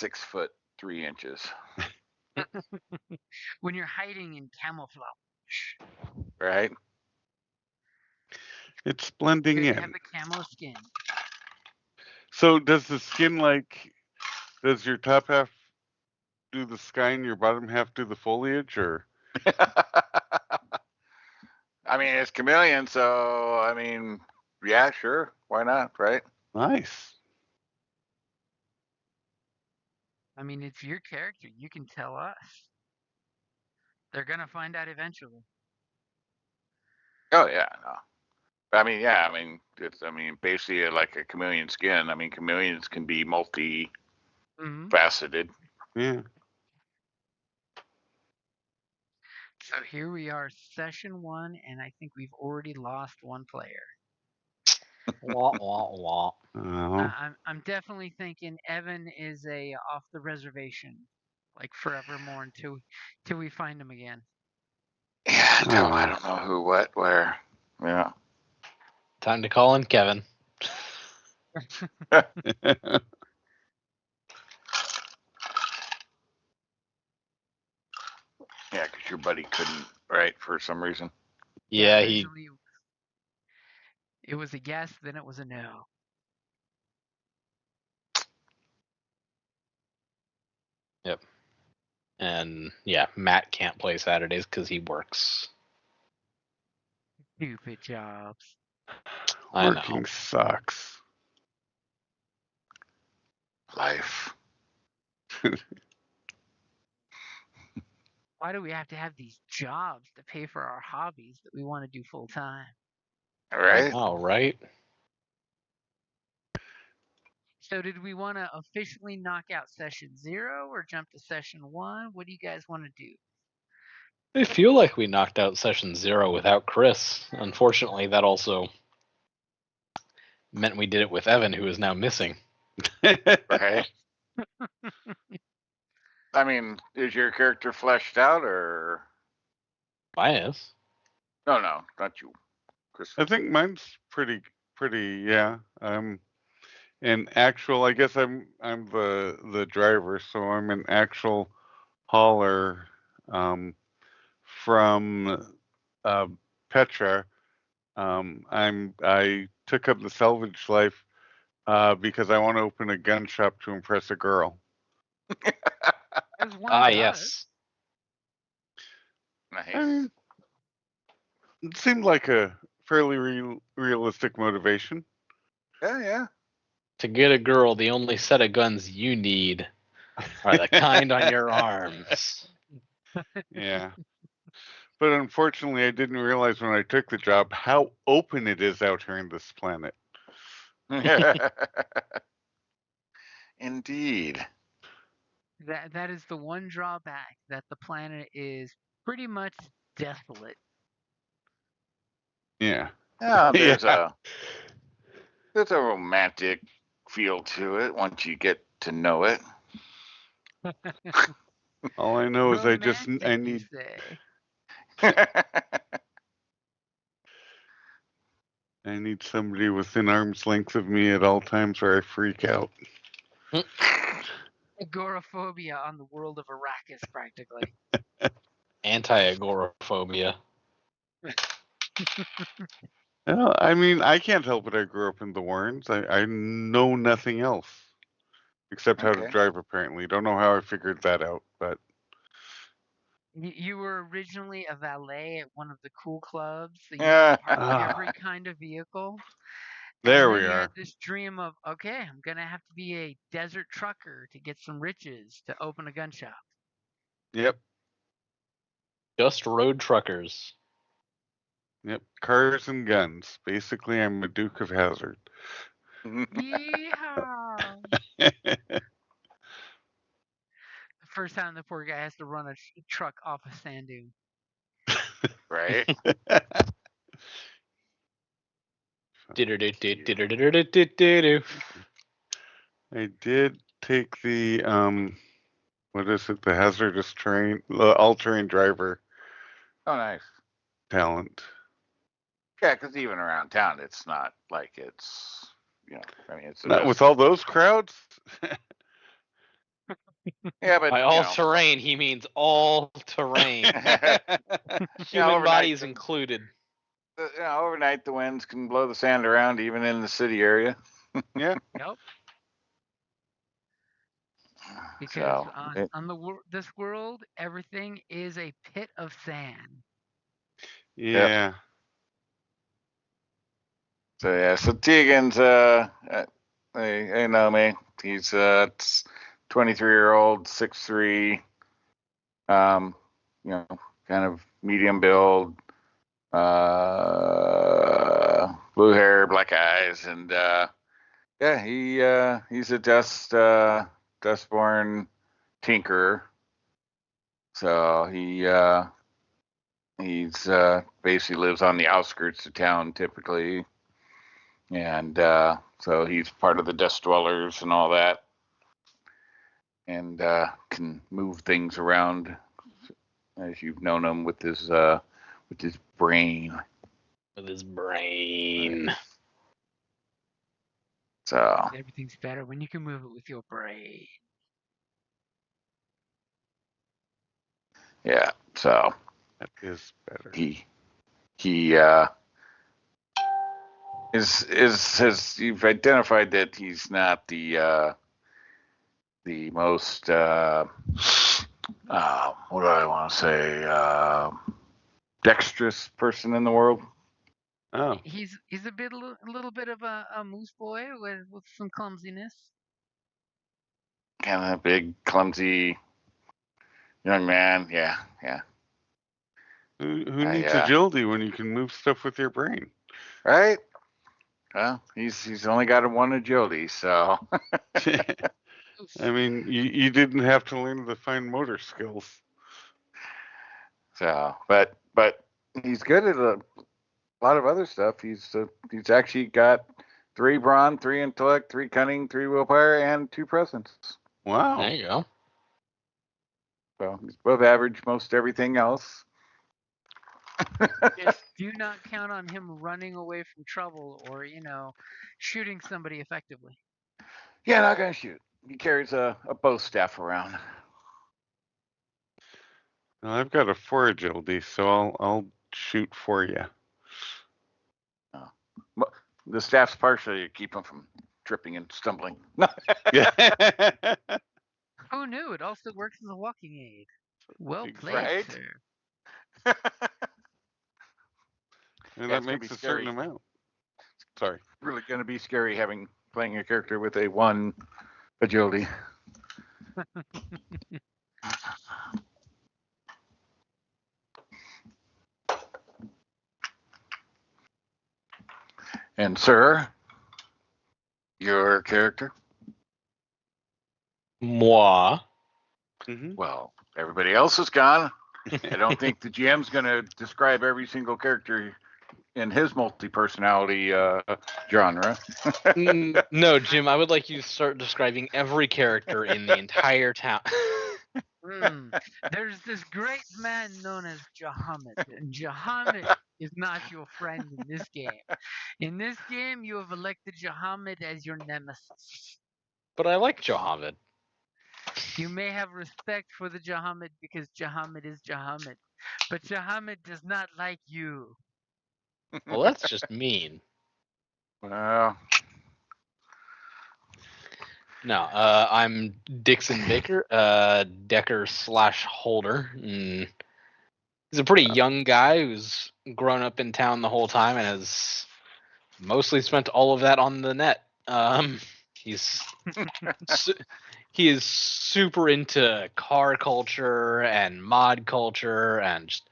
6'3". When you're hiding in camouflage. Right? It's blending Good in. to have the camo skin. So does the skin does your top half do the sky and your bottom half do the foliage, or? I mean, it's chameleon, so I mean, yeah, sure, why not, right? Nice. I mean, it's your character. You can tell us. They're gonna find out eventually. Oh yeah, no. I mean, yeah, I mean, it's basically like a chameleon skin. I mean, chameleons can be multi-faceted. Yeah. So here we are, session 1, and I think we've already lost one player. Wah, wah, wah. Oh. I'm definitely thinking Evan is a off the reservation, like forevermore until we find him again. Yeah, I don't know who, what, where. Yeah. Time to call in Kevin. Yeah, because your buddy couldn't, right, for some reason. Yeah, he. Originally, it was a yes, then it was a no. Yep. And yeah, Matt can't play Saturdays because he works. Stupid jobs. I Working know. sucks. Life. Why do we have to have these jobs to pay for our hobbies that we want to do full time? Right? Oh, right. So did we want to officially knock out session 0 or jump to session 1? What do you guys want to do? I feel like we knocked out session 0 without Chris. Unfortunately, that also meant we did it with Evan, who is now missing. Right? I mean, is your character fleshed out, or? Bias. No, not you, Chris. I think mine's pretty, yeah. An actual, I guess I'm the driver, so I'm an actual hauler from Petra. I took up the salvage life because I want to open a gun shop to impress a girl. As one does. Yes. Nice. I mean, it seemed like a fairly realistic motivation. Yeah. To get a girl, the only set of guns you need are the kind on your arms. Yeah. But unfortunately, I didn't realize when I took the job how open it is out here in this planet. Indeed. That is the one drawback, that the planet is pretty much desolate. Yeah. Yeah, there's a romantic feel to it once you get to know it. All I know is I Romantic, you need say? I need somebody within arm's length of me at all times or I freak out. Agoraphobia on the world of Arrakis, practically. Anti-agoraphobia. Well, I mean, I can't help it. I grew up in the Warrens. I know nothing else except how to drive, apparently. Don't know how I figured that out, but... You were originally a valet at one of the cool clubs. So you were part of every kind of vehicle. There and we then you are. had this dream of, okay, I'm going to have to be a desert trucker to get some riches to open a gun shop. Yep. Just road truckers. Yep. Cars and guns. Basically, I'm a Duke of Hazzard. Yeehaw! The first time the poor guy has to run a truck off a sand dune. Right? I did take the what is it? The hazardous terrain, all-terrain driver. Oh, nice. Talent. Yeah, because even around town, it's not like it's, I mean, it's not with all those crowds. Yeah, but By all terrain, he means all terrain, human overnight bodies the- included. overnight the winds can blow the sand around even in the city area. Yeah. Yep. Because So, on this world, everything is a pit of sand. Yeah. So yeah, so Tegan's they know me. He's 23-year-old, 6'3", kind of medium build, blue hair, black eyes, and he's a dustborn tinkerer. So he's basically lives on the outskirts of town typically. And so he's part of the dust dwellers and all that, and can move things around, as you've known him with his brain. With his brain. So Everything's better when you can move it with your brain. yeah, so That is better. he is you've identified that he's not the most what do I want to say, dexterous person in the world. Oh. He's a little bit of a moose boy with some clumsiness. Kind of big, clumsy young man. Yeah. Who needs agility when you can move stuff with your brain? Right? Well, he's only got a 1 agility, so. I mean, you didn't have to learn the fine motor skills. So, but he's good at a lot of other stuff. He's actually got 3 brawn, 3 intellect, 3 cunning, 3 willpower, and 2 presence. Wow. There you go. So he's above average most everything else. Just do not count on him running away from trouble or shooting somebody effectively. Yeah, not gonna shoot. He carries a bow staff around. Well, I've got a 4 agility, so I'll shoot for you. The staff's partially to keep him from tripping and stumbling. Who knew? It also works as a walking aid. Well played, Right? sir. And Yeah, that it's gonna makes be a certain scary. amount. Sorry. Really going to be scary playing a character with a 1 agility. And sir, your character? Moi. Mm-hmm. Well, everybody else is gone. I don't think the GM's going to describe every single character in his multi-personality genre. No, Jim, I would like you to start describing every character in the entire town. There's this great man known as Jahamid, and Jahamid is not your friend in this game. In this game, you have elected Jahamid as your nemesis. But I like Jahamid. You may have respect for the Jahamid because Jahamid is Jahamid, but Jahamid does not like you. Well, that's just mean. Well, No, I'm Dixon Baker, Decker / Holder. He's a pretty young guy who's grown up in town the whole time and has mostly spent all of that on the net. He's he is super into car culture and mod culture and just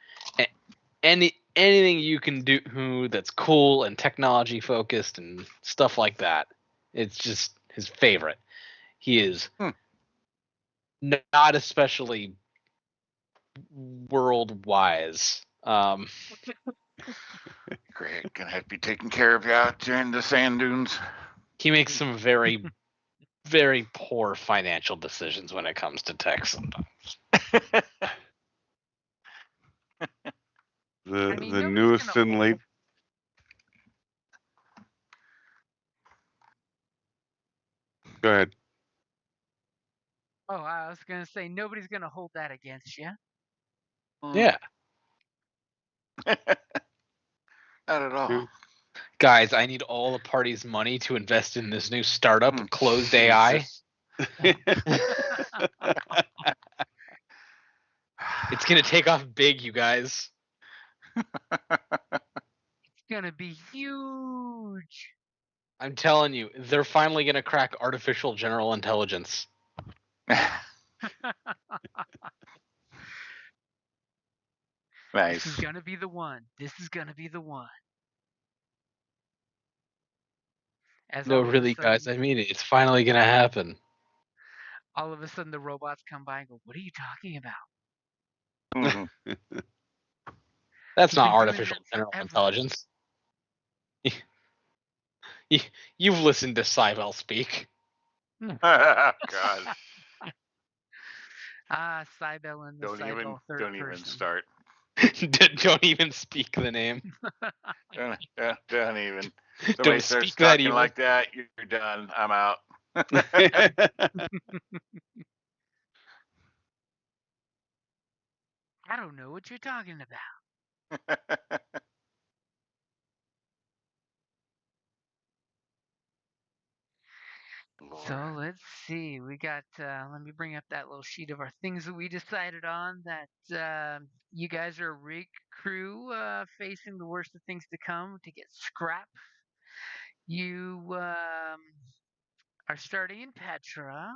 anything you can do that's cool and technology focused and stuff like that. It's just his favorite. He is not especially world wise. great. Gonna have to be taking care of you out there in the sand dunes. He makes some very, very poor financial decisions when it comes to tech sometimes. The nobody's newest gonna and late. Go ahead. Oh, I was gonna say nobody's gonna hold that against you. Yeah. Not at all. Yeah. Guys, I need all the party's money to invest in this new startup, Mm, Closed AI. Jesus. It's gonna take off big, you guys. It's gonna be huge. I'm telling you, they're finally gonna crack artificial general intelligence. Nice. This is gonna be the one. This is gonna be the one. As No, all of a really, guys, sudden- I mean it. It's finally gonna happen. All of a sudden, the robots come by and go, "What are you talking about?" Mhm. That's We've not been doing artificial that general forever. intelligence. You've listened to Cybel speak. God. Ah, Cybel and the Don't even Cybel third don't even person. start. Don't even speak the name. Don't even. Somebody Don't starts speak that talking evil. like that, you're done. I'm out. I don't know what you're talking about. So Lord. let's see. We got. Let me bring up that little sheet of our things that we decided on. That you guys are a rig crew facing the worst of things to come to get scrap. You are starting in Petra.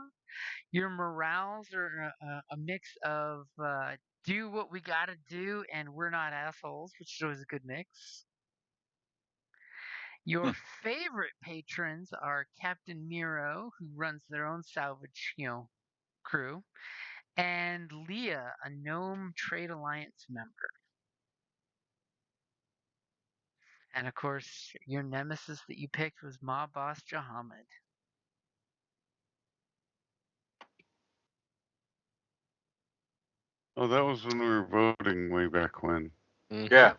Your morals are a mix of do what we gotta do and we're not assholes, which is always a good mix. Your favorite patrons are Captain Miro, who runs their own salvage, crew, and Leah, a gnome trade alliance member. And of course, your nemesis that you picked was Mob Boss Jahamid. Oh, that was when we were voting way back when. Mhm. Yeah.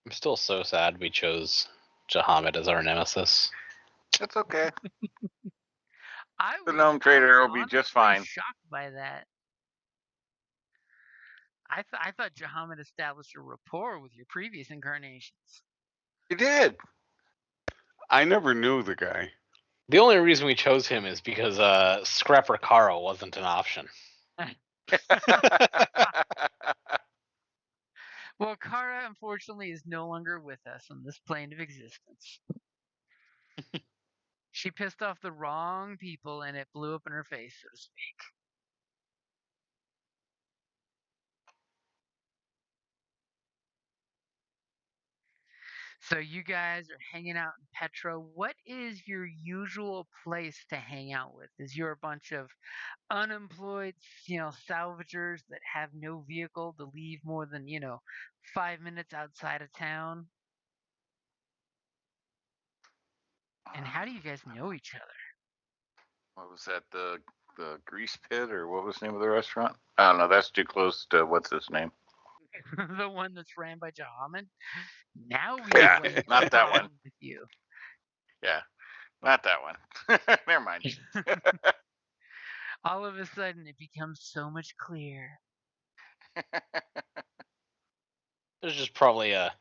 I'm still so sad we chose Jahamid as our nemesis. That's okay. The I gnome trader was will be just honestly fine. shocked by that. I thought Jahamid established a rapport with your previous incarnations. You did. I never knew the guy. The only reason we chose him is because Scrapper Caro wasn't an option. Well, Kara unfortunately is no longer with us on this plane of existence. She pissed off the wrong people and it blew up in her face, so to speak. So you guys are hanging out in Petra. What is your usual place to hang out with? Is you're a bunch of unemployed, salvagers that have no vehicle to leave more than, 5 minutes outside of town? And how do you guys know each other? What was that? The grease pit, or what was the name of the restaurant? I don't know. That's too close to what's his name. The one that's ran by Jahaman? Now we Yeah, know why he's not that one. with you. Yeah, not that one. Never mind. All of a sudden, it becomes so much clearer. There's just probably a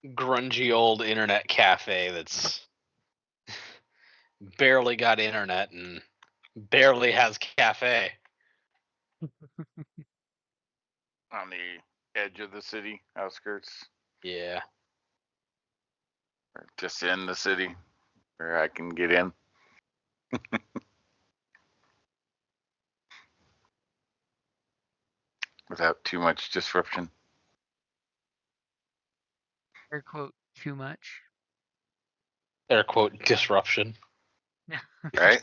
grungy old internet cafe that's barely got internet and barely has cafe. On the edge of the city, outskirts, Yeah. or just in the city, where I can get in. Without too much disruption. Air quote, too much. Air quote disruption. Right?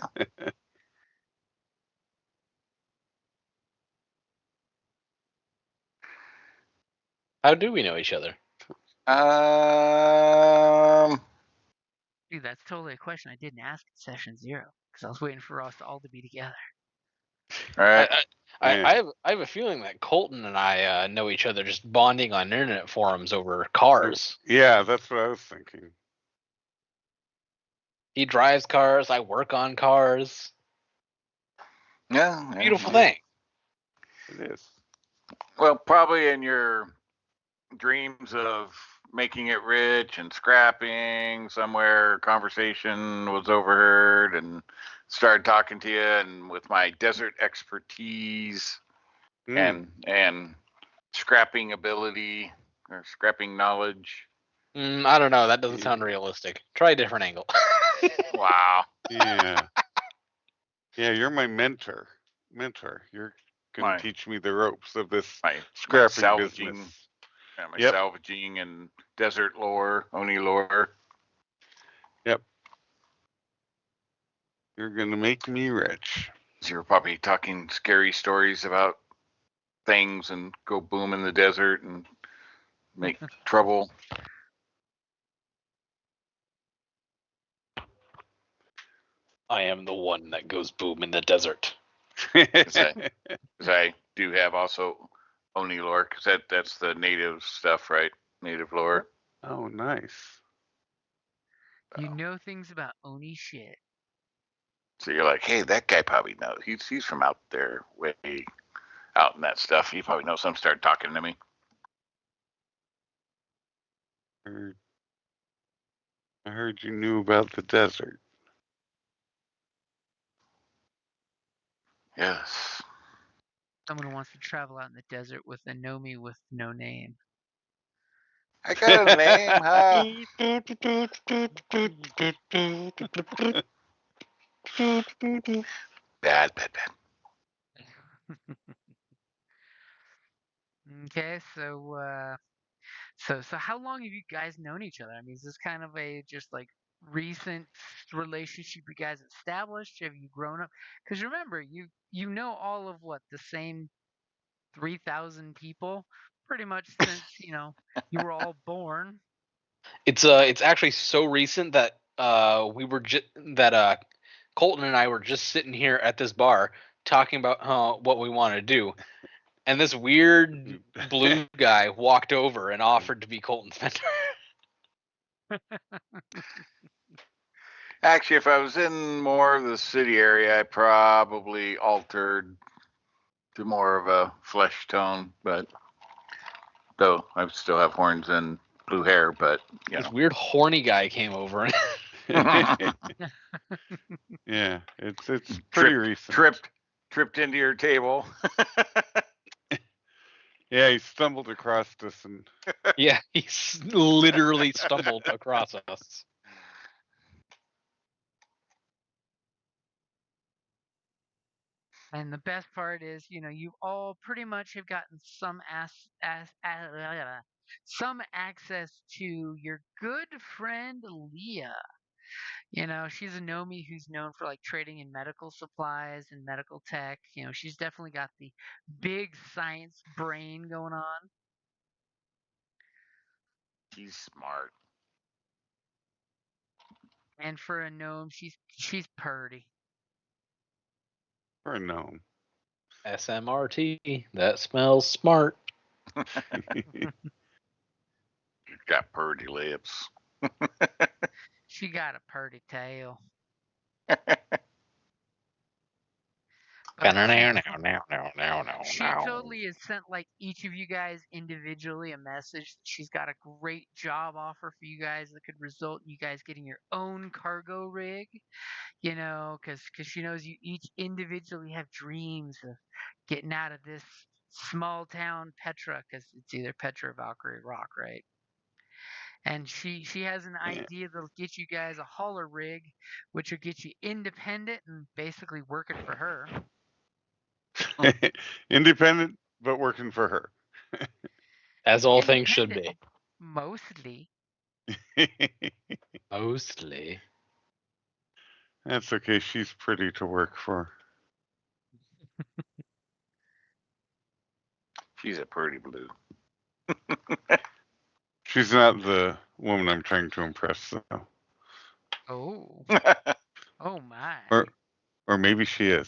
How do we know each other? Dude, that's totally a question I didn't ask in session 0 because I was waiting for us all to be together. All right. I have a feeling that Colton and I know each other just bonding on internet forums over cars. Yeah, that's what I was thinking. He drives cars. I work on cars. Yeah. Beautiful yeah. thing. It is. Well, probably in your dreams of making it rich and scrapping somewhere, conversation was overheard and started talking to you, and with my desert expertise and scrapping ability or scrapping knowledge. I don't know. That doesn't sound realistic. Try a different angle. Wow. Yeah. Yeah, you're my mentor. You're gonna My teach me the ropes of this my scrapping salvaging, business. my Yep. salvaging and desert lore, Oni lore. Yep. You're gonna make me rich. So you're probably talking scary stories about things and go boom in the desert and make trouble. I am the one that goes boom in the desert. Because I do have also Oni lore, because that's the native stuff, right? Native lore. Oh, nice. You know things about Oni shit. So you're like, hey, that guy probably knows. He's from out there, way out in that stuff. He probably knows something. Start talking to me. I heard you knew about the desert. Yes. Someone who wants to travel out in the desert with a Nomi with no name. I got a name, huh? Bad. Okay, so how long have you guys known each other? I mean, is this kind of a just like recent relationship you guys established? Have you grown up? Because remember, you know all of what the same 3,000 people pretty much since you were all born. It's actually so recent that we were Colton and I were just sitting here at this bar talking about what we want to do, and this weird blue guy walked over and offered to be Colton's mentor. Actually, if I was in more of the city area, I probably altered to more of a flesh tone, but though I still have horns and blue hair, but This weird horny guy came over and Yeah, it's pretty recent. tripped into your table. Yeah, he stumbled across us and yeah, he literally stumbled across us. And the best part is, you all pretty much have gotten some some access to your good friend Leah. She's a Nomi who's known for like trading in medical supplies and medical tech. She's definitely got the big science brain going on. He's smart. And for a gnome, she's purty. for a gnome. SMRT. That smells smart. Got purdy lips. She got a purty tail. She totally has sent like each of you guys individually a message. She's got a great job offer for you guys that could result in you guys getting your own cargo rig. Because she knows you each individually have dreams of getting out of this small town Petra, because it's either Petra or Valkyrie Rock, right? And she has an idea that'll get you guys a hauler rig, which will get you independent and basically working for her. Independent, but working for her. As all things should be. Mostly. Mostly. That's okay. She's pretty to work for. She's a pretty blue. She's not the woman I'm trying to impress, though. Oh. Oh my. Or maybe she is.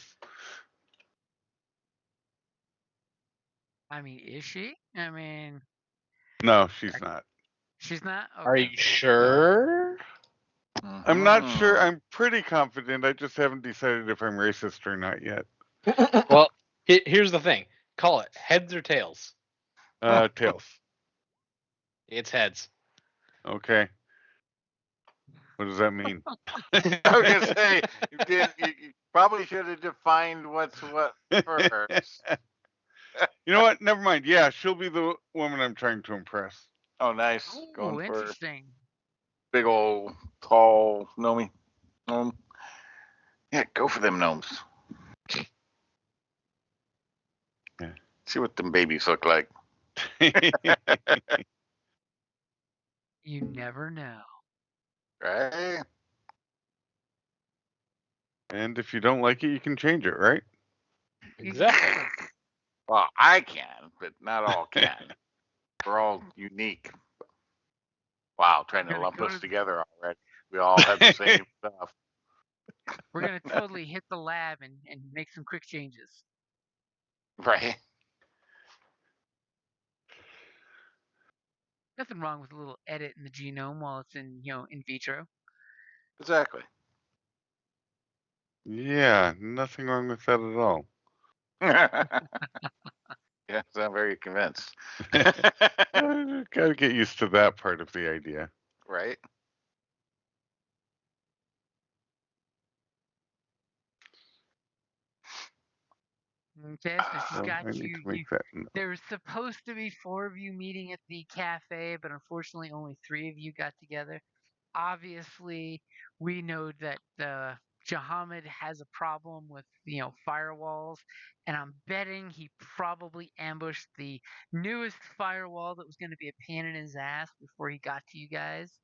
I mean, is she? I mean, no, she's not. She's not? Okay. Are you sure? I'm not sure. I'm pretty confident. I just haven't decided if I'm racist or not yet. Well, here's the thing. Call it heads or tails. Tails. It's heads. Okay. What does that mean? I was gonna say you probably should have defined what's what first. You know what? Never mind. Yeah, she'll be the woman I'm trying to impress. Oh, nice. Oh, Going for interesting. big old tall gnome. Yeah, go for them gnomes. Yeah. See what them babies look like. You never know. Right? And if you don't like it, you can change it, right? Exactly. Well, I can, but not all can. We're all unique. Wow, trying to Gonna lump go us to the- together already. We all have the same stuff. We're gonna totally hit the lab and make some quick changes. Right? Nothing wrong with a little edit in the genome while it's in in vitro. Exactly. Yeah, nothing wrong with that at all. Yeah, I'm very convinced. Gotta get used to that part of the idea. Right? Okay, so she's So got I need you. to make that. There was supposed to be 4 of you meeting at the cafe, but unfortunately only 3 of you got together. Obviously, we know that Jahamid has a problem with firewalls, and I'm betting he probably ambushed the newest firewall that was going to be a pain in his ass before he got to you guys,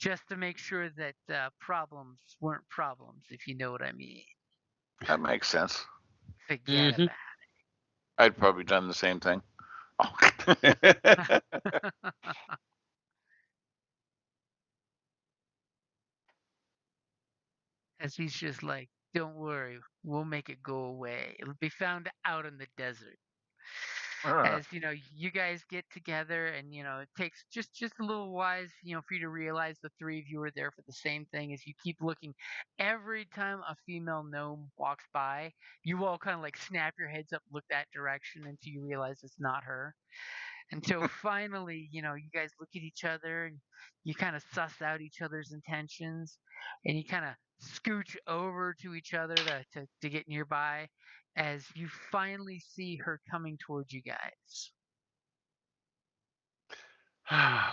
just to make sure that problems weren't problems, if you know what I mean. That makes sense. Forget Mhm. about I'd probably done the same thing. Oh. it. As he's just like, don't worry, we'll make it go away. It'll be found out in the desert. As you guys get together, and it takes just a little while, for you to realize the 3 of you are there for the same thing. As you keep looking, every time a female gnome walks by, you all kind of like snap your heads up, look that direction until you realize it's not her. Until finally, you guys look at each other and you kind of suss out each other's intentions, and you kind of scooch over to each other to get nearby as you finally see her coming towards you guys.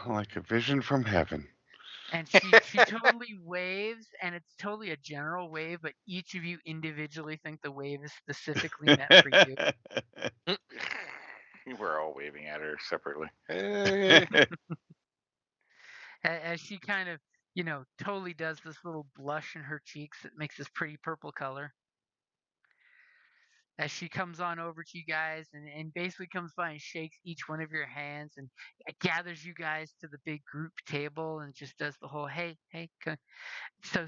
Like a vision from heaven. And she totally waves, and it's totally a general wave, but each of you individually think the wave is specifically meant for you. We're all waving at her separately. Hey. As she kind of, totally does this little blush in her cheeks that makes this pretty purple color. As she comes on over to you guys and basically comes by and shakes each one of your hands and gathers you guys to the big group table and just does the whole hey. So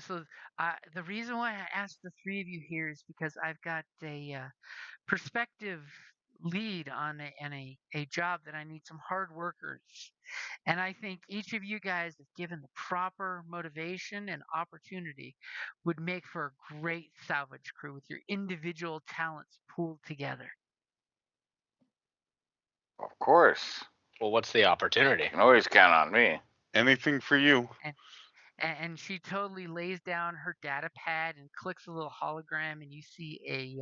the reason why I asked the 3 of you here is because I've got a prospective lead on a job that I need some hard workers. And I think each of you guys, if given the proper motivation and opportunity, would make for a great salvage crew with your individual talents pooled together. Of course. Well, what's the opportunity? You can always count on me. Anything for you. And she totally lays down her data pad and clicks a little hologram, and you see a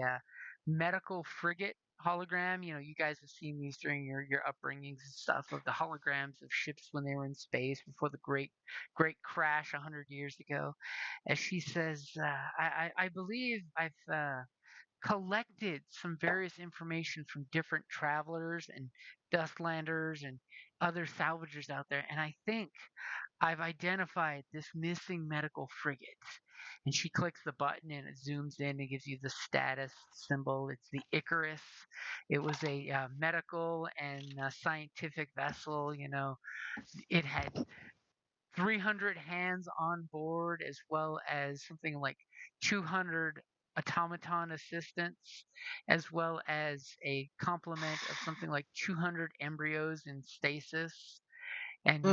medical frigate hologram. You guys have seen these during your upbringings and stuff, of the holograms of ships when they were in space before the great crash 100 years ago. As she says, I believe I've collected some various information from different travelers and dustlanders and other salvagers out there, and I think I've identified this missing medical frigate. And she clicks the button and it zooms in and gives you the status symbol. It's the Icarus. It was a medical and scientific vessel. It had 300 hands on board, as well as something like 200 automaton assistants, as well as a complement of something like 200 embryos in stasis. And,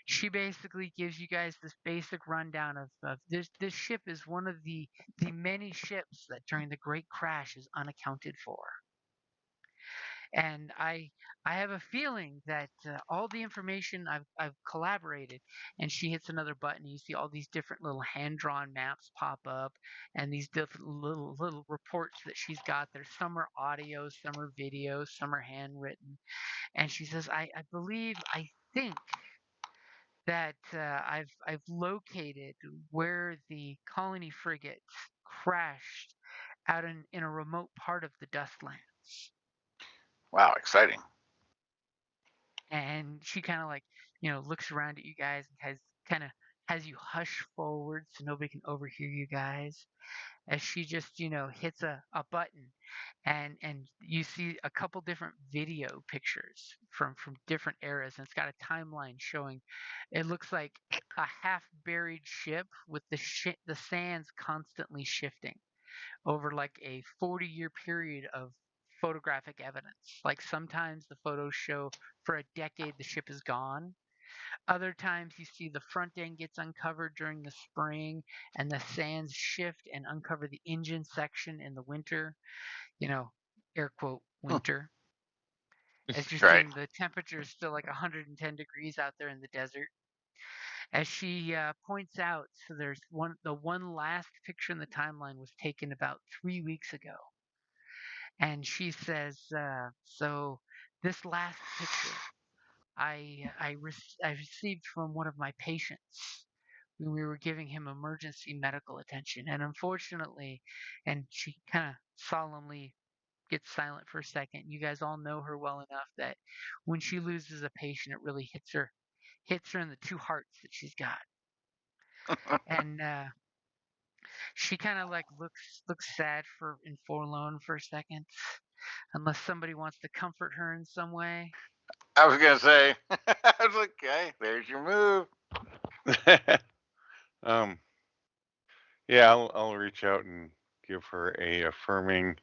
she basically gives you guys this basic rundown of this ship is one of the many ships that during the Great Crash is unaccounted for. And I have a feeling that all the information I've collaborated, and she hits another button. You see all these different little hand drawn maps pop up, and these different little reports that she's got. There's some are audio, some are video, some are handwritten. And she says, I think that I've located where the colony frigate crashed out in a remote part of the Dustlands. Wow, exciting. And she kind of like, looks around at you guys and kind of has you hush forward so nobody can overhear you guys as she just, hits a button and you see a couple different video pictures from different eras, and it's got a timeline showing it looks like a half buried ship with the sands constantly shifting over like a 40-year period of photographic evidence. Like sometimes the photos show for a decade the ship is gone. Other times you see the front end gets uncovered during the spring and the sands shift and uncover the engine section in the winter, air quote winter. As you're Right. seeing the temperature is still like 110 degrees out there in the desert. As she points out, so there's the one last picture in the timeline was taken about 3 weeks ago. And she says, so this last picture I received from one of my patients when we were giving him emergency medical attention. And unfortunately, and she kind of solemnly gets silent for a second. You guys all know her well enough that when she loses a patient, it really hits her in the two hearts that she's got. And she kind of like looks sad and forlorn for a second, unless somebody wants to comfort her in some way. I was gonna say. I was like, okay, there's your move. Yeah, I'll reach out and give her a affirming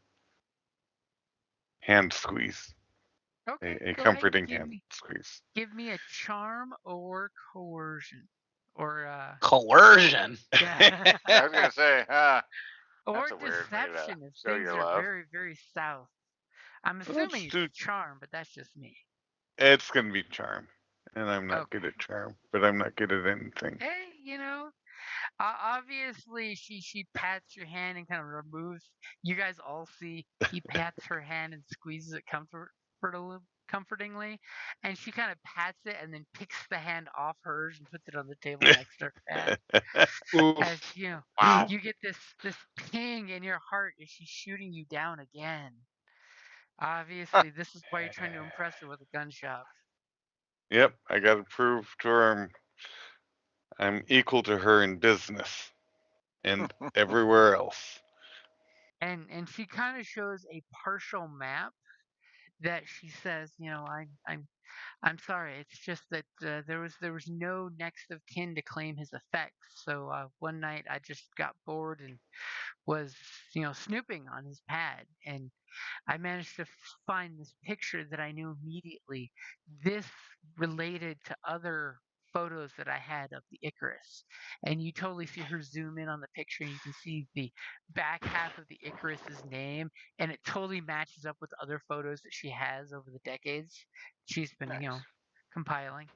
hand squeeze, Okay, a go ahead. comforting hand squeeze. Give me a charm or coercion, or Coercion. yeah, I was gonna say, or that's a weird way to deception if show things your are love. very very south. I'm Let's assuming do. it's charm, but that's just me. It's gonna be charm, and I'm not good Okay. at charm, but I'm not good at anything. Hey, obviously she pats your hand and kind of removes. You guys all see he pats her hand and squeezes it comfortingly, and she kind of pats it and then picks the hand off hers and puts it on the table next to her hand. As Oof. Wow. you get this ping in your heart as she's shooting you down again. Obviously, this is why you're trying to impress her with a gun shop. Yep, I gotta prove to her I'm equal to her in business and everywhere else. And she kind of shows a partial map that she says, I'm sorry. It's just that there was no next of kin to claim his effects. So one night I just got bored and was snooping on his pad, and I managed to find this picture that I knew immediately. This related to other photos that I had of the Icarus. And you totally see her zoom in on the picture and you can see the back half of the Icarus's name, and it totally matches up with other photos that she has over the decades. She's been, Nice. compiling.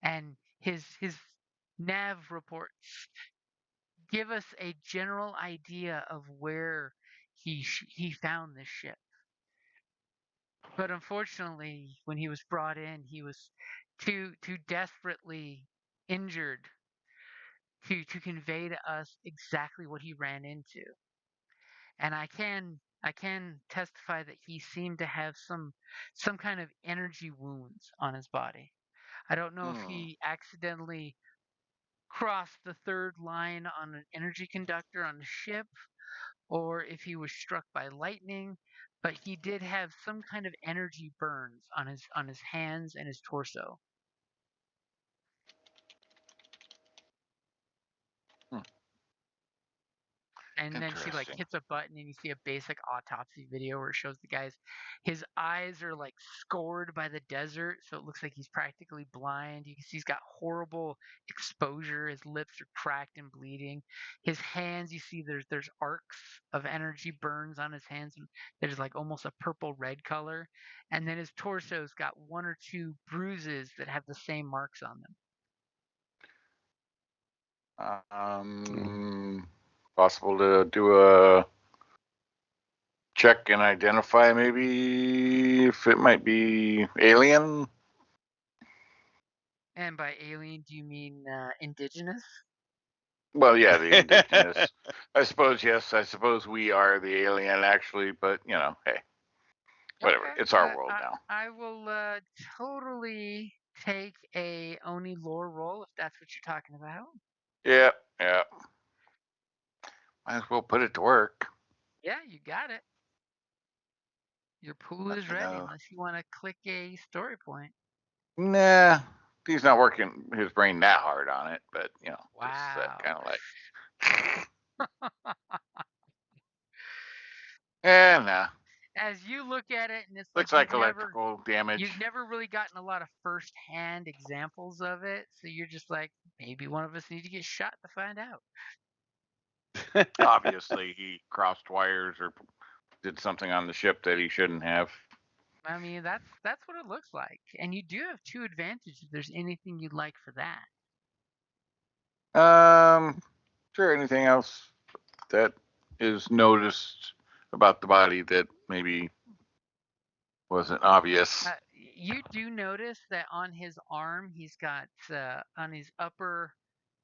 And his nav reports give us a general idea of where he found this ship. But unfortunately, when he was brought in, he was too desperately injured to convey to us exactly what he ran into. And I can testify that he seemed to have some kind of energy wounds on his body. I don't know if he accidentally crossed the third line on an energy conductor on the ship or if he was struck by lightning, but he did have some kind of energy burns on his hands and his torso. Hmm. And then she like Interesting. hits a button and you see a basic autopsy video where it shows the guy's his eyes are like scored by the desert, so it looks like he's practically blind. You can see he's got horrible exposure. His lips are cracked and bleeding. His hands, you see there's arcs of energy burns on his hands. And there's like almost a purple red color. And then his torso's got one or two bruises that have the same marks on them. Possible to do a check and identify maybe if it might be alien. And by alien, do you mean indigenous? Well, yeah, the indigenous. I suppose, yes. I suppose we are the alien, actually, but, you know, hey, whatever. Okay. It's our world now. I will totally take a Oni lore roll if that's what you're talking about. Yeah, yeah. Might as well put it to work. Yeah, you got it. Your pool Let is me ready know. unless you want to click a story point. Nah, he's not working his brain that hard on it, but, you know, just that Wow. kind of like, nah. As you look at it, and it's Looks like like electrical damage. you've never really gotten a lot of first-hand examples of it, so you're just like, maybe one of us need to get shot to find out. Obviously, he crossed wires or did something on the ship that he shouldn't have. I mean, that's what it looks like, and you do have 2 advantages if there's anything you'd like for that. Sure. Anything else that is noticed about the body that maybe wasn't obvious? You do notice that on his arm, he's got on his upper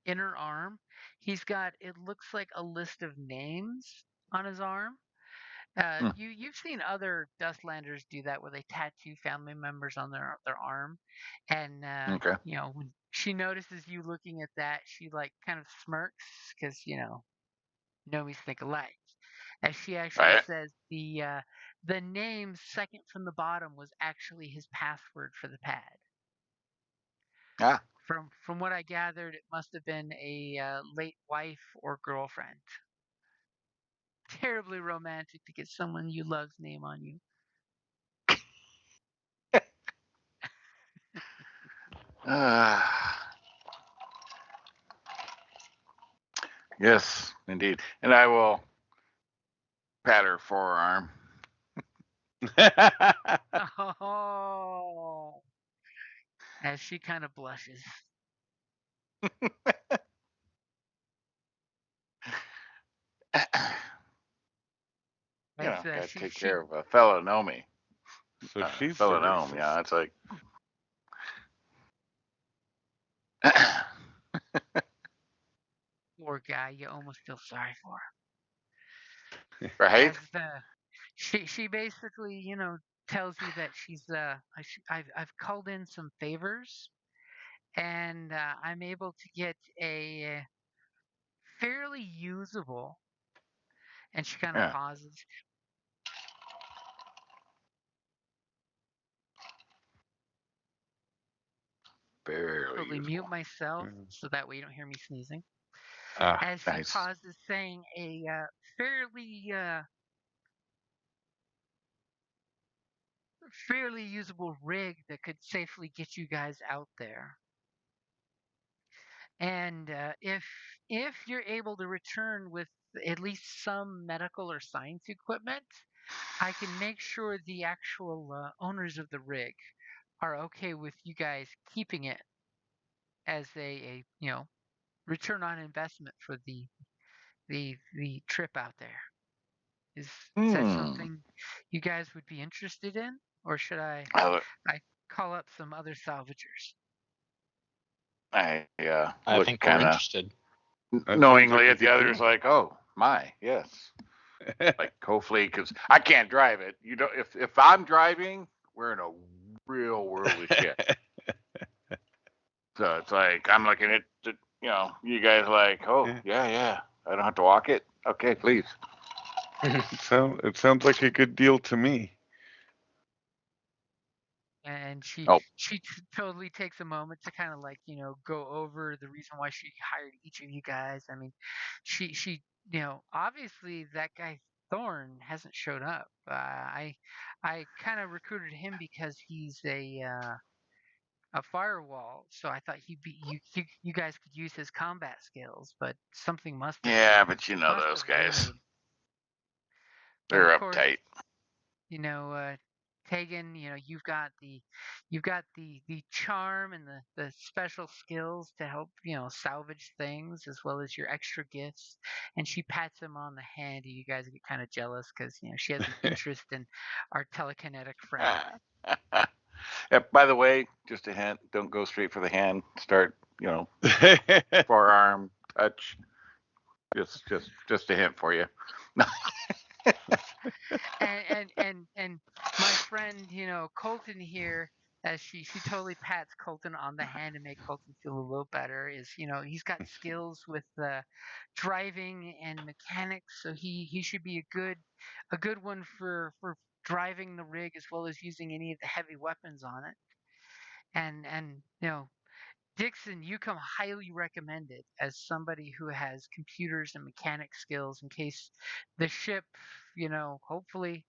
inner arm, he's got it looks like a list of names on his arm. You've seen other Dustlanders do that where they tattoo family members on their arm, and Okay. you know when she notices you looking at that, she like kind of smirks because you know gnomes think alike. As she actually Right. says the name second from the bottom was actually his password for the pad. Ah. From what I gathered, it must have been a late wife or girlfriend. Terribly romantic to get someone you love's name on you. Yes, indeed. And I will pat her forearm. Oh, as she kind of blushes. You know, As gotta she take care of a fellow gnome. So she's fellow the gnome. racist. Yeah, it's like. poor guy, you almost feel sorry for. Right. As she basically you know tells you that she's I've called in some favors and I'm able to get a fairly usable, and she kind of Yeah. pauses. Barely Totally mute usable. myself so that way you don't hear me sneezing. Ah, As she Nice. pauses, saying a fairly usable rig that could safely get you guys out there. And if you're able to return with at least some medical or science equipment, I can make sure the actual owners of the rig are okay with you guys keeping it as a you know return on investment for the trip out there. Is that something you guys would be interested in, or should I call up some other salvagers? I I look think we're kind of interested. knowingly like at the others, deal. like, oh my, yes. Like hopefully, because I can't drive it. You don't. If I'm driving, we're in a real world of shit. So it's like I'm looking at you guys like, oh yeah, I don't have to walk it. Okay, please. It sounds like a good deal to me. And she Oh. totally takes a moment to kind of like go over the reason why she hired each of you guys. I mean, she obviously that guy Thorn hasn't showed up. I kind of recruited him because he's a firewall, so I thought he'd be you guys could use his combat skills, but something Yeah, but you know must those have guys. waylaid. But of They're course, uptight. Tegan, you've got the charm and the special skills to help, salvage things as well as your extra gifts. And she pats him on the hand, and you guys get kind of jealous because she has an interest in our telekinetic friend. Yeah, by the way, just a hint: don't go straight for the hand. Start, forearm touch. Just a hint for you. And my friend, Colton here, as she totally pats Colton on the hand to make Colton feel a little better, is he's got skills with driving and mechanics, so he should be a good one for driving the rig as well as using any of the heavy weapons on it. And Dixon, you come highly recommended as somebody who has computers and mechanic skills in case the ship, hopefully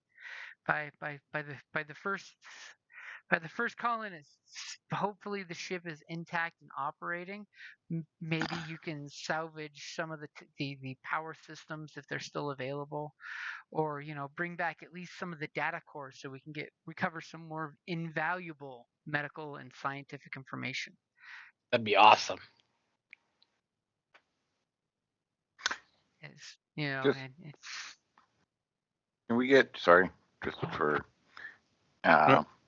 by the first colonists, hopefully the ship is intact and operating. Maybe you can salvage some of the power systems if they're still available, or bring back at least some of the data cores so we can recover some more invaluable medical and scientific information. That'd be awesome. It's, Just- and Can we get just for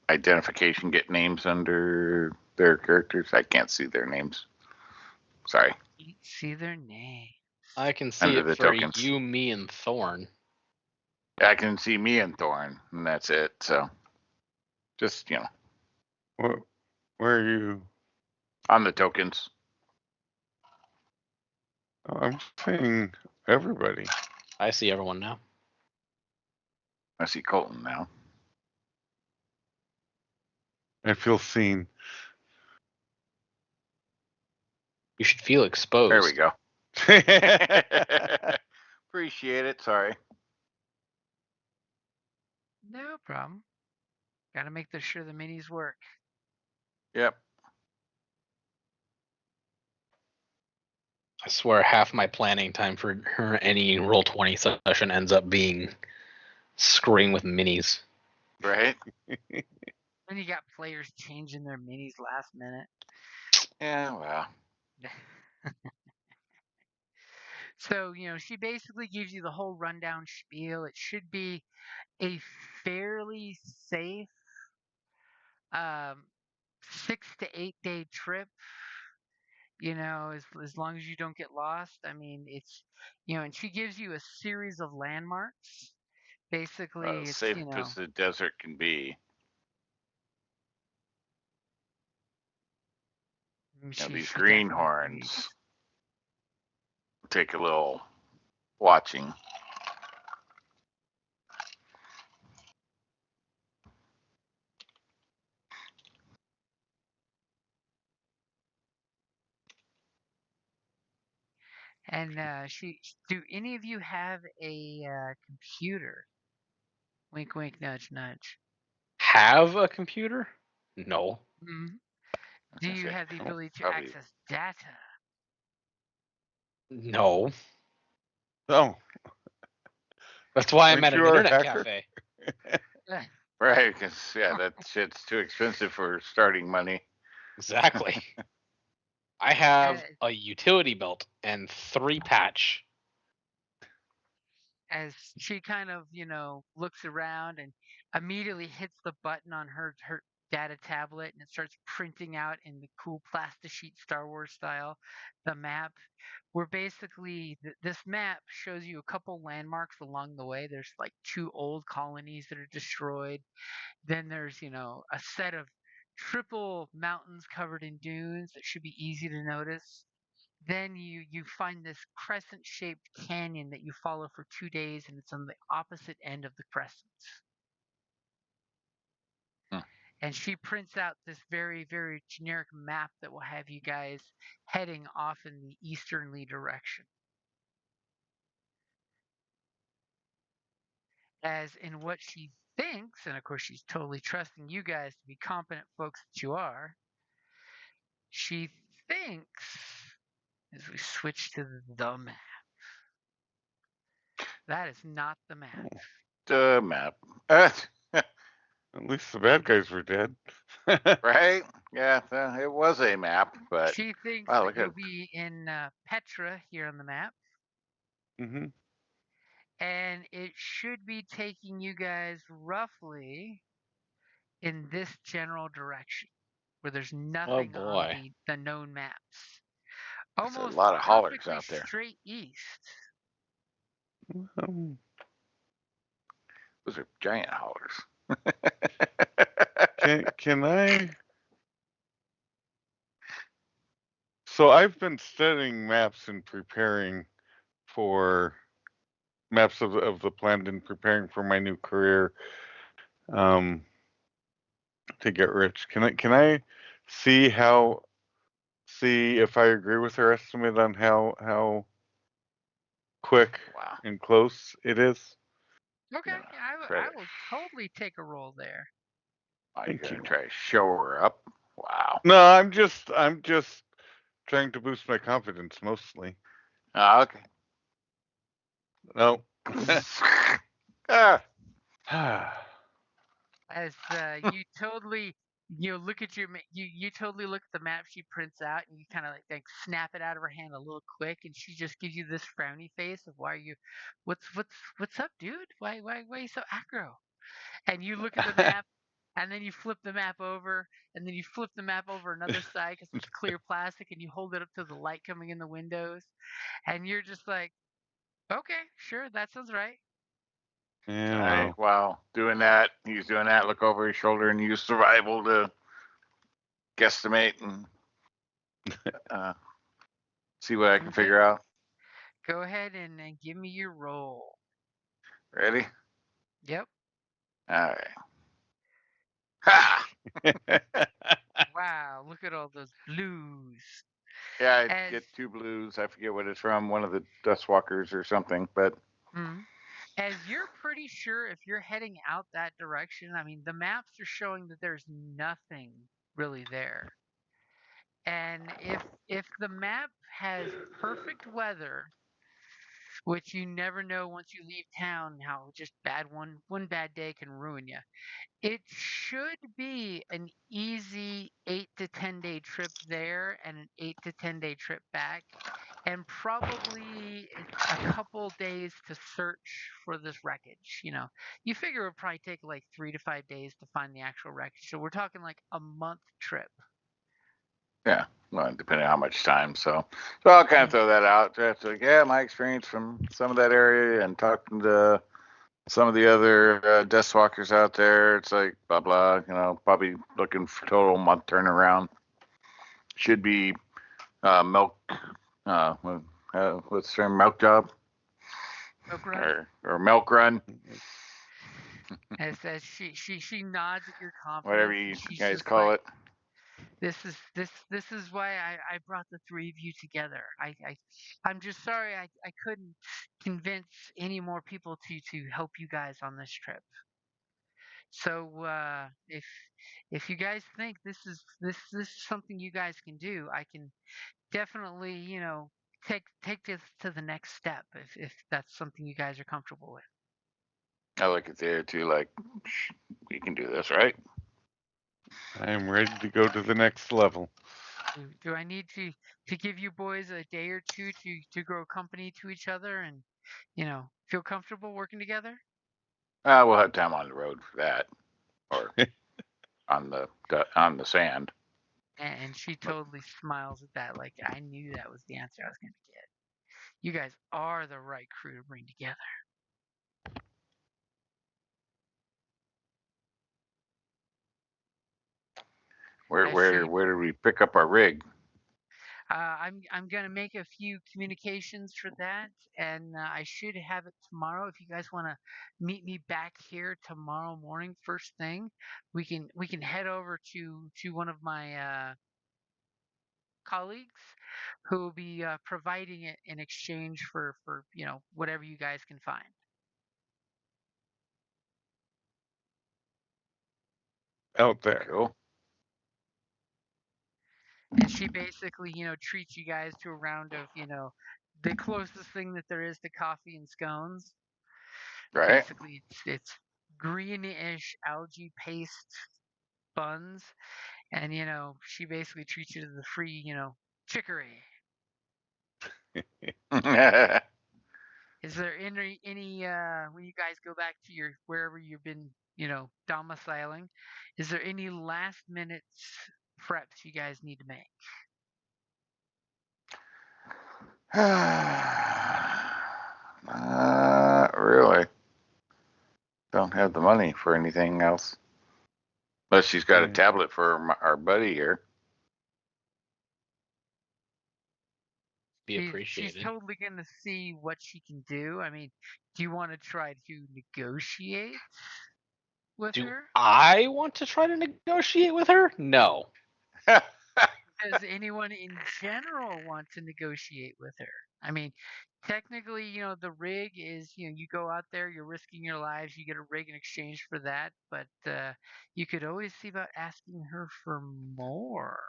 identification, get names under their characters? I can't see their names. Sorry. see their name. I can see Under it the for tokens. you, me, and Thorn. I can see me and Thorn, and that's it. So, just Where are you? on the tokens. I'm saying everybody. I see everyone now. I see Colton now. I feel seen. You should feel exposed. There we go. Appreciate it. Sorry. No problem. Got to make sure the minis work. Yep. I swear half my planning time for any Roll20 session ends up being screwing with minis. Right. Then you got players changing their minis last minute. Yeah. Well. So, she basically gives you the whole rundown spiel. It should be a fairly safe 6 to 8 day trip, as long as you don't get lost. I mean, it's, and she gives you a series of landmarks. Basically, it's, safe as the desert can be. These greenhorns take a little watching. And do any of you have a computer? Wink, wink, nudge, nudge. Have a computer? No. Mm-hmm. Do you have the ability to Probably. access data? No. Oh, That's why I'm Aren't at an you our internet hacker? cafe. Right, because that shit's too expensive for starting money. Exactly. I have a utility belt and 3 patch. As she kind of, looks around and immediately hits the button on her data tablet, and it starts printing out in the cool plastisheet Star Wars style the map. Where basically this map shows you a couple landmarks along the way. There's like 2 old colonies that are destroyed. Then there's, a set of triple mountains covered in dunes that should be easy to notice. Then you find this crescent-shaped canyon that you follow for 2 days, and it's on the opposite end of the crescents. And she prints out this very, very generic map that will have you guys heading off in the easternly direction. as in what she thinks, and of course she's totally trusting you guys to be competent folks that you are. She thinks, as we switch to the map, that is not the map. The map. At least the bad guys were dead. Right? Yeah, it was a map, but She thinks wow, that look you'll at be in Petra here on the map, hmm and it should be taking you guys roughly in this general direction, where there's Oh nothing on boy. the known maps. there's a Almost lot of hollers perfectly out there. straight east. Those are giant hollers. Can I? So I've been studying maps and preparing for maps of the planet and preparing for my new career to get rich. Can I see if I agree with her estimate on how quick Wow. and close it is? Okay, Yeah, I credit. will totally take a roll there. Are you Thank gonna you. try to show her up? Wow. No, I'm just trying to boost my confidence mostly. Okay. No. Ah, As you totally look at you totally look at the map she prints out, and you kind of like snap it out of her hand a little quick, and she just gives you this frowny face of why are you what's up, dude, why are you so aggro? And you look at the map, and then you flip the map over, and then you flip the map over another side because it's clear plastic, and you hold it up to the light coming in the windows, and you're just like, okay, sure, that sounds right. Yeah, right. well. Wow. Doing that. He's doing that. Look over his shoulder and use survival to guesstimate and see what I can Okay, figure out. go ahead and give me your roll. Ready? Yep. All right. Ha! Wow, look at all those blues. Yeah, I As get 2 blues. I forget what it's from. One of the Dustwalkers or something. But mm, as you're pretty sure if you're heading out that direction, I mean, the maps are showing that there's nothing really there. And if the map has perfect weather, which you never know once you leave town, how just bad one bad day can ruin you. It should be an easy 8 to 10 day trip there and an 8 to 10 day trip back, and probably a couple days to search for this wreckage. You figure it would probably take like 3 to 5 days to find the actual wreckage. So we're talking like a month trip. yeah, well, depending on how much time. So I'll kind of throw that out. It's like, yeah, my experience from some of that area and talking to some of the other Dustwalkers out there. It's like blah blah. Probably looking for total month turnaround. Should be milk. What's the term? Milk job Milk run. or milk run. As she nods at your Whatever confidence, you and she's guys just call like, it. this is why I brought the three of you together. I'm just sorry I couldn't convince any more people to help you guys on this trip. So if you guys think this is something you guys can do, I can definitely take this to the next step if that's something you guys are comfortable with. I look at there too, like we can do this, right? I am ready to go to the next level. Do I need to give you boys a day or two to grow company to each other and feel comfortable working together? We'll have time on the road for that, or on the sand. And she totally smiles at that, like I knew that was the answer I was going to get. You guys are the right crew to bring together. Where As where she where do we pick up our rig? I'm gonna make a few communications for that, and I should have it tomorrow. If you guys want to meet me back here tomorrow morning, first thing, we can head over to one of my colleagues who will be providing it in exchange for whatever you guys can find. out there. Cool. And she basically, treats you guys to a round of, the closest thing that there is to coffee and scones. Right. Basically, it's greenish algae paste buns, and she basically treats you to the free, chicory. Is there any when you guys go back to your wherever you've been, domiciling, is there any last minute preps you guys need to make? Not really. Don't have the money for anything else. But she's got a Yeah. tablet for our buddy here. Be She's appreciated. totally gonna see what she can do. I mean, do you want to try to negotiate with Do her? I want to try to negotiate with her? No. Does anyone in general want to negotiate with her? I mean, technically, the rig is, you go out there, you're risking your lives, you get a rig in exchange for that, but you could always see about asking her for more.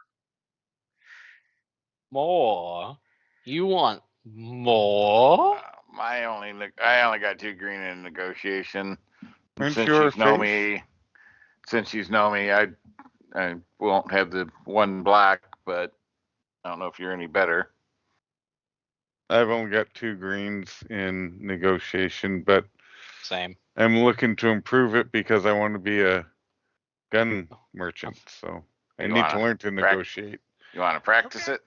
More? You want more? I only got 2 green in negotiation. Aren't Since you our she's known face? me, I won't have the 1 black, but I don't know if you're any better. I've only got 2 greens in negotiation, but Same. I'm looking to improve it because I want to be a gun merchant. So I You need to wanna learn to negotiate. You want to practice Okay. it?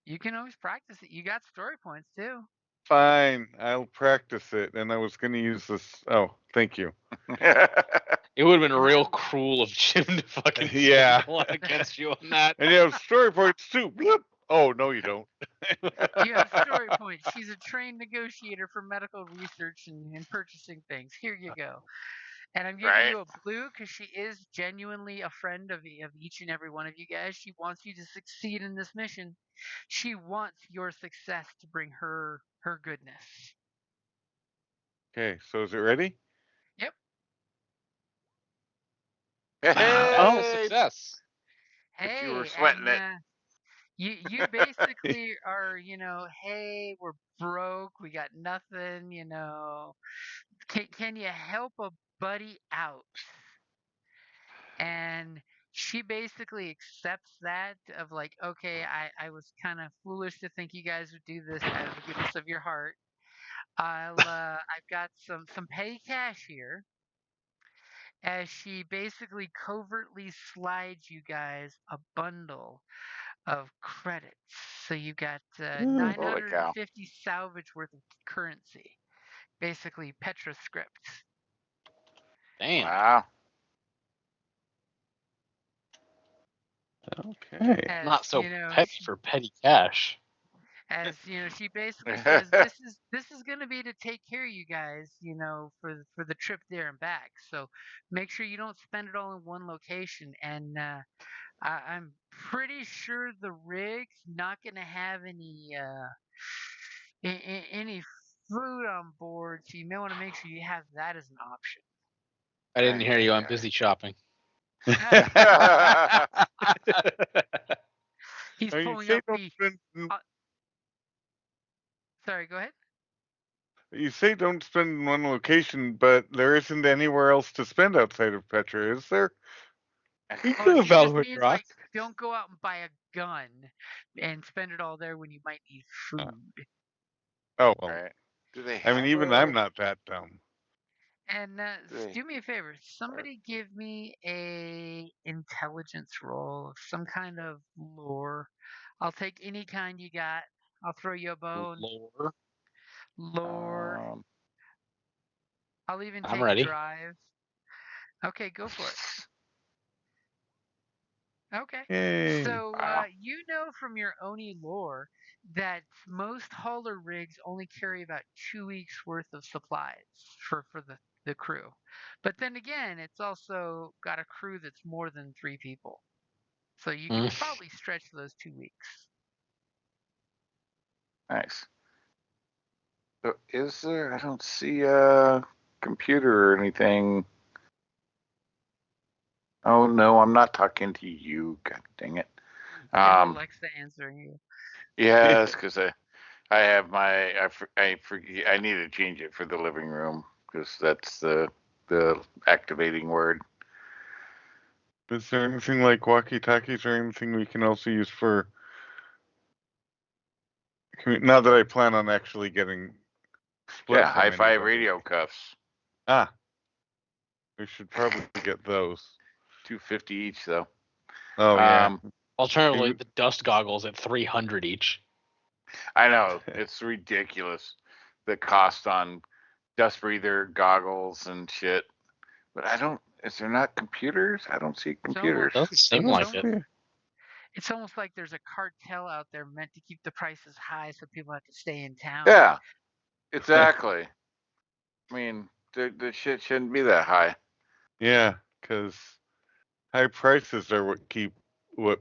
You can always practice it. You got story points too. Fine, I'll practice it. And I was going to use this. Oh, thank you. It would have been And real then- cruel of Jim to fucking Yeah. roll against you on that. And you have story points too. Bloop. Oh, no, you don't. You have story points. She's a trained negotiator for medical research and purchasing things. Here you go. And I'm giving Right. you a blue because she is genuinely a friend of each and every one of you guys. She wants you to succeed in this mission. She wants your success to bring her goodness. Okay, so is it ready? Yep. Oh, Hey, success. but you were Hey, sweating it. and you basically are, hey, we're broke, we got nothing, can you help a buddy out? And she basically accepts that of like, okay, I was kind of foolish to think you guys would do this out of the goodness of your heart. I've got some petty cash here, as she basically covertly slides you guys a bundle of credits. So you got Holy cow. 950 salvage worth of currency, basically Petra script. Damn. Wow. Okay. As Not so petty she, for petty cash. she basically says this is going to be to take care of you guys, for the trip there and back. So make sure you don't spend it all in one location. And I'm pretty sure the rig's not going to have any food on board, so you may want to make sure you have that as an option. I didn't hear you. I'm busy shopping. He's You pulling say up don't the. spend. Sorry, go ahead. You say don't spend in one location, but there isn't anywhere else to spend outside of Petra, is there? We Oh, could she just evaluate means rock. like don't go out and buy a gun and spend it all there when you might need food. Oh, well. Right. Do they I have mean, even I'm not that dumb. And Right. do me a favor. Somebody give me a intelligence roll of some kind of lore. I'll take any kind you got. I'll throw you a bone. Lore. Lore. I'll even I'm take ready. drive. Okay, go for it. Okay. Yay. So Wow. you know from your Oni lore that most hauler rigs only carry about 2 weeks worth of supplies for the crew. But then again, it's also got a crew that's more than 3 people. So you could probably stretch those 2 weeks. Nice. So is there? I don't see a computer or anything Oh no, I'm not talking to you. God dang it. Get Alexa answering you. Yes, because I have my I forget, I need to change it for the living room because that's the activating word. Is there anything like walkie-talkies or anything we can also use for? Now that I plan on actually getting split Yeah, from hi-fi anybody. radio cuffs. Ah, we should probably get those. $250 each though. Oh yeah. Alternatively, Maybe- the dust goggles at 300 each. I know it's ridiculous. The cost on dust breather goggles and shit. But I don't. Is there not computers? I don't see computers. Doesn't seem Doesn't like see- it. It's almost like there's a cartel out there meant to keep the prices high so people have to stay in town. Yeah, exactly. I mean, the shit shouldn't be that high. Yeah, because high prices are what keep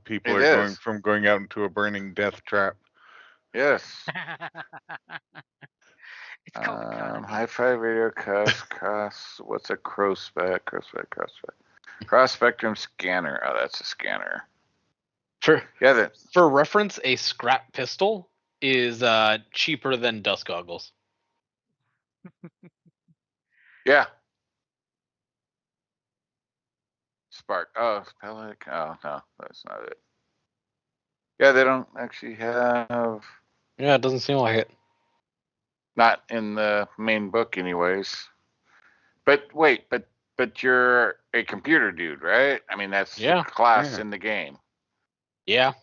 people It are going is. from going out into a burning death trap. Yes. It's called economy. Hi-fi radio cross. What's a cross spectrum scanner? Oh, that's a scanner. For Yeah, for reference, a scrap pistol is cheaper than dust goggles. yeah. Spark. Oh, pellet. Oh no, that's not it. Yeah, they don't actually have. Yeah, it doesn't seem like it. Not in the main book, anyways. But wait, but you're a computer dude, right? I mean, that's Yeah. the class Yeah. in the game. Yeah.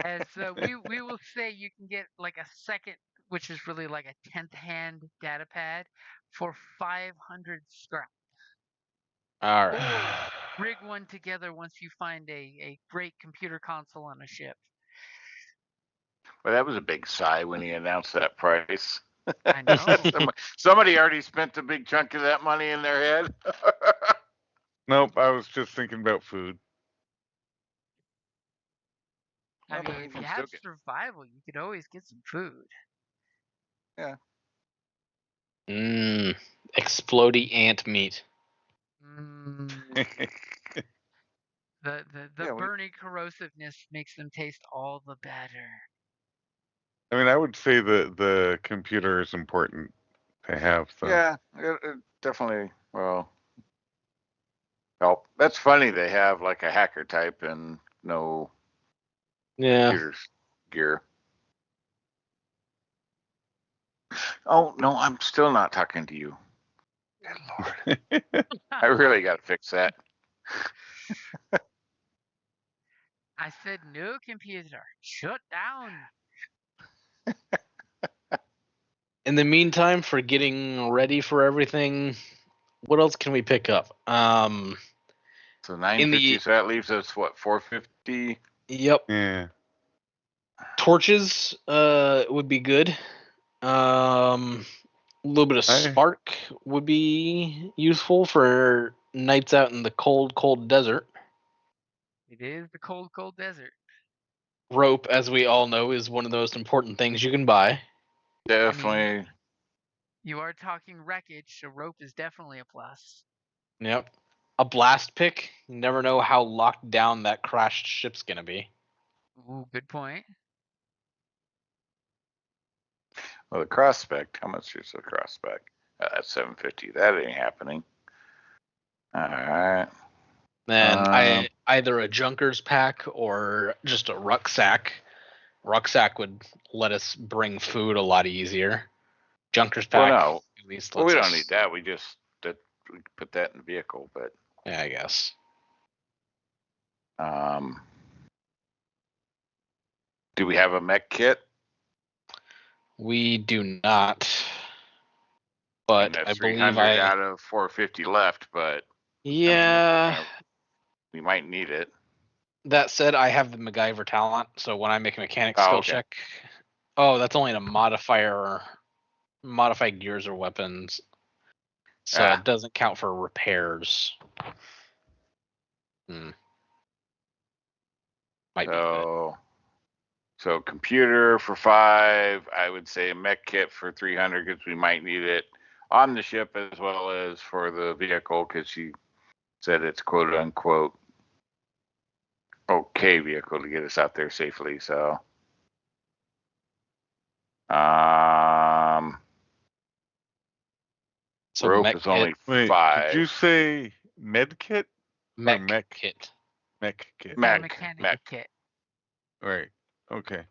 As we will say, you can get like a second, which is really like a 10th hand data pad for 500 scrap. All right. Rig one together once you find a great computer console on a ship. Well, that was a big sigh when he announced that price. I know. Somebody already spent a big chunk of that money in their head. Nope, I was just thinking about food. I Well, mean, then if can you still have get- survival, you could always get some food. Explodey ant meat. Mm, the Yeah, burning corrosiveness makes them taste all the better. I mean, I would say the computer is important to have. So. Yeah, it definitely. Well, help. That's funny. They have like a hacker type and no Yeah. computers gear. Oh no, I'm still not talking to you. Good Lord, I really got to fix that. I said no computer. Shut down. In the meantime, for getting ready for everything, what else can we pick up? So 950. So that leaves us what 450. Yep. Yeah. Torches would be good. A little bit of spark would be useful for nights out in the cold desert. It is the cold desert. Rope, as we all know, is one of the most important things you can buy. Definitely. You are talking wreckage, so rope is definitely a plus. Yep. A blast pick. You never know how locked down that crashed ship's gonna be. Ooh, good point. Well, the cross spec. How much is the cross spec? That's 750. That ain't happening. All right. And either a junker's pack or just a rucksack. Rucksack would let us bring food a lot easier. Junker's pack Well, no. at least Well, lets we don't us. need that. We put that in the vehicle, but Yeah, I guess. Do we have a mech kit? We do not. But that's I believe 300 out of 450 left, but yeah. we might need it. That said, I have the MacGyver talent, so when I make a mechanic Oh, skill okay. check, that's only a modifier, modify gears or weapons, so it doesn't count for repairs. Might be good. So computer for 5, I would say a mech kit for 300 because we might need it on the ship as well as for the vehicle because said it's quote unquote okay vehicle to get us out there safely. So, So rope mech is kit, only Wait, 5. did you say med kit or mech mech? kit. Mech kit. Yeah, Mech, mechanic mech. kit. Right. Okay.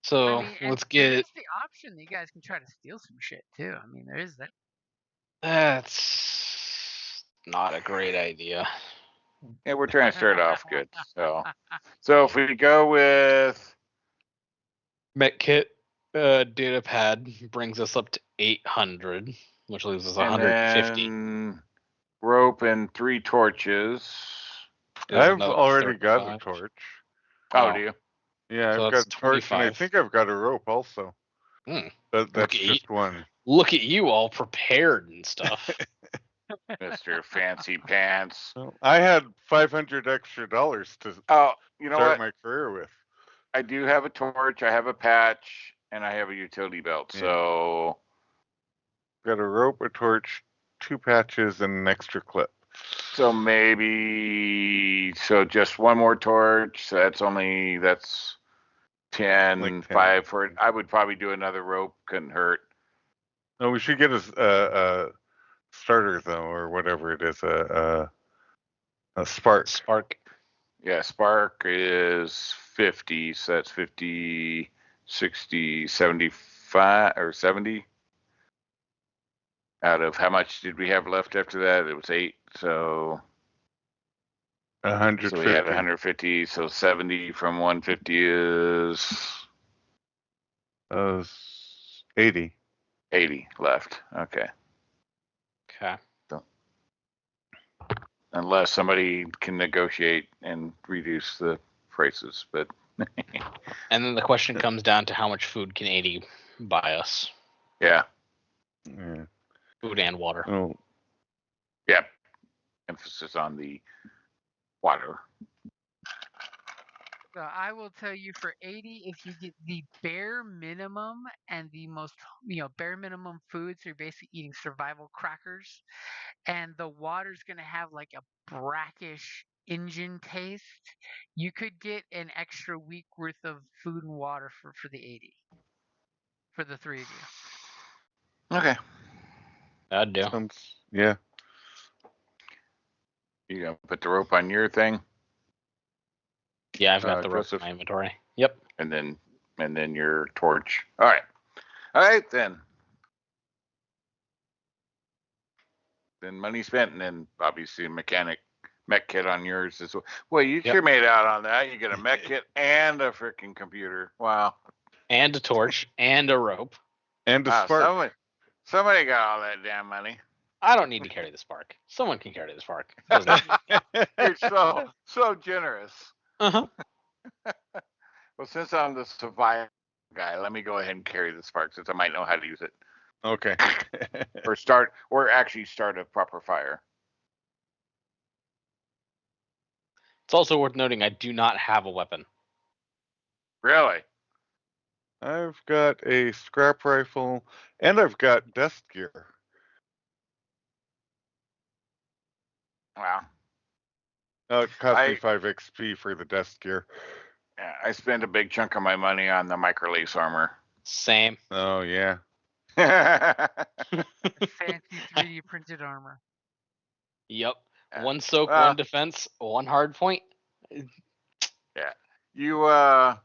So I mean, and let's there get. is the option that you guys can try to steal some shit too. I mean, there is that. That's not a great idea. Yeah, we're trying to start off good. So if we go with Mech kit data pad brings us up to 800, which leaves us and 150. then rope and 3 torches. There's I've another already got a 35. torch. Oh, Oh. do you? Yeah, So I've that's got a torch, and I 25. think I've got a rope also. Hmm. That's at just one. Look at you all prepared and stuff. Mr. Fancy Pants. Well, I had $500 extra to Oh, you know start what? my career with. I do have a torch, I have a patch, and I have a utility belt. Yeah. So Got a rope, a torch, 2 patches, and an extra clip. maybe just one more torch. So that's 10, Like 10. 5 for it. I would probably do another rope. Couldn't hurt. No, we should get a starter though, or whatever it is, a spark. Spark. Yeah, spark is 50, so that's 50, 60, 75, or 70. Out of how much did we have left after that? It was 8, so 150. so we had 150, so 70 from 150 is 80. 80 left. Okay. Okay. Unless somebody can negotiate and reduce the prices, but And then the question comes down to how much food can 80 buy us? yeah. Yeah. Food and water. Oh, Yep. Emphasis on the water. So I will tell you for 80, if you get the bare minimum and the most, bare minimum food, so you're basically eating survival crackers, and the water's going to have like a brackish engine taste, you could get an extra week worth of food and water for the 80, for the 3 of you. Okay. That'd do. yeah. You gonna put the rope on your thing, Yeah, I've got the rope in Joseph? my inventory. Yep. and then your torch. All right then. Then money spent, and then obviously mech kit on yours as well. Well, you Yep. sure made out on that. You get a mech kit and a freaking computer. Wow. And a torch and a rope. And a Wow, spark. somebody got all that damn money. I don't need to carry the spark. Someone can carry the spark. Doesn't You're so generous. Uh-huh. Well, since I'm the survival guy, let me go ahead and carry the spark since I might know how to use it. Okay. or actually start a proper fire. It's also worth noting I do not have a weapon. Really? I've got a scrap rifle, and I've got desk gear. Wow. It cost me 5 XP for the desk gear. Yeah, I spend a big chunk of my money on the microlace armor. Same. Oh, yeah. Fancy 3D printed armor. Yep. Yeah. 1 soak, 1 defense, 1 hard point. Yeah. You well,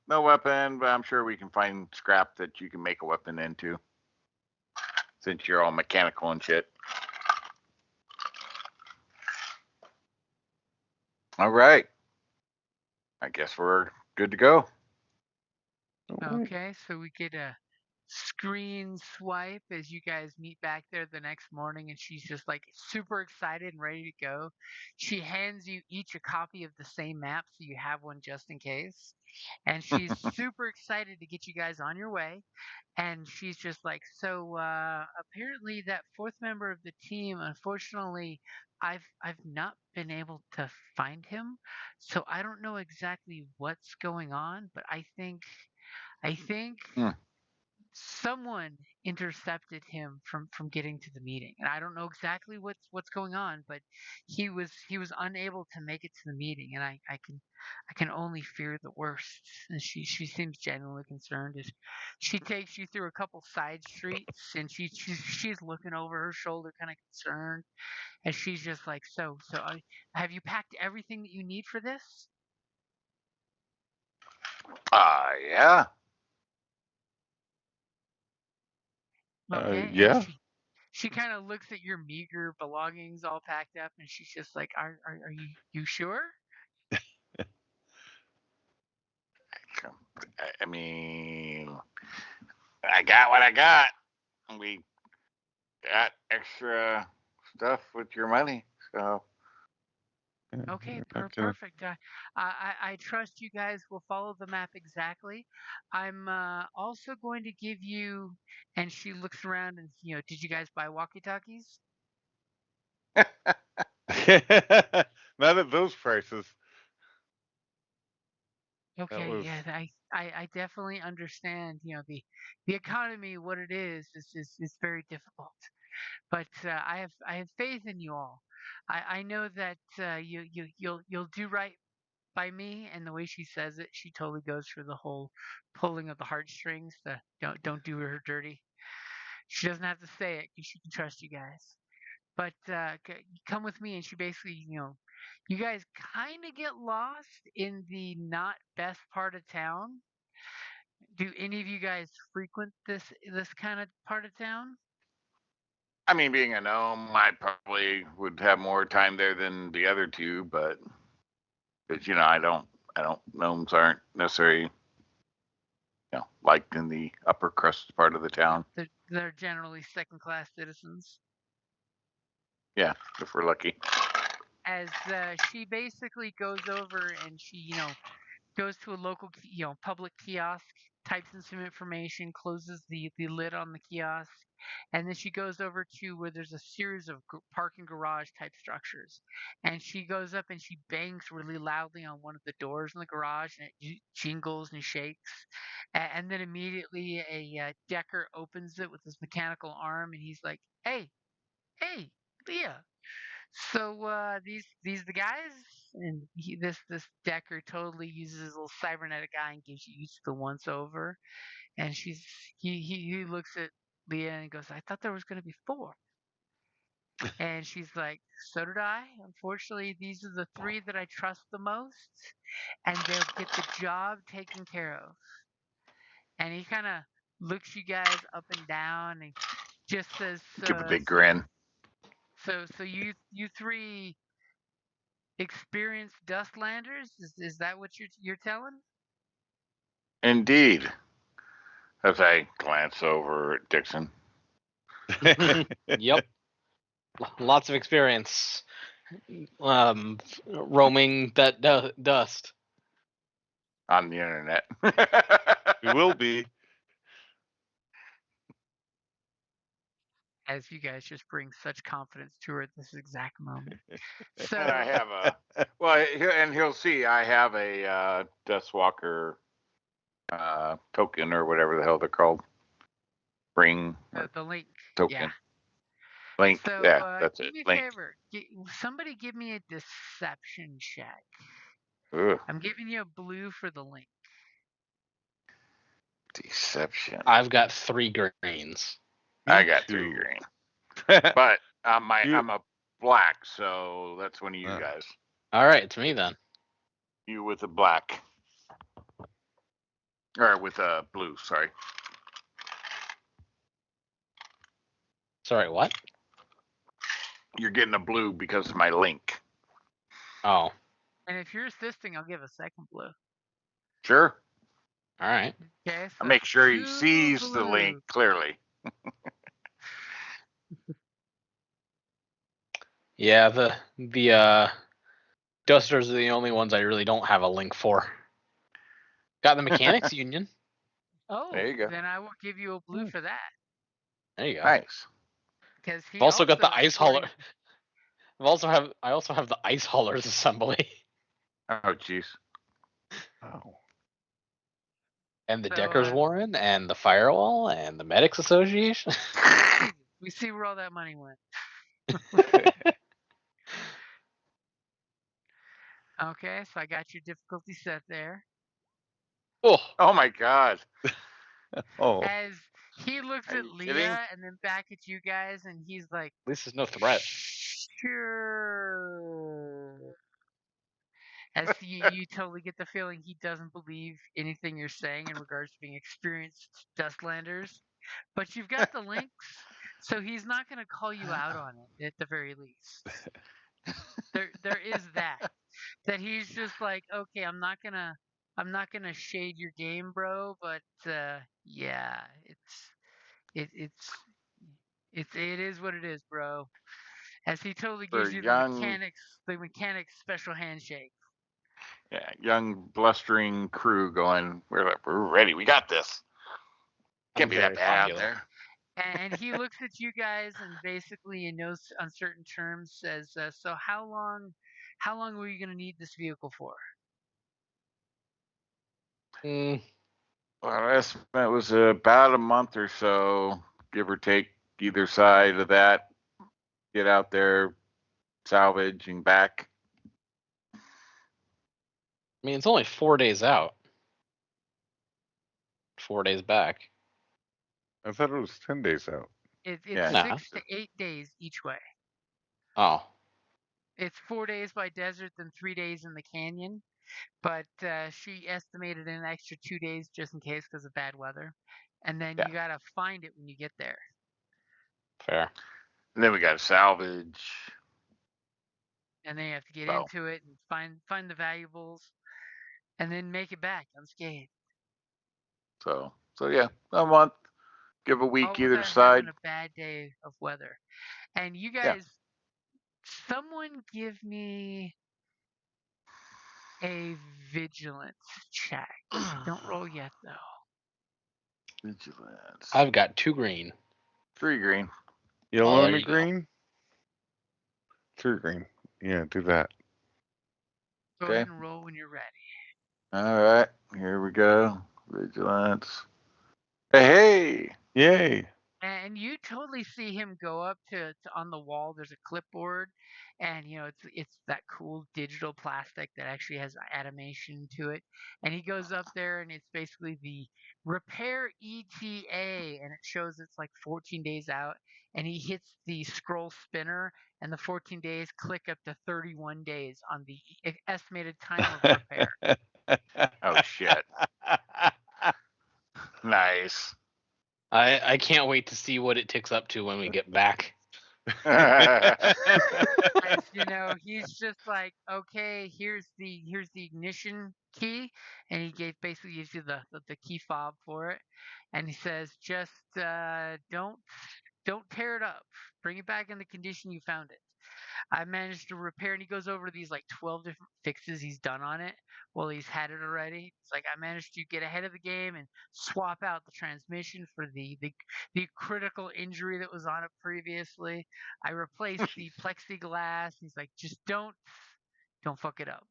no weapon, but I'm sure we can find scrap that you can make a weapon into. Since you're all mechanical and shit. All right. I guess we're good to go. Okay, so we get a screen swipe as you guys meet back there the next morning, and she's just like super excited and ready to go. She hands you each a copy of the same map, so you have one just in case. And she's super excited to get you guys on your way. And she's just like, so apparently that 4th member of the team, unfortunately, I've not been able to find him, so I don't know exactly what's going on, but I think someone intercepted him from getting to the meeting, and I don't know exactly what's going on, but he was unable to make it to the meeting, and I can only fear the worst. And she seems genuinely concerned as she takes you through a couple side streets, and she's looking over her shoulder, kind of concerned, and she's just like, have you packed everything that you need for this? Yeah. Okay, and Yeah. she kind of looks at your meager belongings all packed up, and she's just like, are you sure? I mean, I got what I got. We got extra stuff with your money, so. Okay, Not gonna- perfect. I trust you guys will follow the map exactly. I'm also going to give you, and she looks around and, did you guys buy walkie-talkies? Not at those prices. Okay, was- yeah, I definitely understand, the economy, what it is very difficult. But I have faith in you all. I know that you'll do right by me. And the way she says it, she totally goes for the whole pulling of the heartstrings. The don't do her dirty. She doesn't have to say it because she can trust you guys. But come with me, and she basically, you guys kind of get lost in the not best part of town. Do any of you guys frequent this kind of part of town? I mean, being a gnome, I probably would have more time there than the other two, but because I don't gnomes aren't necessarily liked in the upper crust part of the town. They're generally second-class citizens. Yeah, if we're lucky. As she basically goes over and she, goes to a local, public kiosk, types in some information, closes the lid on the kiosk, and then she goes over to where there's a series of parking garage type structures, and she goes up and she bangs really loudly on one of the doors in the garage, and it jingles and shakes, and then immediately a Decker opens it with his mechanical arm, and he's like, hey, Leah. So these the guys, and this Decker totally uses his little cybernetic eye and gives you each the once over, and he looks at Leah and goes, I thought there was going to be four, and she's like, so did I. Unfortunately, these are the three that I trust the most, and they'll get the job taken care of. And he kind of looks you guys up and down and just says, Give a big grin. So you three experienced Dustlanders? Is that what you're telling? Indeed. As I glance over at Dixon. Yep. Lots of experience roaming that dust. On the internet. We will be. As you guys just bring such confidence to her at this exact moment. So And I have and he'll see I have a Deathwalker token or whatever the hell they're called. Ring the link, token. yeah. Link. So Yeah, that's do it. me a Link. favor. Somebody give me a deception check. Ugh, I'm giving you a blue for the link. deception. I've got 3 greens. I got Me 3 too. green. But I'm You- a black, so that's one of you Ah. guys. All right, it's me then. You with a black. Or with a blue, sorry. Sorry, what? You're getting a blue because of my link. Oh, And if you're assisting, I'll give a second blue. Sure. all right. Okay, so I'll make sure he 2 sees the blue. link clearly. Yeah, the dusters are the only ones I really don't have a link for. Got the mechanics union. Oh, There you go. then I will give you a blue for that. There you go. Nice. Because he I've also got the ice according- hauler. I also have the ice haulers assembly. Oh, jeez. Oh. And the So, Deckers Warren and the Firewall and the Medics Association. we see where all that money went. Okay, so I got your difficulty set there. Oh, Oh my God. Oh, As he looks Are at you Leah kidding? and then back at you guys, and he's like, at least there's no threat. sure. As you totally get the feeling he doesn't believe anything you're saying in regards to being experienced Dustlanders. But you've got the links, so he's not going to call you out on it at the very least. There is that he's just like, okay, I'm not gonna shade your game, bro, but yeah, it is what it is, bro. As he totally For gives you young, the mechanics special handshake. yeah, young blustering crew going, we're ready. We got this. Can't I'm be that very bad out popular. there. And he looks at you guys and basically, in no uncertain terms, says, "So how long were you gonna need this vehicle for?" Mm, Well, our estimate was about a month or so, give or take, either side of that. Get out there, salvage, and back. I mean, it's only 4 days out. 4 days back. I thought it was 10 days out. It's Yeah. Nah. 6 to 8 days each way. Oh, It's 4 days by desert, then 3 days in the canyon. But she estimated an extra 2 days just in case because of bad weather. And then Yeah. you gotta find it when you get there. fair. And then we got salvage. And then you have to get So, into it and find the valuables, and then make it back unscathed. so yeah, a month. Give a All week either without side. having a bad day of weather. And you Yeah. guys, someone give me a vigilance check. Don't roll yet though. Vigilance. I've got 2 green. 3 green. Yellow there and a you go. green? 3 green. Yeah, do that. Go Okay. ahead and roll when you're ready. All right, here we go. Vigilance. Hey! Yay! And you totally see him go up to on the wall. There's a clipboard, and it's that cool digital plastic that actually has animation to it. And he goes up there, and it's basically the repair ETA, and it shows it's like 14 days out. And he hits the scroll spinner, and the 14 days click up to 31 days on the estimated time of repair. Oh shit! Nice. I can't wait to see what it ticks up to when we get back. As he's just like, okay, here's the ignition key, and he basically gives you the key fob for it, and he says, just don't tear it up, bring it back in the condition you found it. I managed to repair, and he goes over these like 12 different fixes he's done on it. Well, he's had it already. It's like, I managed to get ahead of the game and swap out the transmission for the critical injury that was on it previously. I replaced the plexiglass. He's like, just don't fuck it up.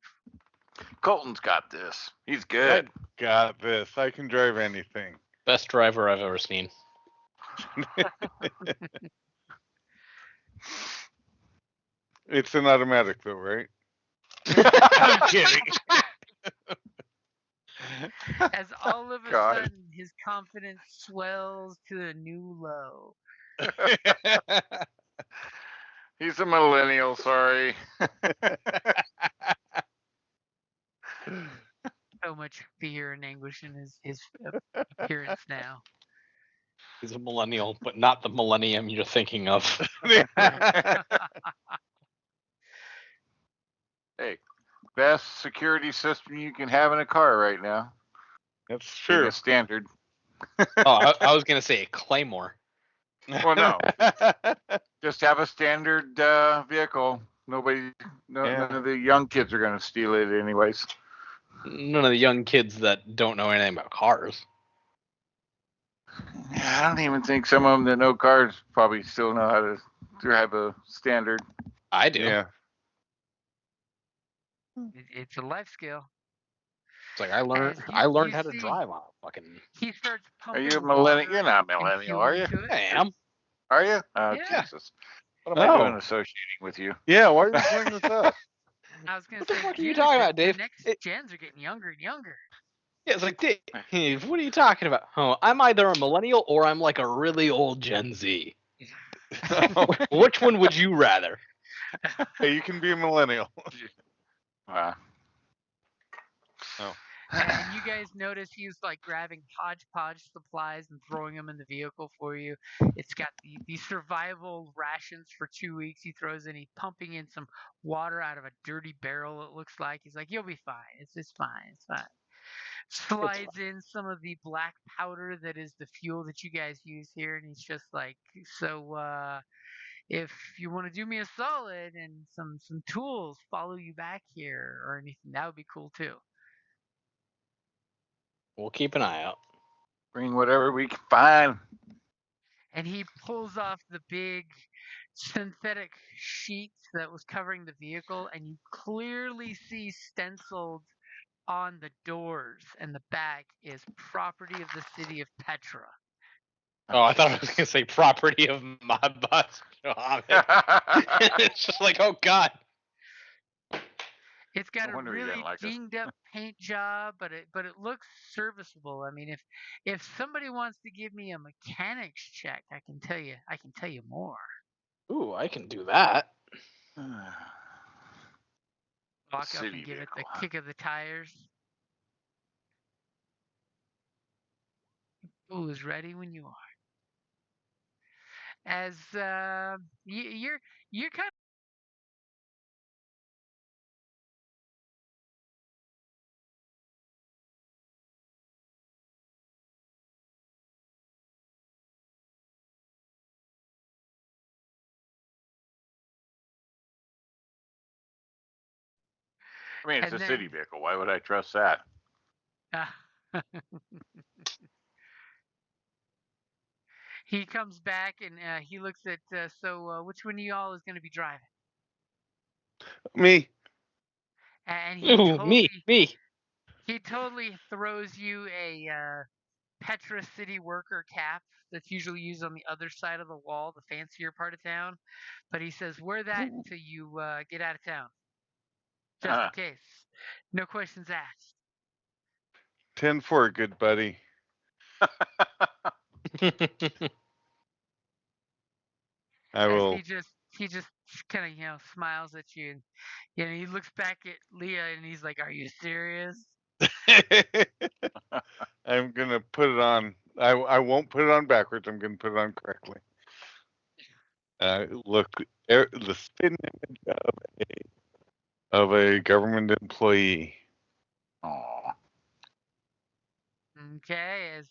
Colton's got this. He's I good. got this. I can drive anything. Best driver I've ever seen. It's an automatic, though, right? I'm kidding. As all of a God. sudden his confidence swells to a new low. He's a millennial. Sorry. So much fear and anguish in his appearance now. He's a millennial, but not the millennium you're thinking of. Hey, best security system you can have in a car right now. That's Being true. a standard. Oh, I was gonna say a Claymore. Well, no. Just have a standard vehicle. None of the young kids are going to steal it anyways. None of the young kids that don't know anything about cars. I don't even think some of them that know cars probably still know how to drive a standard. I do. Yeah. It's a life skill. It's like I learned As I learned you how to see, drive on a fucking. he starts Are you a pumping millennial? water You're not and millennial, fuel are you? into it. I am. Are you? Oh, Yeah. Jesus. What am I doing Oh, associating with you? yeah. Why are you playing with us? I was gonna What the say fuck are you talking about, the Dave? next gens are getting younger and younger. Yeah, it's like, Dave, what are you talking about? Oh, I'm either a millennial or I'm like a really old Gen Z. Which one would you rather? Hey, you can be a millennial. Uh, Oh. And you guys notice he's like grabbing hodgepodge supplies and throwing them in the vehicle for you. It's got the survival rations for 2 weeks. He throws in. He's pumping in some water out of a dirty barrel. It looks like he's like, "You'll be fine. It's fine. It's fine." Slides in some of the black powder that is the fuel that you guys use here, and he's just like, "So, if you want to do me a solid and some tools, follow you back here or anything, that would be cool too." We'll keep an eye out. bring whatever we can find. And he pulls off the big synthetic sheet that was covering the vehicle, and you clearly see stenciled on the doors and the back is property of the city of Petra. Oh, I thought I was gonna say property of my boss, Mohammed. It's just like, oh god. It's got No a wonder he didn't really like us. dinged up paint job, but it looks serviceable. I mean, if somebody wants to give me a mechanics check, I can tell you more. Ooh, I can do that. Walk up City and give it the vehicle, huh? kick of the tires. Tool is ready when you are. As you're kind I mean, it's and a city vehicle. Why would I trust that? he comes back and he looks at which one of y'all is going to be driving? Me. And Ooh, me. he totally throws you a Petra City worker cap that's usually used on the other side of the wall, the fancier part of town. But he says, wear that until you get out of town. Just in case. No questions asked. 10-4, good buddy. I As will. he just kind of smiles at you, and he looks back at Leah and he's like, "Are you serious?" I'm gonna put it on. I won't put it on backwards. I'm gonna put it on correctly. Look, the spin image of a government employee. Aw. Okay, as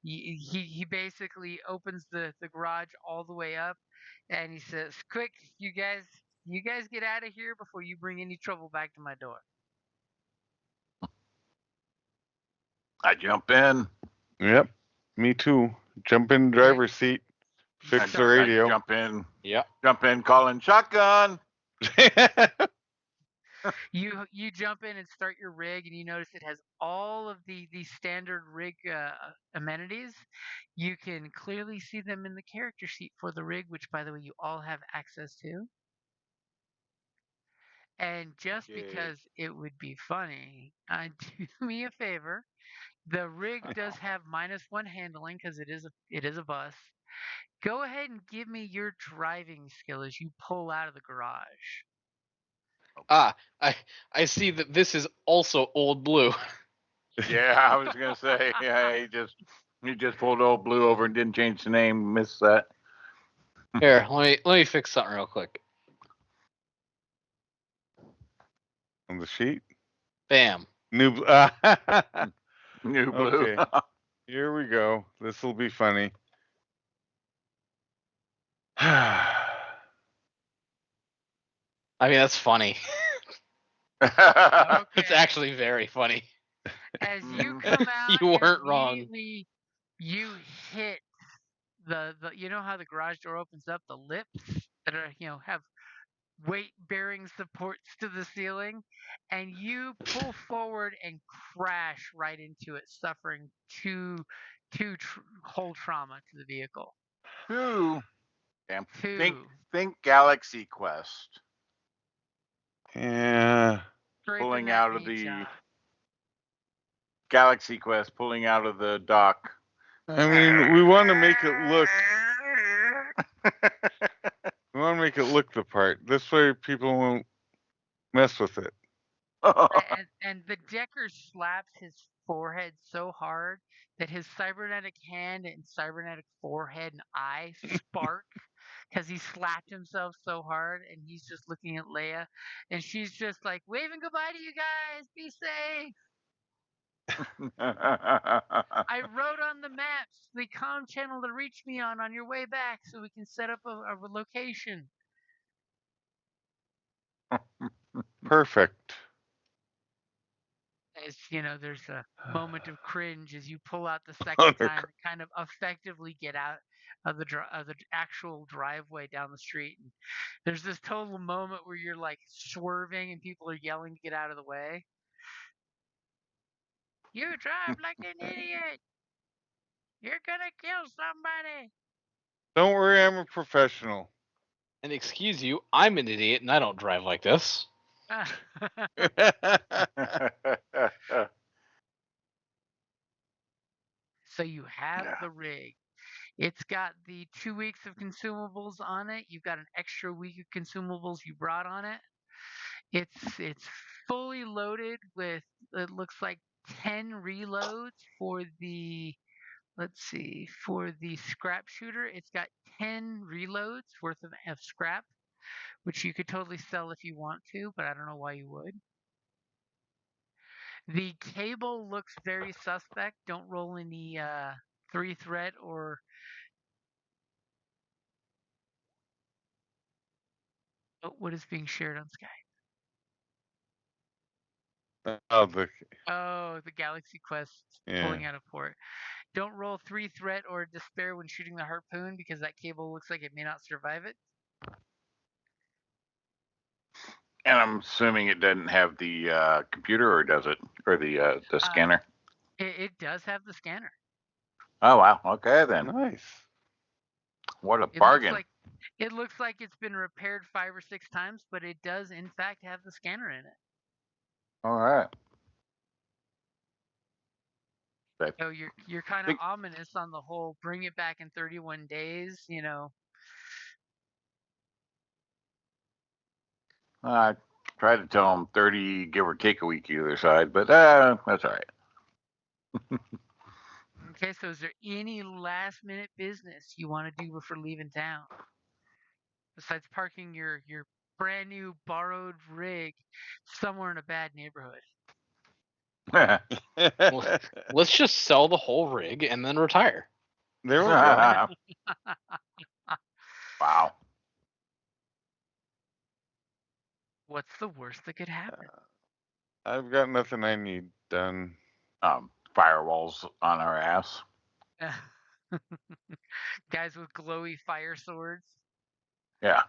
he basically opens the garage all the way up, and he says, "Quick, you guys get out of here before you bring any trouble back to my door." I jump in. Yep, me too. Jump in driver's seat. Fix the Start- radio. I jump in. Yep. Jump in, calling shotgun. You jump in and start your rig, and you notice it has all of the standard rig amenities. You can clearly see them in the character sheet for the rig, which, by the way, you all have access to. And just Yay. because it would be funny, do me a favor. The rig does have -1 handling because it is a bus. Go ahead and give me your driving skill as you pull out of the garage. Ah, I see that this is also Old Blue. Yeah, I was gonna say. Yeah, he just pulled old blue over and didn't change the name. Missed that. Here, let me fix something real quick. On the sheet. Bam. New. New blue. Okay. Here we go. This will be funny. I mean, that's funny. Okay. It's actually very funny. As you come out, You weren't wrong. immediately you hit the you know how the garage door opens up, the lips that are have weight-bearing supports to the ceiling, and you pull forward and crash right into it, suffering two hull trauma to the vehicle. Two. Damn. Two. Think Galaxy Quest. Yeah. Scraping Pulling that out of paint the job. Galaxy Quest, pulling out of the dock. I mean, we want to make it look. We want to make it look the part. This way, people won't mess with it. And the Decker slaps his forehead so hard that his cybernetic hand and cybernetic forehead and eye spark because he slapped himself so hard, and he's just looking at Leia, and she's just like waving goodbye to you guys. Be safe. I wrote on the maps the comm channel to reach me on your way back so we can set up a location. Perfect. As there's a moment of cringe as you pull out the second time and kind of effectively get out of the actual driveway down the street. And there's this total moment where you're like swerving and people are yelling to get out of the way. You drive like an idiot. You're gonna kill somebody. Don't worry, I'm a professional. And excuse you, I'm an idiot and I don't drive like this. So you have the rig. It's got the 2 weeks of consumables on it. You've got an extra week of consumables you brought on it. It's fully loaded with, it looks like 10 reloads for the, for the scrap shooter. It's got 10 reloads worth of scrap, which you could totally sell if you want to, but I don't know why you would. The cable looks very suspect. Don't roll any 3-threat or what is being shared on Skype. The Galaxy Quest pulling out a port. Don't roll 3-threat or despair when shooting the harpoon because that cable looks like it may not survive it. And I'm assuming it doesn't have the computer, or does it? Or the scanner? It does have the scanner. Oh, wow. Okay, then. Nice. What a bargain. It looks like it's been repaired 5 or 6 times, but it does, in fact, have the scanner in it. All right. So you're kind of ominous on the whole bring it back in 31 days, I tried to tell them 30, give or take a week either side, but that's all right. Okay, so is there any last minute business you want to do before leaving town? Besides parking your brand new borrowed rig somewhere in a bad neighborhood. Well, let's just sell the whole rig and then retire. There we go. Wow. What's the worst that could happen? I've got nothing I need done. Firewalls on our ass. Guys with glowy fire swords. Yeah.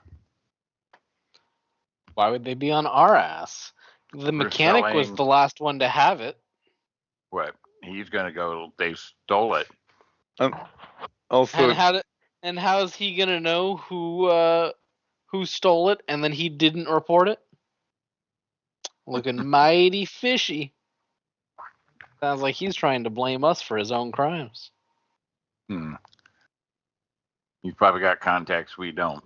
Why would they be on our ass? The mechanic was the last one to have it. What? He's gonna go. They stole it. Also, and how is he gonna know who stole it and then he didn't report it? Looking mighty fishy. Sounds like he's trying to blame us for his own crimes. He's probably got contacts we don't.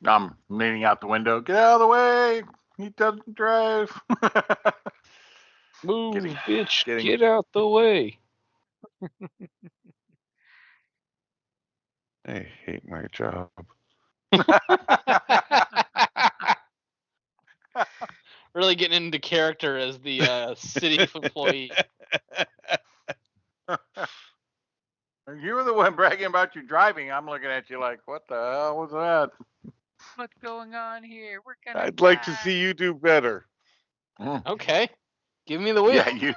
I'm leaning out the window. Get out of the way! He doesn't drive. Move, bitch! Get out the way! I hate my job. Really getting into character as the city employee. You were the one bragging about your driving. I'm looking at you like, what the hell was that? What's going on here? We're gonna I'd like to see you do better. Okay. Give me the wheel. Yeah,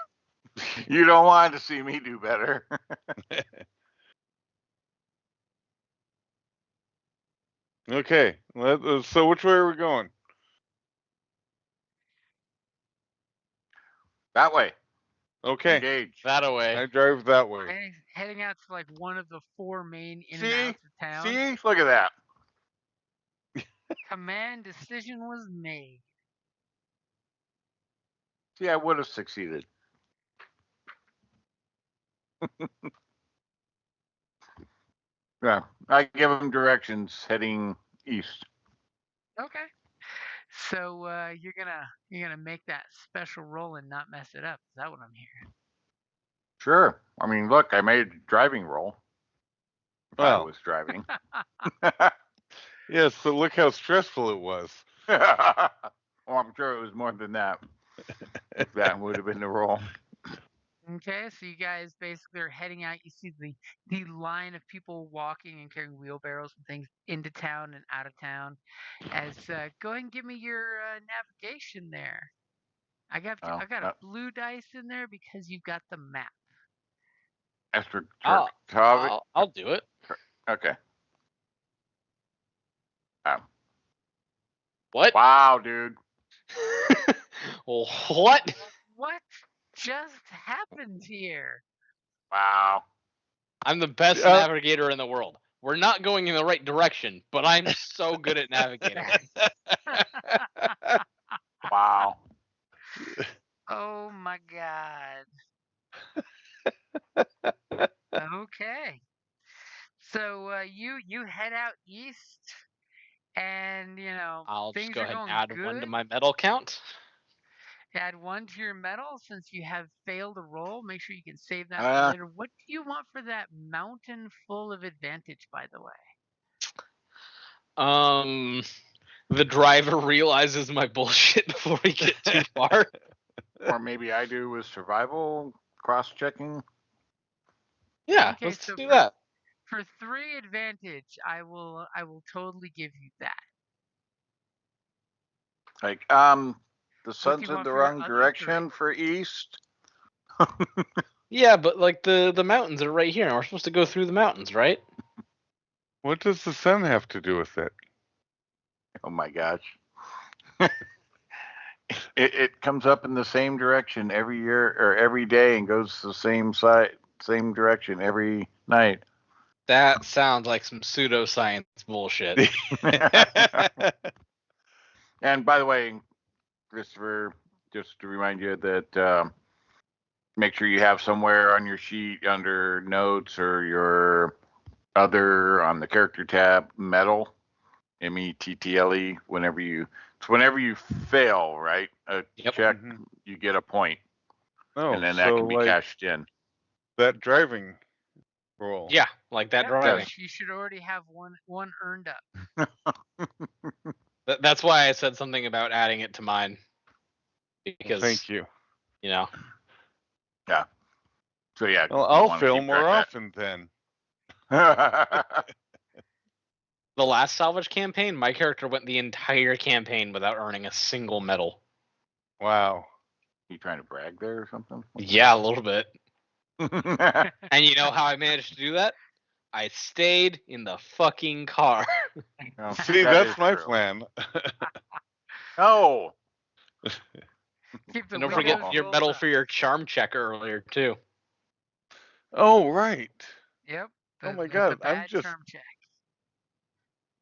you don't want to see me do better. Okay. So which way are we going? That way. Okay. Engage. That away. I drive that way. Okay, heading out to like one of the 4 main in See? and outs of town. See? Look at that. Command decision was made. See, I would have succeeded. Yeah, I give him directions heading east. Okay. So you're gonna make that special roll and not mess it up. Is that what I'm hearing? Sure. I mean, look, I made a driving roll. If I Well. was driving. Yes, but look how stressful it was. Well, I'm sure it was more than that. If that would have been the roll. Okay, so you guys basically are heading out. You see the line of people walking and carrying wheelbarrows and things into town and out of town. As go ahead and give me your navigation there. I got a blue dice in there because you've got the map. I'll do it. Okay. What? Wow, dude. What? What just happened here? Wow. I'm the best navigator in the world. We're not going in the right direction, but I'm so good at navigating. Wow. Oh my god. Okay. So you head out east, and I'll just things go are ahead going and add good. 1 to my medal count. Add 1 to your medal since you have failed a roll. Make sure you can save that for later. What do you want for that mountain full of advantage, by the way? The driver realizes my bullshit before we get too far. Or maybe I do with survival cross-checking. Yeah, Okay, let's so do that. For 3 advantage, I will totally give you that. Like, the sun's in the wrong direction for east. Yeah, but like the mountains are right here, and we're supposed to go through the mountains, right? What does the sun have to do with it? Oh my gosh. It comes up in the same direction every year or every day and goes the same direction every night. That sounds like some pseudoscience bullshit. And by the way, Christopher, just to remind you that make sure you have somewhere on your sheet under notes or your other on the character tab metal, METTLE. Whenever you fail, right, a check, you get a point. Oh, and then that can be cashed in. That driving roll. Yeah, like that driving. You should already have one earned up. That's why I said something about adding it to mine. Because thank you. Yeah. So yeah. Well, I'll fail more often then. The last Salvage campaign, my character went the entire campaign without earning a single medal. Wow. You trying to brag there or something? Yeah, a little bit. And you know how I managed to do that? I stayed in the fucking car. Oh, see, that's my plan. Oh. And don't forget your medal for your charm check earlier too. Oh right. Yep. Oh my god, I'm just charm check.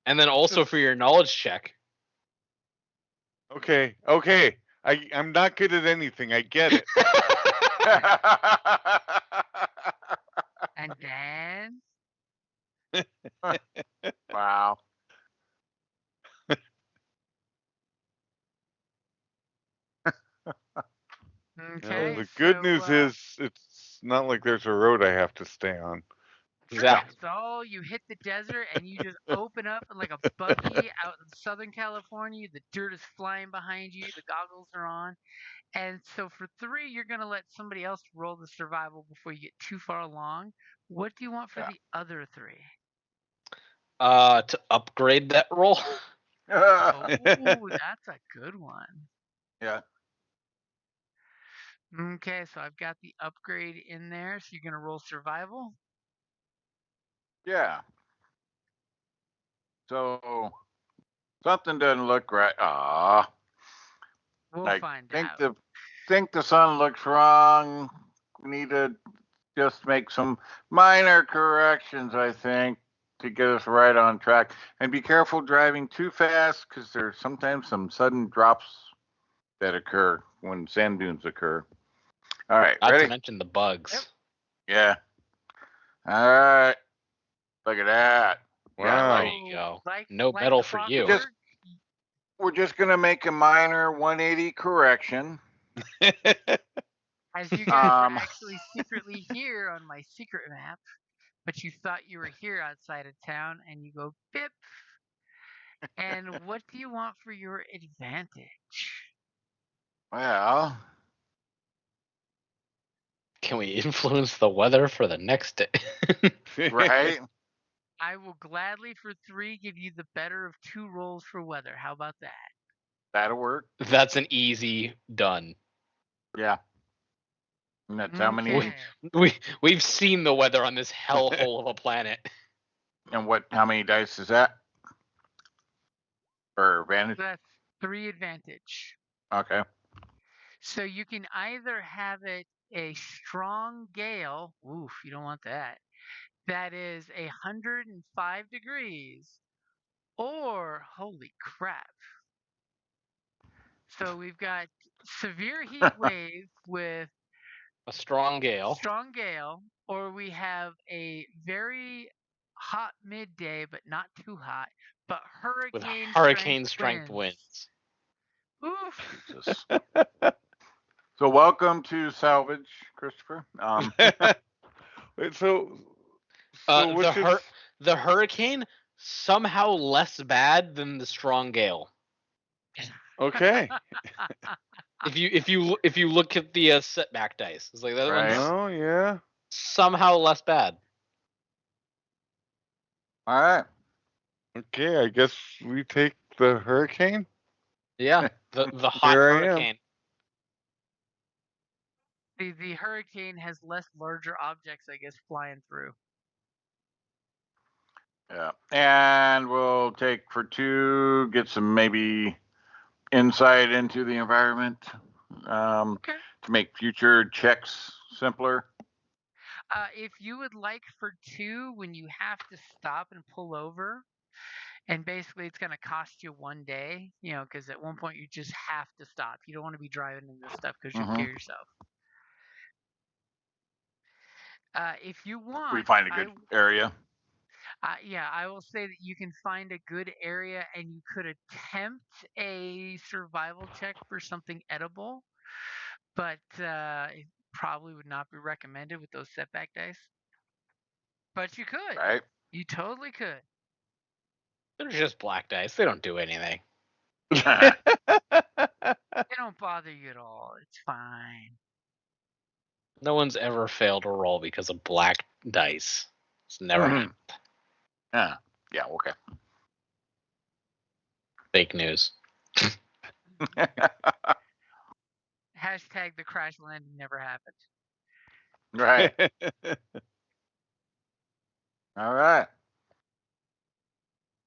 And then also for your knowledge check. Okay. I'm not good at anything. I get it. And then wow. Okay. The good news is it's not like there's a road I have to stay on. Exactly. So you hit the desert and you just open up in like a buggy out in Southern California. The dirt is flying behind you. The goggles are on. And so for 3, you're going to let somebody else roll the survival before you get too far along. What do you want for the other 3? To upgrade that roll. Oh, that's a good one. Yeah. Okay, so I've got the upgrade in there. So you're going to roll survival? Yeah. So something doesn't look right. We'll I find think out. the sun looks wrong. We need to just make some minor corrections, I think, to get us right on track. And be careful driving too fast because there's sometimes some sudden drops that occur when sand dunes occur. All right, Not to ready? mention the bugs. Yep. Yeah. All right. Look at that. Wow. There you go. Like, No like medal for you. clockwork, We're just gonna make a minor 180 correction. as you guys were Um, actually secretly here on my secret map, but you thought you were here outside of town, and you go bip. And what do you want for your advantage? well, Can we influence the weather for the next day? right? I will gladly, for 3, give you the better of 2 rolls for weather. How about that? That'll work. That's an easy done. Yeah. And that's how many Okay. We've seen the weather on this hellhole of a planet. and how many dice is that? For advantage? That's 3 advantage. Okay. So you can either have it a strong gale. Oof, you don't want that. That is 105 degrees. Or, holy crap. So we've got severe heat wave with A strong gale. strong gale, or we have a very hot midday, but not too hot, but With hurricane strength winds. winds. Oof. Jesus. So welcome to Salvage, Christopher. Wait, so which is The hurricane somehow less bad than the strong gale. okay? If you look at the setback dice, it's like that Right. one's Oh yeah. somehow less bad. All right. Okay, I guess we take the hurricane. Yeah, the hot Here I am. hurricane. The hurricane has less larger objects, I guess, flying through. Yeah. And we'll take for 2, get some maybe insight into the environment Okay. to make future checks simpler. If you would like for 2, when you have to stop and pull over, and basically it's going to cost you 1 day, because at one point you just have to stop. You don't want to be driving in this stuff because you'll kill yourself. If you want, We find a good area. yeah, I will say that you can find a good area, and you could attempt a survival check for something edible, but it probably would not be recommended with those setback dice. But you could. Right. You totally could. They're just black dice. They don't do anything. They don't bother you at all. It's fine. No one's ever failed a roll because of black dice. It's never happened. Yeah, okay. Fake news. Hashtag the crash landing never happened. Right. All right.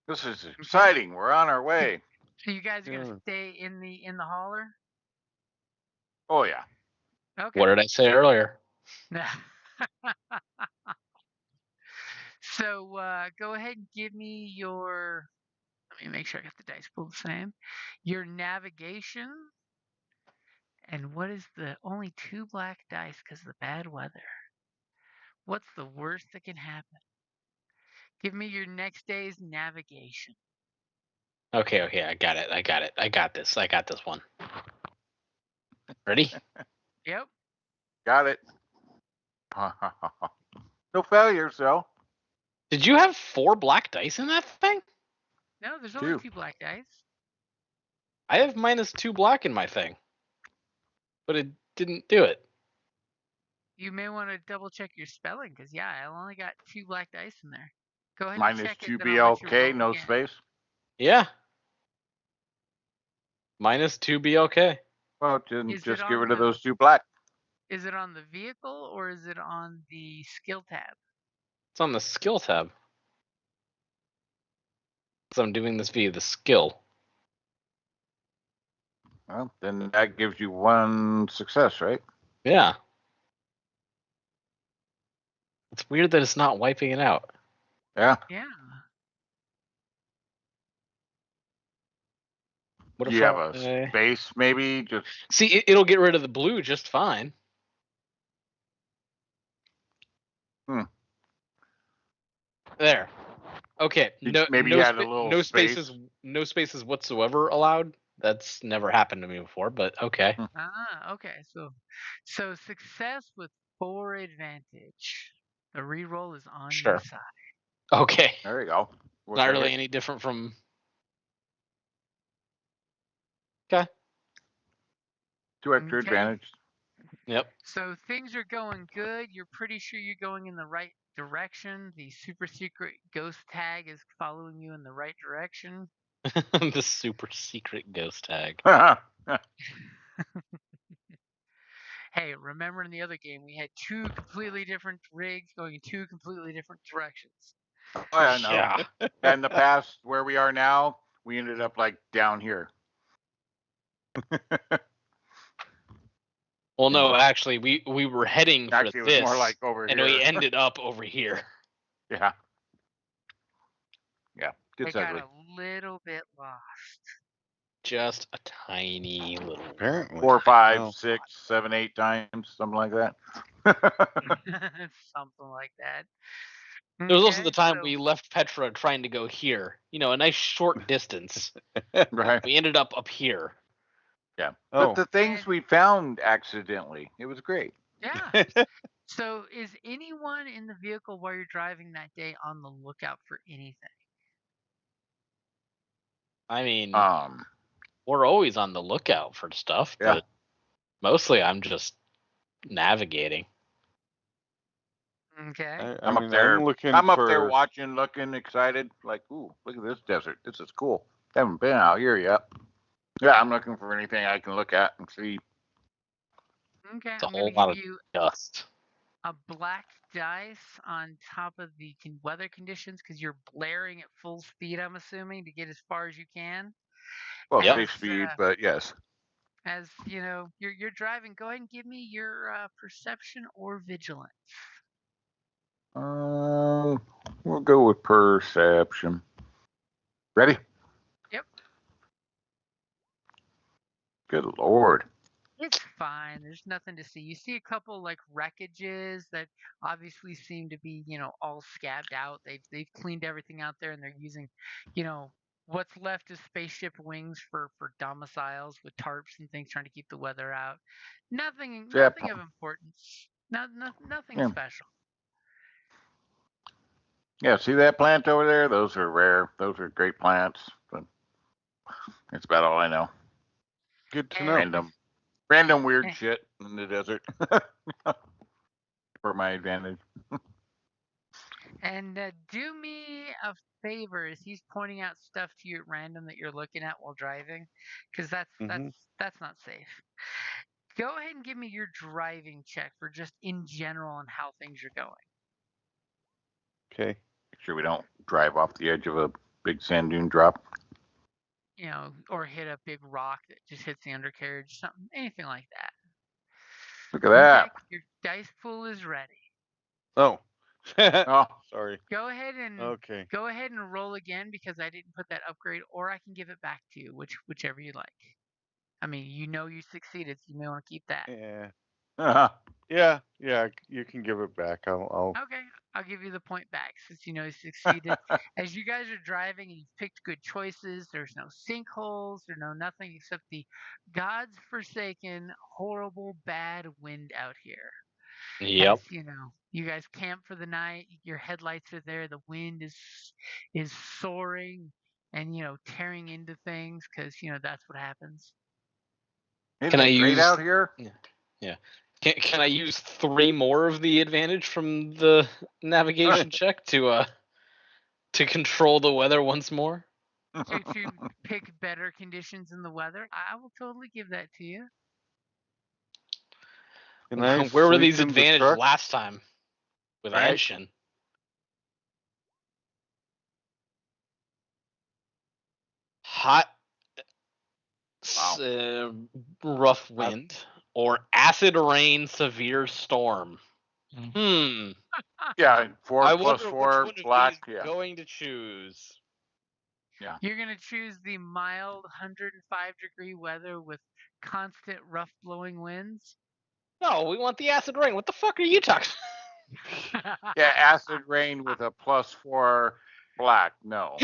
This is exciting. We're on our way. So you guys are Yeah. gonna stay in the holler? Oh yeah. Okay. What did I say earlier? So go ahead and give me your. Let me make sure I got the dice pulled the same. Your navigation. And what is the only 2 black dice because of the bad weather? What's the worst that can happen? Give me your next day's navigation. Okay, I got it. I got this one. Ready? Yep. Got it. No failures though. Did you have 4 black dice in that thing? No, there's only 2. 2 black dice. I have -2 black in my thing. But it didn't do it. You may want to double check your spelling because I only got 2 black dice in there. Go ahead and check it. -2 Then I'll let you BLK, roll no again. space. Yeah. -2 BLK. Well, Is just it get on rid of the- those 2 black. Is it on the vehicle or is it on the skill tab? It's on the skill tab. So I'm doing this via the skill. Well, then that gives you 1 success, right? Yeah. It's weird that it's not wiping it out. Yeah. Yeah. What Do if you have I... a space, maybe? Just See, it'll get rid of the blue just fine. There. Okay. maybe you had a little no space. spaces whatsoever allowed. That's never happened to me before, but okay. Okay. So success with 4 advantage. The reroll is on Sure. your side. Okay. There you go. We'll Not take really it. any different from. Okay. 2 extra Okay. advantage. Yep. So things are going good. You're pretty sure you're going in the right direction. The super secret ghost tag is following you in the right direction. The super secret ghost tag. Hey, remember in the other game we had 2 completely different rigs going in 2 completely different directions. Oh, yeah, I know. Yeah. In the past, where we are now, we ended up like down here. Well, no, actually, we were heading Actually, for it was this, more like over and here. we ended up over here. Yeah. Yeah. I It's got ugly. a little bit lost. Just a tiny little. Apparently. 4, 5, Wow. 6, 7, 8 times, something like that. Something like that. There was also the Okay, time so we left Petra trying to go here. You know, a nice short distance. Right. We ended up here. Yeah. Oh. But the things we found accidentally, it was great. yeah. So is anyone in the vehicle while you're driving that day on the lookout for anything? I mean, Um. we're always on the lookout for stuff, Yeah. but mostly I'm just navigating. Okay. I'm mean, up there. I'm looking I'm up for. there watching, looking, excited. Like, ooh, look at this desert. This is cool. Haven't been out here yet. Yeah, I'm looking for anything I can look at and see. Okay. It's a I'm going whole to lot give of you dust. a black dice on top of the weather conditions because you're blaring at full speed, I'm assuming, to get as far as you can. Well, Yep. safe speed, but yes. As you know, you're driving. Go ahead and give me your perception or vigilance. We'll go with perception. Ready? Yep. Good Lord. It's fine. There's nothing to see. You see a couple like wreckages that obviously seem to be, all scabbed out. They've cleaned everything out there and they're using, what's left is spaceship wings for domiciles with tarps and things trying to keep the weather out. Nothing Yeah. of importance. Nothing Yeah. special. Yeah, see that plant over there? Those are rare. Those are great plants. But that's about all I know. Good to And know. Random weird shit in the desert. For my advantage. And do me a favor as he's pointing out stuff to you at random that you're looking at while driving, because Mhm. that's not safe. Go ahead and give me your driving check for just in general on how things are going. Okay. Make sure we don't drive off the edge of a big sand dune drop. Or hit a big rock that just hits the undercarriage, something, anything like that. Look at that. Okay, your dice pool is ready. Oh. Oh, Sorry. Go ahead and Okay. roll again because I didn't put that upgrade, or I can give it back to you, whichever you like. I mean, you succeeded, so you may want to keep that. Yeah. Yeah. You can give it back. I'll. Okay, I'll give you the point back since you succeeded. As you guys are driving and you've picked good choices, there's no sinkholes, there's no nothing except the God's forsaken, horrible, bad wind out here. Yep. As you guys camp for the night, your headlights are there, the wind is soaring and tearing into things because that's what happens. Isn't it great out here? Yeah. Can I use 3 more of the advantage from the navigation check to control the weather once more? to pick better conditions in the weather, I will totally give that to you. Can I Where were sleep these in the advantage truck? last time with Right. Anshin? hot, Wow. rough wind, or acid rain, severe storm. Yeah, 4 I plus wonder 4 which one of black. these Yeah. going to choose. Yeah. You're going to choose the mild 105-degree weather with constant rough blowing winds? No, we want the acid rain. What the fuck are you talking? Yeah, acid rain with a +4 black. No.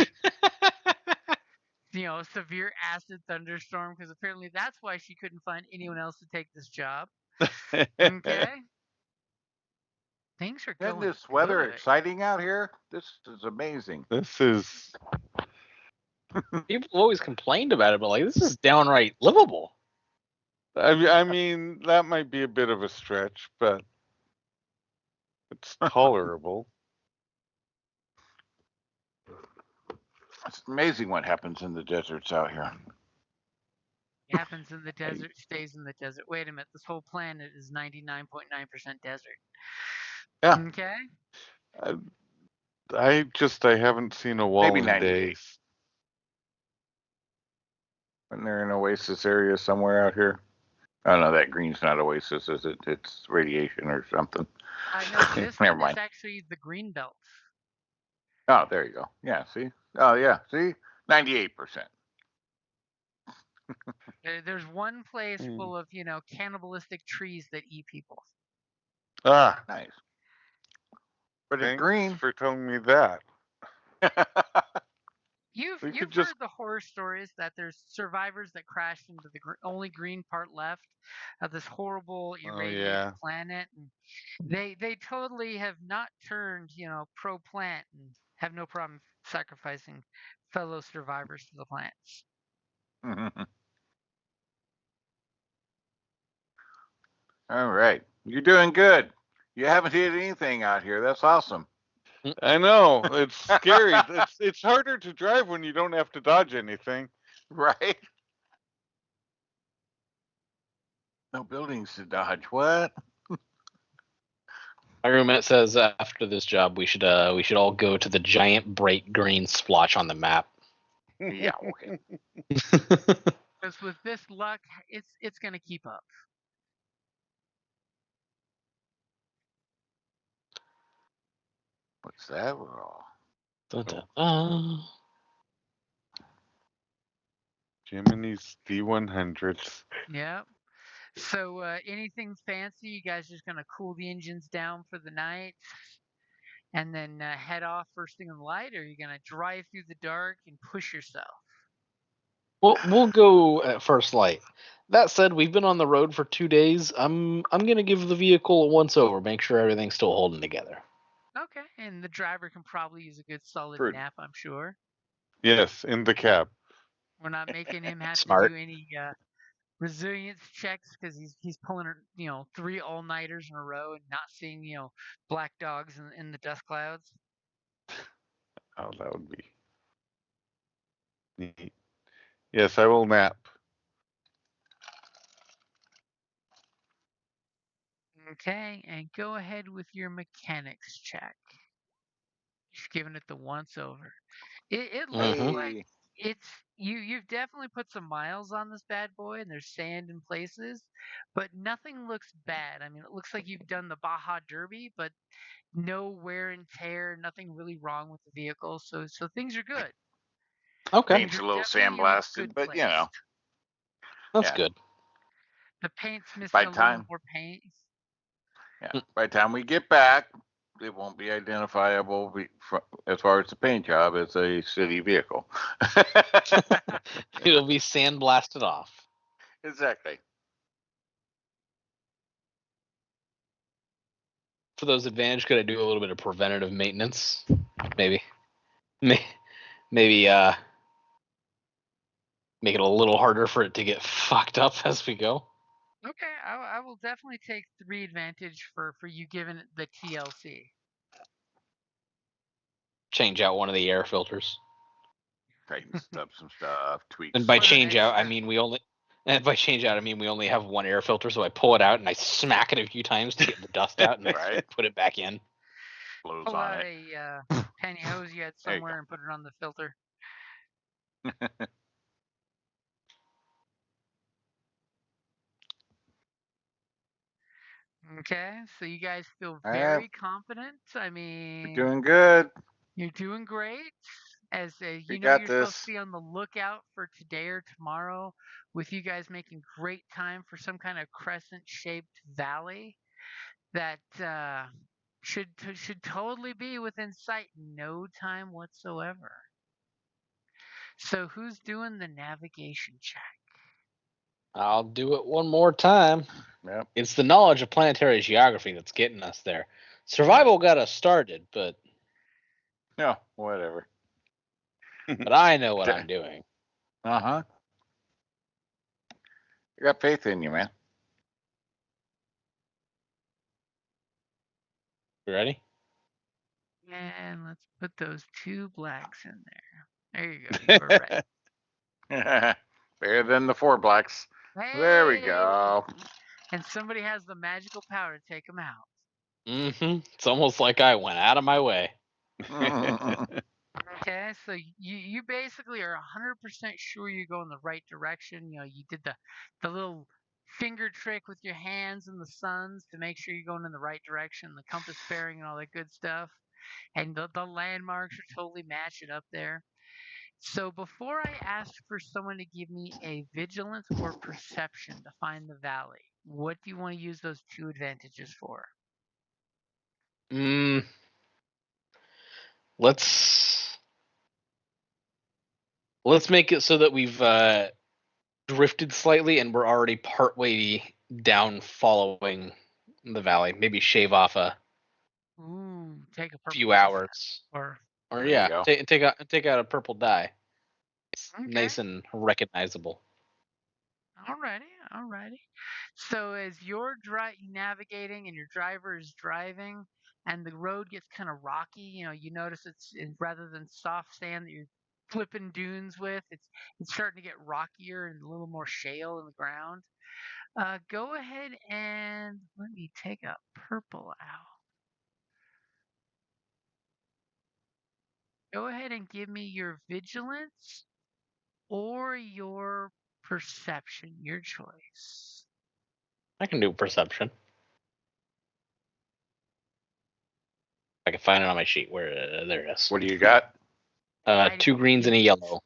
Severe acid thunderstorm, because apparently that's why she couldn't find anyone else to take this job. Okay. Things are Isn't going this weather good. exciting out here? This is amazing. This is. People always complained about it, but like this is downright livable. I mean, that might be a bit of a stretch, but it's tolerable. It's amazing what happens in the deserts out here. It happens in the desert, stays in the desert. Wait a minute, this whole planet is 99.9% desert. Yeah. Okay. I haven't seen a wall Maybe in 98. days. When they're in an oasis area somewhere out here. Oh no, that green's not oasis, is it? It's radiation or something. No, this Never one is mind. actually the green belt. Oh, there you go. Yeah, see? Oh yeah, see? 98%. There's one place full of, cannibalistic trees that eat people. Ah, Nice. But it's thanks green. for telling me that. You've We could heard just. the horror stories that there's survivors that crashed into the only green part left of this horrible Oh irradiated yeah. planet, and they totally have not turned pro plant and have no problem sacrificing fellow survivors to the plants. All right. You're doing good. You haven't hit anything out here. That's awesome. I know. It's scary. It's harder to drive when you don't have to dodge anything. Right? No buildings to dodge. What? My roommate says after this job we should all go to the giant bright green splotch on the map. Yeah, okay. Because with this luck, it's gonna keep up. What's that roll? Dun, dun, dun. Jiminy's D100s. Yep. So anything fancy? You guys just gonna cool the engines down for the night, and then head off first thing in the light, or are you gonna drive through the dark and push yourself? We'll go at first light. That said, we've been on the road for 2 days. I'm gonna give the vehicle a once over, make sure everything's still holding together. Okay, and the driver can probably use a good solid Prudent. nap, I'm sure. Yes, in the cab. We're not making him have Smart. to do any resilience checks because he's pulling 3 all-nighters in a row and not seeing black dogs in the dust clouds. Oh, that would be neat. Yes, I will nap. Okay, and go ahead with your mechanics check. Just giving it the once over. It looks like Hey. it's you've definitely put some miles on this bad boy, and there's sand in places, but nothing looks bad. I mean, it looks like you've done the Baja Derby, but no wear and tear, nothing really wrong with the vehicle. So things are good. Okay, Paint's a little Definitely in a sandblasted, good but place. that's yeah. good. The paint's missing By a little time- more paint. Yeah. By the time we get back, it won't be identifiable as far as the paint job as a city vehicle. It'll be sandblasted off. Exactly. For those advantage, could I do a little bit of preventative maintenance? Maybe make it a little harder for it to get fucked up as we go. Okay, I will definitely take 3 advantage for you giving it the TLC. Change out one of the air filters. Tighten up some stuff, tweak. And by Put an change out, I extra- mean we only have one air filter, so I pull it out and I smack it a few times to get the dust out and Right. put it back in. Blows Pull on out it. a pantyhose you had There you somewhere go. and put it on the filter. Okay, so you guys feel Yeah. very confident. I We're mean, doing good. you're doing great. As We you know, got you're supposed to this. be on the lookout for today or tomorrow, with you guys making great time for some kind of crescent-shaped valley that should totally be within sight, no time whatsoever. So who's doing the navigation check? I'll do it one more time. Yep. It's the knowledge of planetary geography that's getting us there. Survival got us started, but No, whatever. I know what I'm doing. I got faith in you, man. You ready? And let's put those 2 blacks in there. There you go. You are ready. Better than the 4 blacks. There we Hey! go. And somebody has the magical power to take them out. It's almost like I went out of my way. Okay, so you basically are 100% sure you're going the right direction. You know, you did the little finger trick with your hands and the suns to make sure you're going in the right direction, the compass bearing and all that good stuff. And the landmarks are totally matching up there. So before I ask for someone to give me a vigilance or perception to find the valley, what do you want to use those 2 advantages for? Let's make it so that we've drifted slightly and we're already partway down following the valley. Maybe shave off a Ooh, take a purple few die hours. or Or There you yeah, go. take out a purple die. It's okay. nice and recognizable. Alrighty. So as you're navigating and your driver is driving, and the road gets kind of rocky, you know, you notice rather than soft sand that you're flipping dunes with, it's starting to get rockier and a little more shale in the ground. Go ahead and let me take a purple out. Go ahead and give me your vigilance or your perception, your choice. I can do perception. I can find it on my sheet. Where there it is. What do you got? 2 greens and a yellow.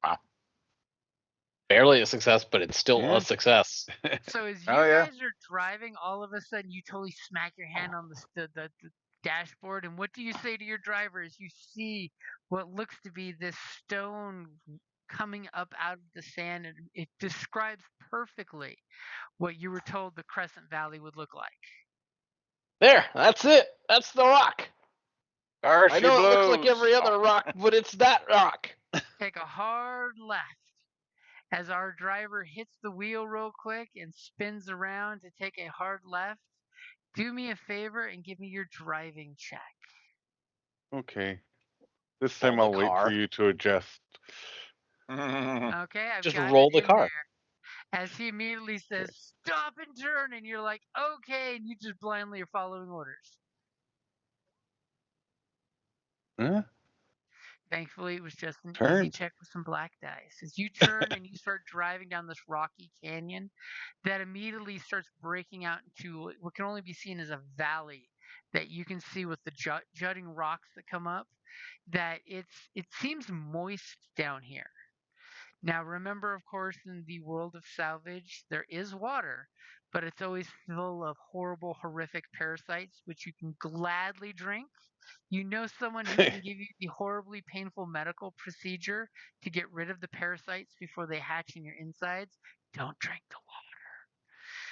Wow. Barely a success, but it's still a success. So as you Yeah. guys are driving, all of a sudden you totally smack your hand on the dashboard, and what do you say to your driver as you see what looks to be this stone coming up out of the sand, and it describes perfectly what you were told the Crescent Valley would look like. There, that's it. That's the rock. There I she know it looks blows. like every other rock, but it's that rock. Take a hard left as our driver hits the wheel real quick and spins around to take a hard left. Do me a favor and give me your driving check. Okay. This Roll time the I'll wait for car. you to adjust. Okay, I've Just got roll it the in car. there. As he immediately says, "Stop and turn," and you're like, "Okay," and you just blindly are following orders. Huh? Thankfully, it was just an easy Turn. check with some black dice. As you turn and you start driving down this rocky canyon, that immediately starts breaking out into what can only be seen as a valley that you can see with the jutting rocks that come up. That it seems moist down here. Now, remember, of course, in the world of Salvage, there is water, but it's always full of horrible, horrific parasites, which you can gladly drink. You know someone who can give you the horribly painful medical procedure to get rid of the parasites before they hatch in your insides? Don't drink the water.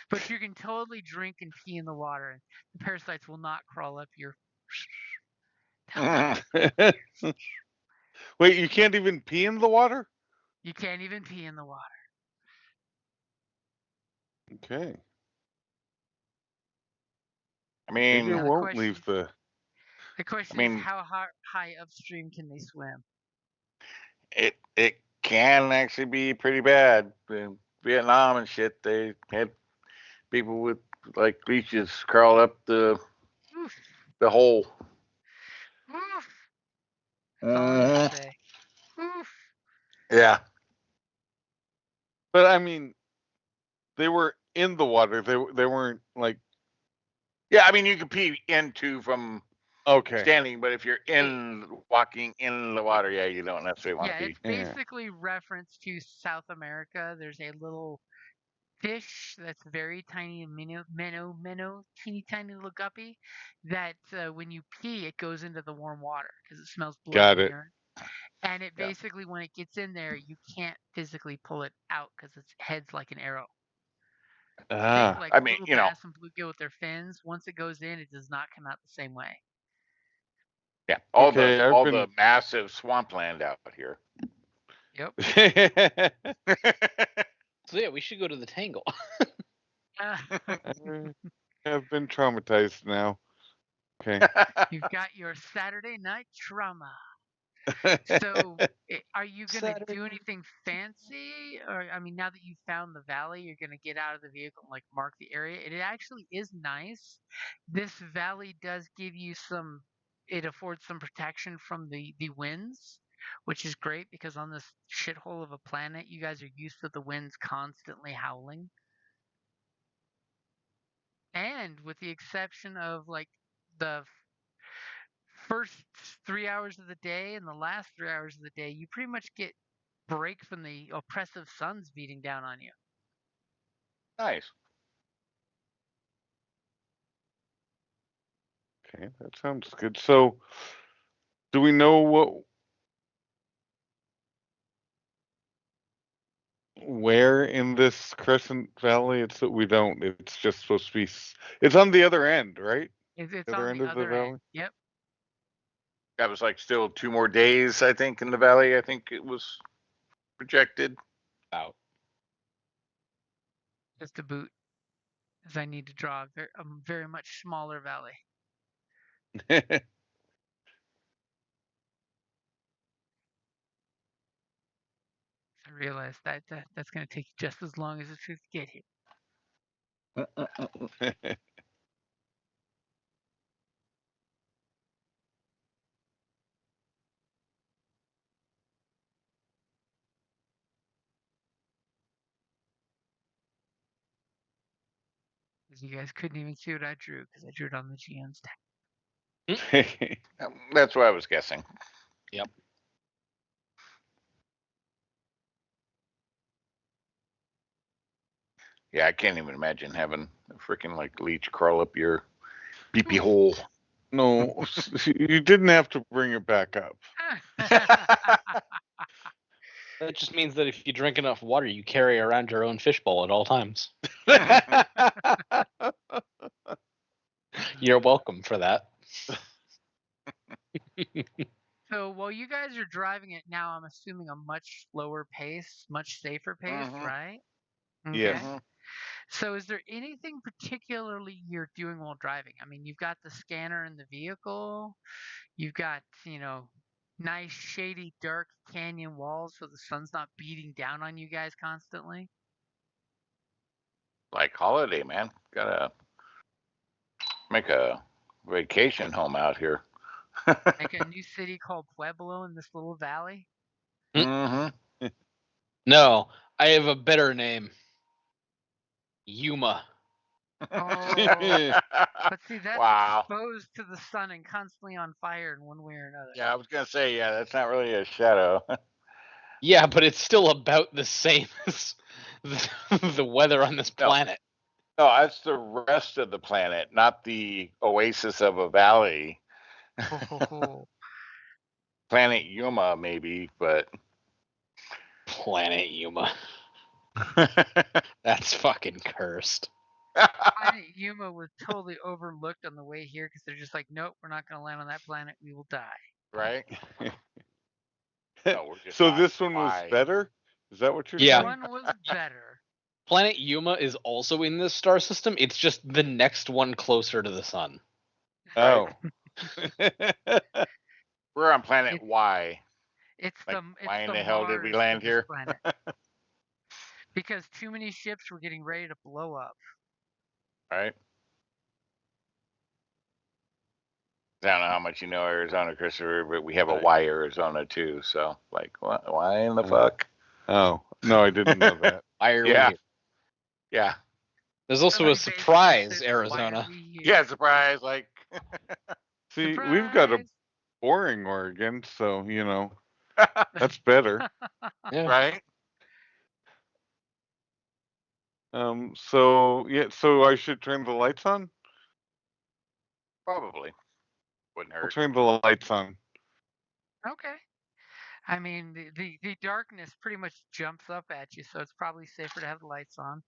But you can totally drink and pee in the water, and the parasites will not crawl up your. Wait, you can't even pee in the water? You can't even pee in the water. Okay. I Maybe mean, I Now the won't question leave the. The question is, how high upstream can they swim? it can actually be pretty bad. In Vietnam and shit, they had people with like leeches crawl up the hole. Oof. That's all I have to say. Oof. Yeah. But I mean, they were in the water. They weren't like. Yeah, I mean you can pee into from Okay. standing, but if you're walking in the water, yeah, you don't necessarily want to Yeah, pee. it's basically reference to South America. There's a little fish that's very tiny, minnow, teeny tiny little guppy. That when you pee, it goes into the warm water because it smells blood Got and it. urine. And it Yeah. basically, when it gets in there, you can't physically pull it out because its head's like an arrow. Think like I mean, little bass and bluegill with their fins. Once it goes in, it does not come out the same way. yeah, all Okay, the massive swampland out here. Yep. So yeah, we should go to the Tangle. I've been traumatized now. Okay. You've got your Saturday night trauma. So, are you going to do anything fancy? Or, I mean, now that you've found the valley, you're going to get out of the vehicle and like mark the area. It actually is nice. This valley does give you some, it affords some protection from the winds, which is great because on this shithole of a planet, you guys are used to the winds constantly howling. And with the exception of like the first 3 hours of the day and the last 3 hours of the day, you pretty much get break from the oppressive suns beating down on you. Nice. Okay, that sounds good. So, do we know where in this Crescent Valley? We don't. It's just supposed to be. It's on the other end, right? It's The on other end the of the other valley. end. Yep. That was like still 2 more days, I think, in the valley. I think it was projected. Out. Just a boot, as I need to draw a very much smaller valley. I realize that's going to take just as long as it took to get here. Because you guys couldn't even see what I drew because I drew it on the GM's deck. That's what I was guessing. Yep. Yeah, I can't even imagine having a freaking like leech crawl up your pee hole. No, you didn't have to bring it back up. That just means that if you drink enough water, you carry around your own fishbowl at all times. You're welcome for that. So while you guys are driving it now, I'm assuming a much slower pace, much safer pace, right? Okay. Yes. So is there anything particularly you're doing while driving? I mean, you've got the scanner in the vehicle. You've got, nice shady dark canyon walls so the sun's not beating down on you guys constantly. Like holiday, man. Gotta make a vacation home out here. Like a new city called Pueblo in this little valley. Mm-hmm. No, I have a better name. Yuma. Oh, but see, that's wow. exposed to the sun and constantly on fire in one way or another. Yeah, I was gonna say, yeah, that's not really a shadow. Yeah, but it's still about the same as the weather on this planet. No, that's the rest of the planet, not the oasis of a valley. Planet Yuma, maybe, but Planet Yuma. That's fucking cursed. Planet Yuma was totally overlooked on the way here because they're just like, nope, we're not going to land on that planet. We will die. Right? No, we're just So not. this one was Why? better? Is that what you're Yeah. saying? One was better. Planet Yuma is also in this star system. It's just the next one closer to the sun. Oh. We're on planet It's- Y. It's Like, the why in the the hell did we Mars land of this here? planet. Because too many ships were getting ready to blow up. Right? I don't know how much you know Arizona, Christopher, but we have a Y Arizona too. So, like, what? Why in the fuck? Oh, no, I didn't know that. Why are we Yeah. here? Yeah. There's also Somebody a basically surprise, said, "Why are Arizona. we here?" Yeah, surprise. Like, See, we've got a Surprise! boring Oregon, so that's better. Yeah. right? So I should turn the lights on? Probably. Wouldn't I'll hurt. turn the lights on. Okay. I mean, the darkness pretty much jumps up at you, so it's probably safer to have the lights on.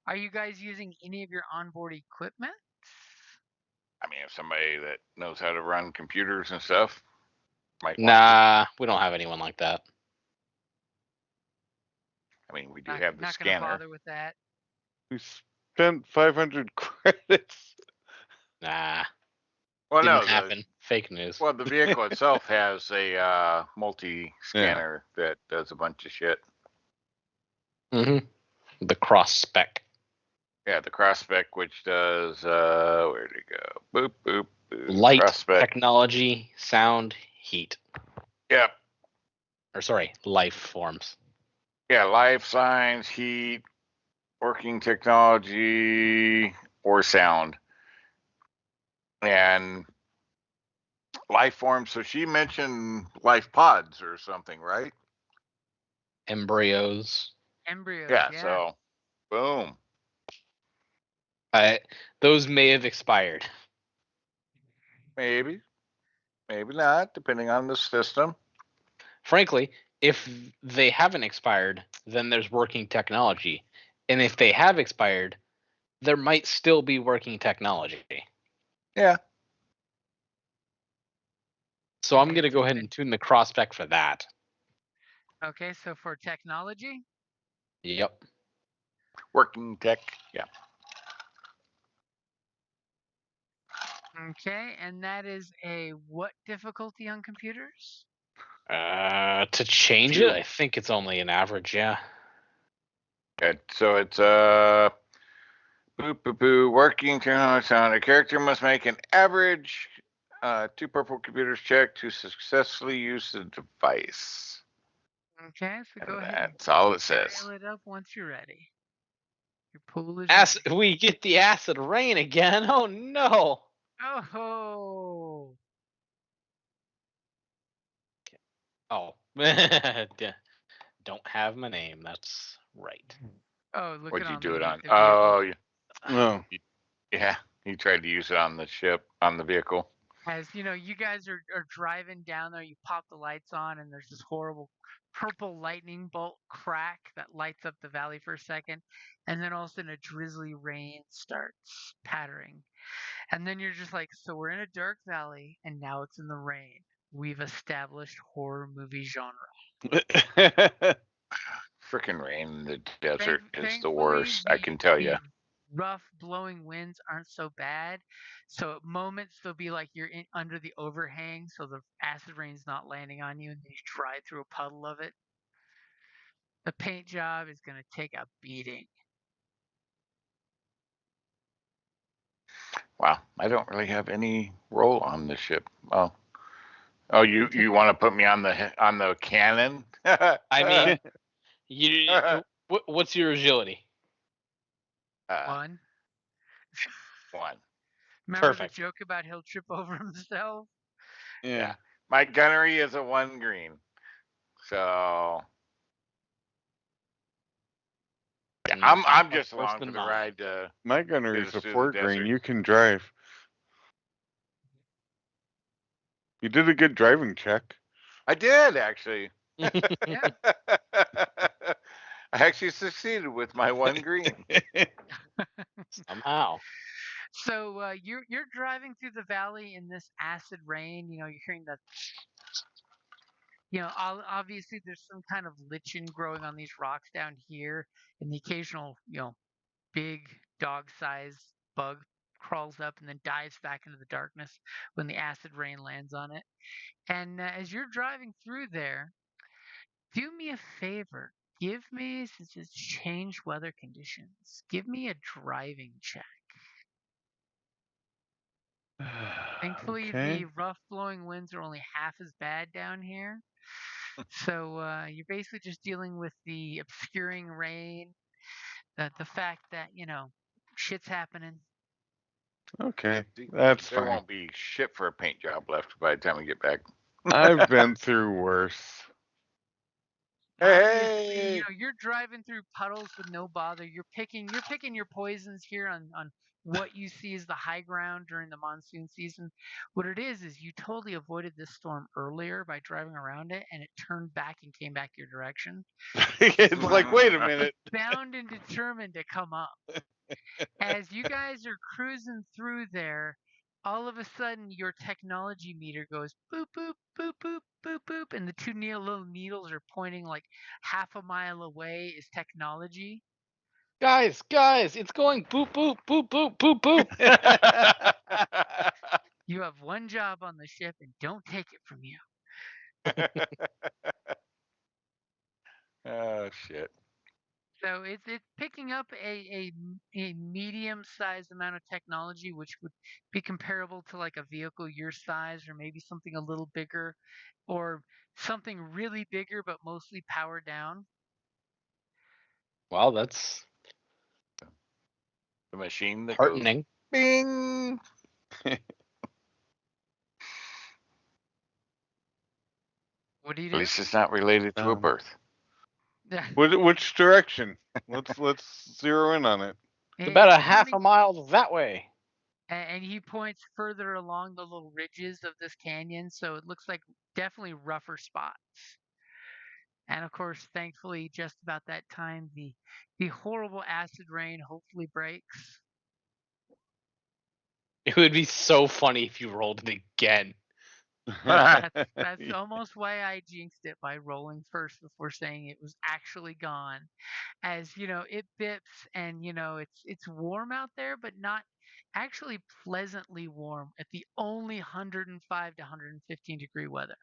Are you guys using any of your onboard equipment? I mean, if somebody that knows how to run computers and stuff might want to. Nah, we don't have anyone like that. I mean, we do Not, have the not gonna scanner. bother with that. We spent 500 credits. Nah, Well, didn't no, happen. Fake news. the vehicle itself has a multi-scanner that does a bunch of shit. Mm-hmm. The cross spec. Yeah, the cross spec, which does where'd it go? Boop boop boop. Light, cross spec. technology, sound, heat. Yep. Or sorry, life forms. Yeah, life signs, heat, working technology, or sound. And life forms. So she mentioned life pods or something, right? Embryos. Embryos, Yeah. yeah. So, boom. Those may have expired. Maybe, maybe not, depending on the system. Frankly, if they haven't expired, then there's working technology. And if they have expired, there might still be working technology. Yeah. So I'm Okay, going to go ahead and tune the cross spec for that. Okay, so for technology, Yep. Working tech. Yeah. okay, and that is a what difficulty on computers? To change it, I think it's only an average, yeah. So it's boop boop boo. Working technology sound. A character must make an average 2 purple computers check to successfully use the device. Okay, so And go ahead. that's all it says. Dial it up once you're ready. Your pool is ready. We get the acid rain again. Oh no. Oh, Oh. Don't have my name. That's right. oh, look What'd it you on do the, it on? the vehicle. Oh, No. yeah. He tried to use it on the ship, on the vehicle. As you know, you guys are driving down there, you pop the lights on, and there's this horrible purple lightning bolt crack that lights up the valley for a second, and then all of a sudden a drizzly rain starts pattering. And then you're just like, so we're in a dark valley, and now it's in the rain. We've established horror movie genre. Freaking rain in the desert is the Thankfully, worst, I can tell you. the rough blowing winds aren't so bad. So at moments they'll be like you're under the overhang, so the acid rain's not landing on you, and then you drive through a puddle of it. The paint job is gonna take a beating. Wow, I don't really have any role on the ship. Oh, you want to put me on the cannon? I mean, what's your agility? One. One. Remember Perfect. the joke about he'll trip over himself? Yeah. My gunnery is a 1 green. So yeah, I'm just along for the ride. My gunner get is us a through the 4 green. desert. You can drive. You did a good driving check. I did actually. Yeah. I actually succeeded with my 1 green. Somehow. So you're driving through the valley in this acid rain. You know, you're hearing the. You know, obviously there's some kind of lichen growing on these rocks down here, and the occasional, big dog-sized bug crawls up and then dives back into the darkness when the acid rain lands on it. And as you're driving through there, do me a favor. Give me, since it's changed weather conditions, give me a driving check. Thankfully, Okay. the rough blowing winds are only half as bad down here. So you're basically just dealing with the obscuring rain. the fact that shit's happening. Okay, that's There fine. won't be shit for a paint job left by the time we get back. I've been through worse. Obviously, Hey! you're driving through puddles with no bother. You're picking your poisons here on what you see as the high ground during the monsoon season. What it is you totally avoided this storm earlier by driving around it, and it turned back and came back your direction. It's like, wait a minute. Bound and determined to come up. As you guys are cruising through there, all of a sudden your technology meter goes boop boop boop boop boop boop, and the two little needles are pointing like half a mile away is technology. Guys, it's going boop boop boop boop boop boop. You have one job on the ship, and don't take it from you. Oh shit! So it's picking up a medium-sized amount of technology, which would be comparable to like a vehicle your size, or maybe something a little bigger, or something really bigger but mostly powered down. Well, that's The machine that heartening. goes bing. What do you At do? least it's not related to a birth. Which direction? Let's zero in on it. It's about a It's half pointing- a mile that way. and he points further along the little ridges of this canyon, so it looks like definitely rougher spots. And of course, thankfully, just about that time, the horrible acid rain hopefully breaks. It would be so funny if you rolled it again. That's almost why I jinxed it by rolling first before saying it was actually gone. As it bips, and it's warm out there, but not actually pleasantly warm at the only 105 to 115 degree weather.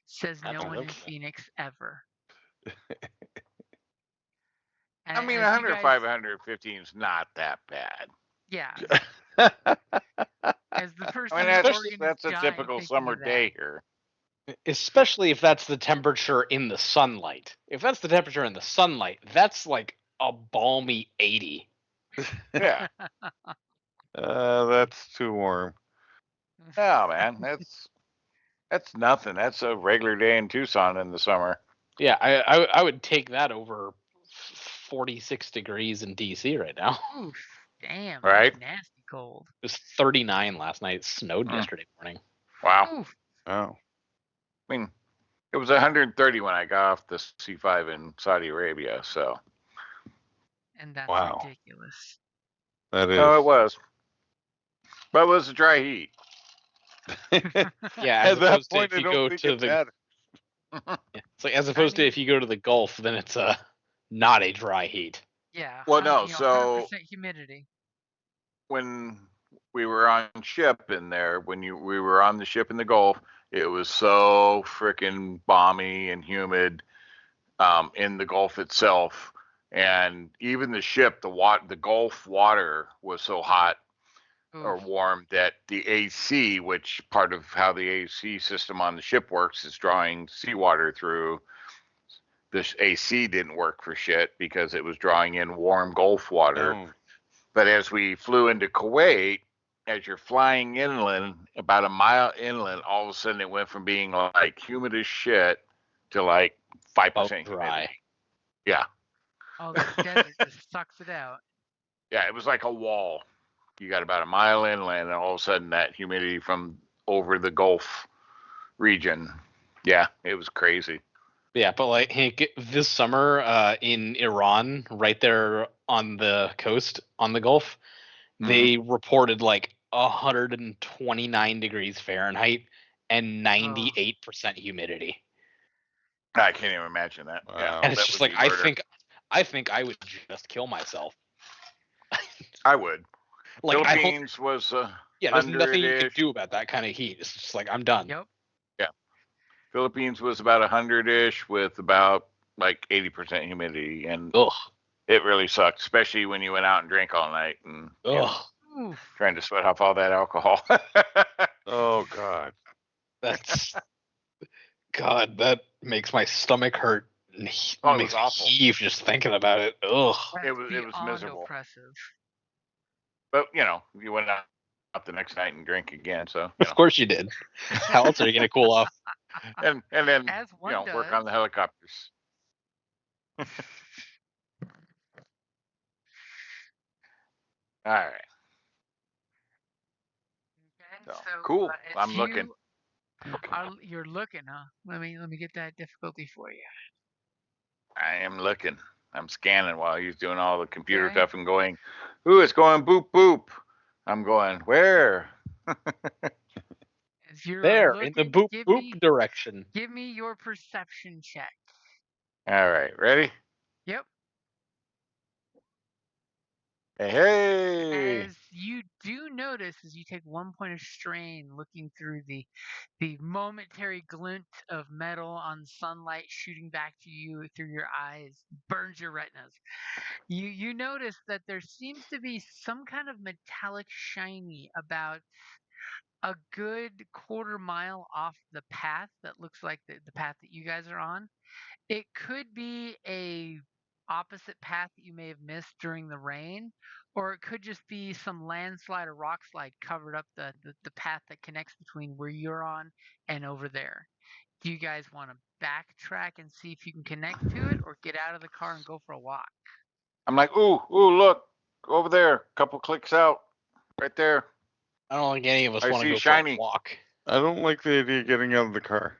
Says no That's one in okay. Phoenix ever. I mean, as you 105, guys- 115 is not that bad. Yeah. As the person I mean, in that's Oregon that's is a dying typical thinking summer of that. day here. Especially if that's the temperature in the sunlight. If that's the temperature in the sunlight, that's like a balmy 80. Yeah. That's too warm. Yeah, man, that's nothing. That's a regular day in Tucson in the summer. Yeah, I would take that over 46 degrees in DC right now. Oof, damn, Right? that's nasty cold. It was 39 last night. It snowed yesterday morning. Wow. Oof. Oh. I mean, it was 130 when I got off the C5 in Saudi Arabia. So. And that's Wow. ridiculous. That is. Oh, it was. But it was a dry heat. Yeah, as At that opposed to point, if I you don't go think to it the matters. it's like as opposed to mean- if you go to the Gulf, then it's not a dry heat. Yeah. Well, no, 100% so- humidity. When we were on ship in there, we were on the ship in the Gulf, it was so freaking balmy and humid in the Gulf itself. And even the ship, the Gulf water was so hot or Oof. warm that the AC, which part of how the AC system on the ship works is drawing seawater through. This AC didn't work for shit because it was drawing in warm Gulf water. Oh. But as we flew into Kuwait, as you're flying inland, about a mile inland, all of a sudden it went from being like humid as shit to like 5% Dry. humidity. Yeah. Oh, the desert just sucks it out. Yeah, it was like a wall. You got about a mile inland, and all of a sudden that humidity from over the Gulf region. Yeah, it was crazy. Yeah, but like Hank, this summer in Iran, right there on the coast on the Gulf, they reported like 129 degrees Fahrenheit and 98% humidity. I can't even imagine that. Wow. Yeah, And it's that just would like be I murder. think I would just kill myself. I would. Like I hope, Philippines was yeah, there's nothing you can 100-ish. do about that kind of heat. It's just like I'm done. Yep. Philippines was about 100-ish with about like 80% humidity, and Ugh. it really sucked, especially when you went out and drank all night and Ugh. Oof. trying to sweat off all that alcohol. Oh God. That's God, that makes my stomach hurt Oh, it makes was me awful. heave just thinking about it. Ugh. That's was beyond miserable. oppressive. But you went out the next night and drank again. So Of course you did. How else are you gonna cool off? and then As one does. work on the helicopters. All right. Okay, So, so cool. it's I'm looking. You're looking, huh? Let me get that difficulty for you. I am looking. I'm scanning while he's doing all the computer Okay. stuff and going, ooh, it's going boop boop. I'm going, where? As you're There, in the looking, boop boop direction. give me your perception check. All right, ready? Yep. Hey. As you do notice, as you take 1 point of strain looking through the momentary glint of metal on sunlight shooting back to you through your eyes, burns your retinas. You notice that there seems to be some kind of metallic shiny about a good quarter mile off the path that looks like the path that you guys are on. It could be a opposite path that you may have missed during the rain, or it could just be some landslide or rock slide covered up the path that connects between where you're on and over there. Do you guys want to backtrack and see if you can connect to it, or get out of the car and go for a walk? I'm like, ooh, look, over there, couple clicks out, right there. I don't think any of us I want to see go shiny. for a walk. I don't like the idea of getting out of the car.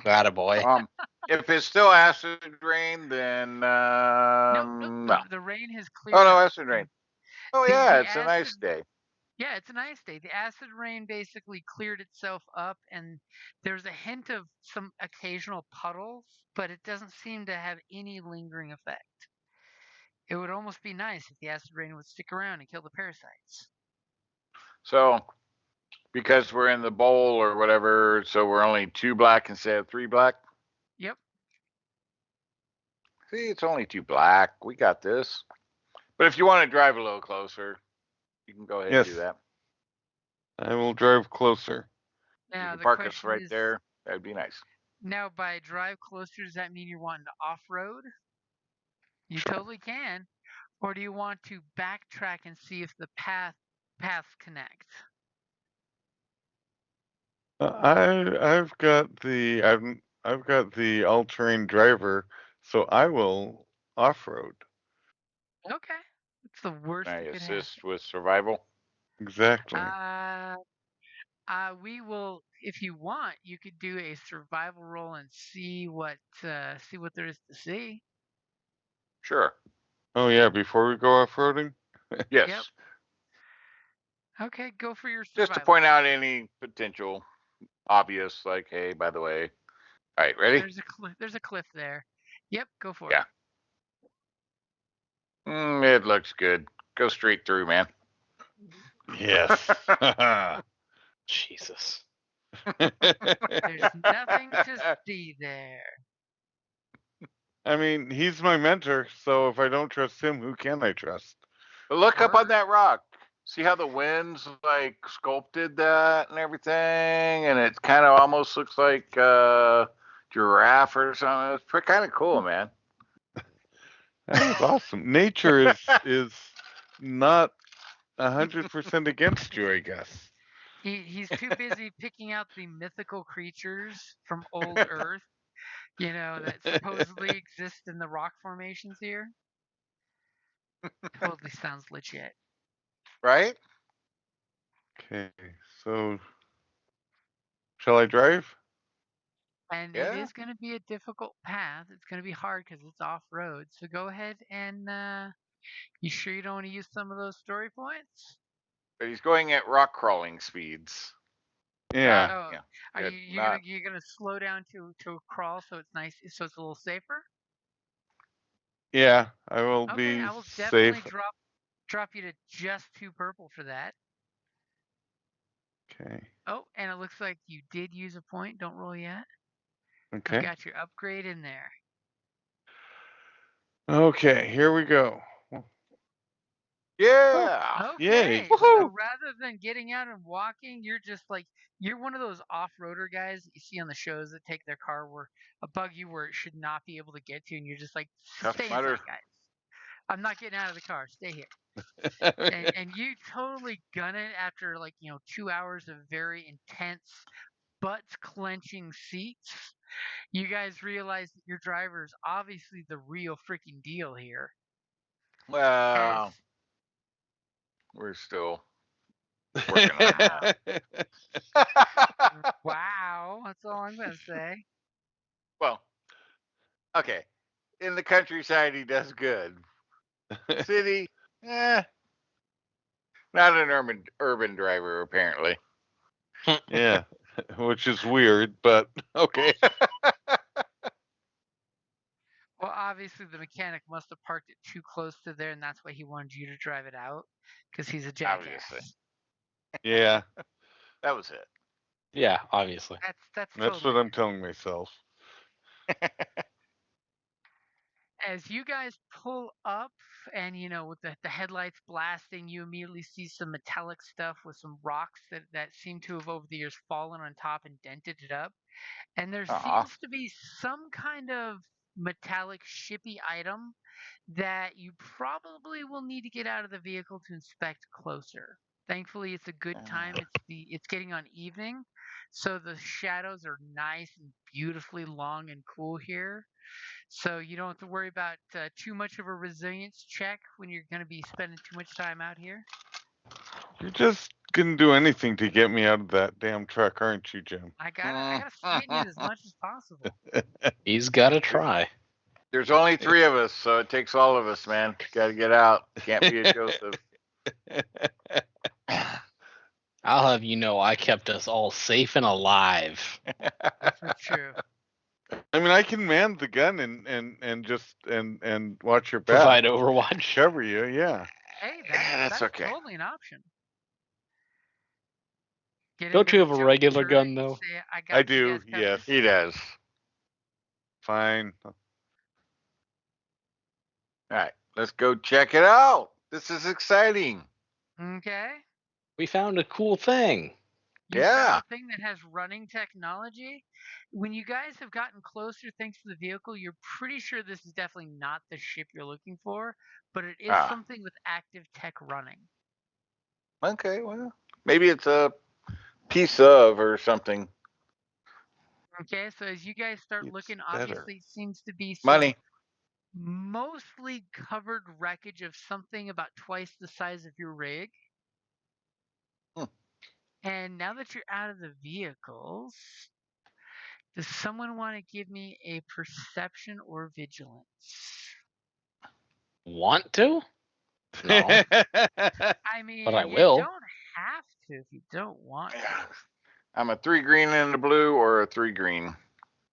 Attaboy. If it's still acid rain, then no. The rain has cleared Oh no, up. acid rain. Oh The yeah, the it's a nice acid day. Yeah, it's a nice day. The acid rain basically cleared itself up, and there's a hint of some occasional puddles, but it doesn't seem to have any lingering effect. It would almost be nice if the acid rain would stick around and kill the parasites. So because we're in the bowl or whatever, so we're only 2 black instead of 3 black. Yep. See, it's only 2 black. We got this. But if you want to drive a little closer, you can go ahead and do that. I will drive closer. You Now can the park us question right is, there. That'd be nice. now by drive closer, does that mean you're wanting to off-road? You totally can. Or do you want to backtrack and see if the paths connect? I've got the all-terrain driver, so I will off-road. Okay. It's the worst Can I that could happen. assist with survival? Exactly. We will, if you want, you could do a survival roll and see what there is to see. Sure. Oh yeah, before we go off-roading? Yes. Yep. Okay, go for your Just survival. to point out any potential obvious, like, hey, by the way. All right, ready? There's a cliff there. Yep, go for Yeah. It looks good. Go straight through, man. Yes. Jesus. There's nothing to see there. I mean, he's my mentor, so if I don't trust him, who can I trust? But look up on that rock. See how the winds like sculpted that and everything, and it kind of almost looks like giraffe or something. It's kind of cool, man. That was awesome. Nature is not 100% against you, I guess. He's too busy picking out the mythical creatures from old Earth, that supposedly exist in the rock formations here. Totally sounds legit. Right? Okay, so shall I drive? And it is going to be a difficult path. It's going to be hard because it's off road. So go ahead and you sure you don't want to use some of those story points? But he's going at rock crawling speeds. Yeah. Oh, are you gonna slow down to a crawl so it's nice, so it's a little safer? Yeah, I will Okay, be I will definitely safe. drop you to just 2 purple for that. Okay. Oh, and it looks like you did use a point. Don't roll yet. Okay. I've got your upgrade in there. Okay, here we go. Yeah. Okay, Yay. so rather than getting out and walking, you're just like you're one of those off-roader guys that you see on the shows that take their car where a buggy where it should not be able to get to, and you're just like, Tough stay Mudder. inside, guys. I'm not getting out of the car. Stay here. And you totally gun it after 2 hours of very intense butts clenching seats. You guys realize that your driver is obviously the real freaking deal here. As Well, we're still working on that. wow, that's all I'm gonna say. Well, okay. In the countryside, he does good. City, not an urban driver apparently. Yeah, which is weird, but okay. Well, obviously the mechanic must have parked it too close to there, and that's why he wanted you to drive it out, because he's a jackass. Obviously. Yeah, That was it. Yeah, obviously. That's that's totally what I'm it. telling myself. As you guys pull up, and with the headlights blasting, you immediately see some metallic stuff with some rocks that seem to have over the years fallen on top and dented it up. And there Aw. seems to be some kind of metallic shippy item that you probably will need to get out of the vehicle to inspect closer. Thankfully, it's a good time. It's getting on evening, so the shadows are nice and beautifully long and cool here. So you don't have to worry about too much of a resilience check when you're going to be spending too much time out here. You're just gonna do anything to get me out of that damn truck, aren't you, Jim? I gotta sweeten it as much as possible. He's got to try. There's only 3 of us, so it takes all of us, man. Got to get out. Can't be a Joseph. I'll have you know I kept us all safe and alive. For true. I mean, I can man the gun and just and watch your back, Provide Overwatch. cover you. Yeah. Hey, that's that's okay. totally an option. Get Don't into you the have a Joker regular turret gun, and though? say, I got I you do, guys covered? yes. He does. Fine. All right, let's go check it out. This is exciting. Okay. We found a cool thing. You Yeah. found a thing that has running technology. When you guys have gotten closer thanks to the vehicle, you're pretty sure this is definitely not the ship you're looking for, but it is something with active tech running. Okay, well, maybe it's a piece of or something. Okay, so as you guys start It's looking, better. obviously it seems to be some Money. mostly covered wreckage of something about twice the size of your rig. And now that you're out of the vehicles, does someone want to give me a perception or vigilance? Want to? No. I mean, But I you will. don't have to if you don't want to. I'm a 3 green and a blue or a 3 green.